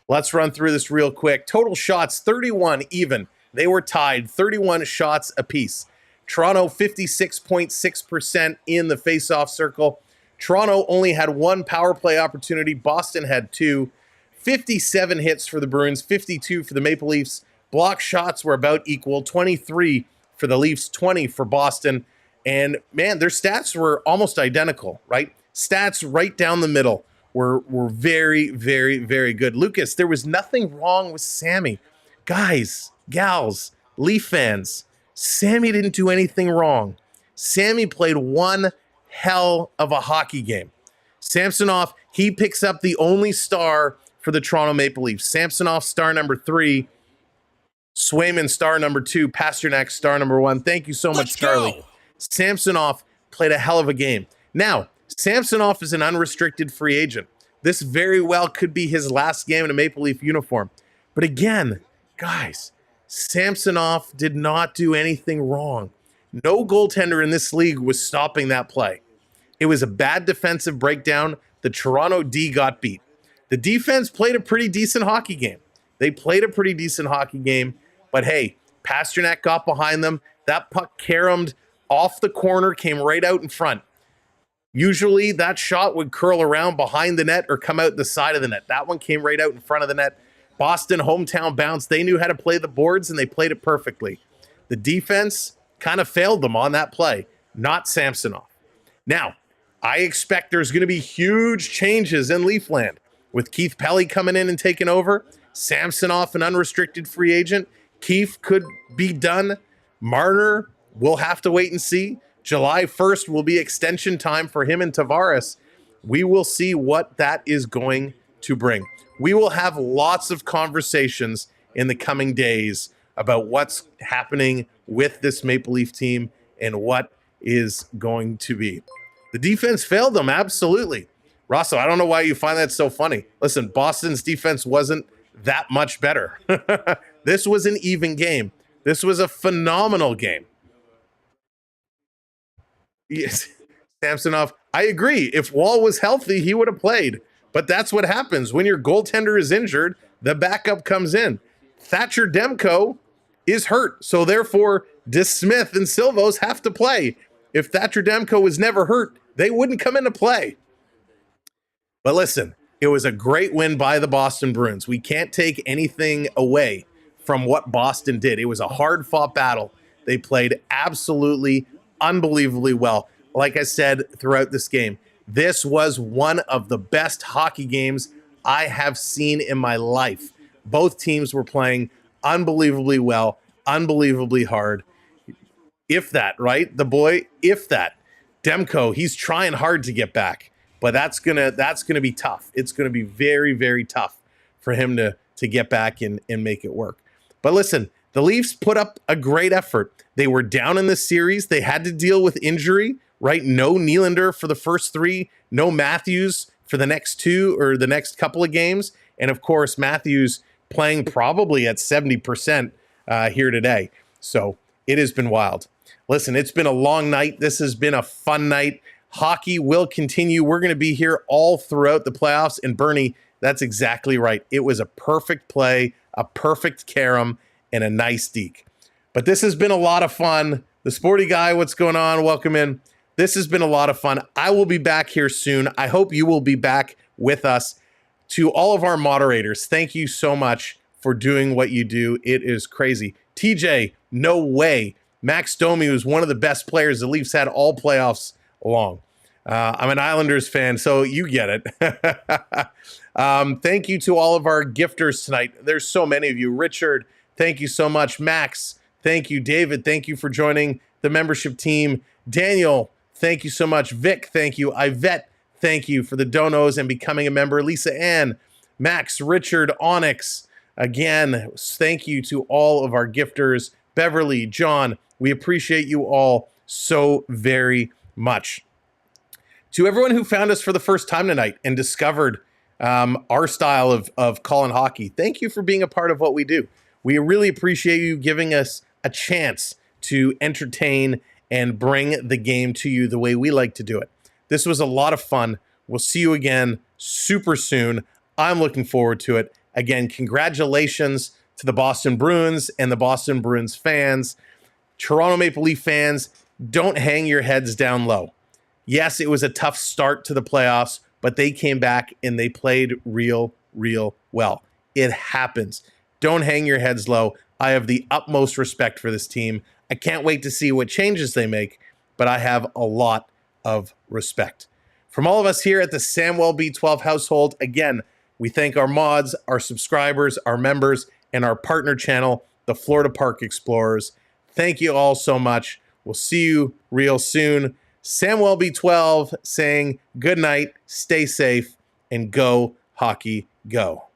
Let's run through this real quick. Total shots, 31 even. They were tied, 31 shots apiece. Toronto, 56.6% in the faceoff circle. Toronto only had one power play opportunity. Boston had two. 57 hits for the Bruins, 52 for the Maple Leafs. Block shots were about equal, 23 for the Leafs, 20 for Boston. And man, their stats were almost identical, right? Stats right down the middle were very, very, very good. Lucas, there was nothing wrong with Sammy. Guys, gals, Leaf fans, Sammy didn't do anything wrong. Sammy played one hell of a hockey game. Samsonov, he picks up the only star for the Toronto Maple Leafs. Samsonov, star number 3. Swayman, star number 2. Pastrnak, star number 1. Thank you so much, Charlie. Samsonov played a hell of a game. Now, Samsonov is an unrestricted free agent. This very well could be his last game in a Maple Leaf uniform. But again, guys, Samsonov did not do anything wrong. No goaltender in this league was stopping that play. It was a bad defensive breakdown. The Toronto D got beat. The defense played a pretty decent hockey game. But hey, Pastrnak got behind them. That puck caromed off the corner, came right out in front. Usually that shot would curl around behind the net or come out the side of the net. That one came right out in front of the net. Boston hometown bounce. They knew how to play the boards and they played it perfectly. The defense kind of failed them on that play, not Samsonov. Now, I expect there's going to be huge changes in Leafland with Keith Pelly coming in and taking over. Samsonov, an unrestricted free agent. Keith could be done. Marner, we'll have to wait and see. July 1st will be extension time for him and Tavares. We will see what that is going to bring. We will have lots of conversations in the coming days about what's happening with this Maple Leaf team and what is going to be. The defense failed them, absolutely. Rosso, I don't know why you find that so funny. Listen, Boston's defense wasn't that much better. This was an even game. This was a phenomenal game. Yes, Samsonov, I agree. If Wall was healthy, he would have played. But that's what happens. When your goaltender is injured, the backup comes in. Thatcher Demko is hurt, so therefore DeSmith and Silvos have to play. If Thatcher Demko was never hurt, they wouldn't come into play. But listen, it was a great win by the Boston Bruins. We can't take anything away from what Boston did. It was a hard-fought battle. They played absolutely unbelievably well. Like I said throughout this game, this was one of the best hockey games I have seen in my life. Both teams were playing unbelievably well, unbelievably hard. If that, right? The boy, if that. Demko, he's trying hard to get back, but that's gonna be tough. It's gonna be very, very tough for him to get back and make it work. But listen, the Leafs put up a great effort. They were down in this series. They had to deal with injury, right? No Nylander for the first 3, no Matthews for the next 2 or the next couple of games. And of course, Matthews playing probably at 70% here today. So it has been wild. Listen, it's been a long night. This has been a fun night. Hockey will continue. We're going to be here all throughout the playoffs. And Bernie, that's exactly right. It was a perfect play, a perfect carom, and a nice deke. But this has been a lot of fun. The Sporty Guy, what's going on? Welcome in. This has been a lot of fun. I will be back here soon. I hope you will be back with us. To all of our moderators, thank you so much for doing what you do. It is crazy. TJ, no way. Max Domi was one of the best players the Leafs had all playoffs long. I'm an Islanders fan, so you get it. Thank you to all of our gifters tonight. There's so many of you. Richard, thank you so much. Max, thank you. David, thank you for joining the membership team. Daniel, thank you so much. Vic, thank you. Ivette, thank you for the donos and becoming a member. Lisa Ann, Max, Richard, Onyx, again, thank you to all of our gifters. Beverly, John, we appreciate you all so very much. To everyone who found us for the first time tonight and discovered our style of calling hockey, thank you for being a part of what we do. We really appreciate you giving us a chance to entertain and bring the game to you the way we like to do it. This was a lot of fun. We'll see you again super soon. I'm looking forward to it. Again, congratulations to the Boston Bruins and the Boston Bruins fans. Toronto Maple Leaf fans, don't hang your heads down low. Yes, it was a tough start to the playoffs, but they came back and they played real well. It happens. Don't hang your heads low. I have the utmost respect for this team. I can't wait to see what changes they make, but I have a lot of respect. From all of us here at the Samwell B12 household, again, we thank our mods, our subscribers, our members, and our partner channel, the Florida Park Explorers. Thank you all so much. We'll see you real soon. Samwell B12 saying good night, stay safe, and go hockey go.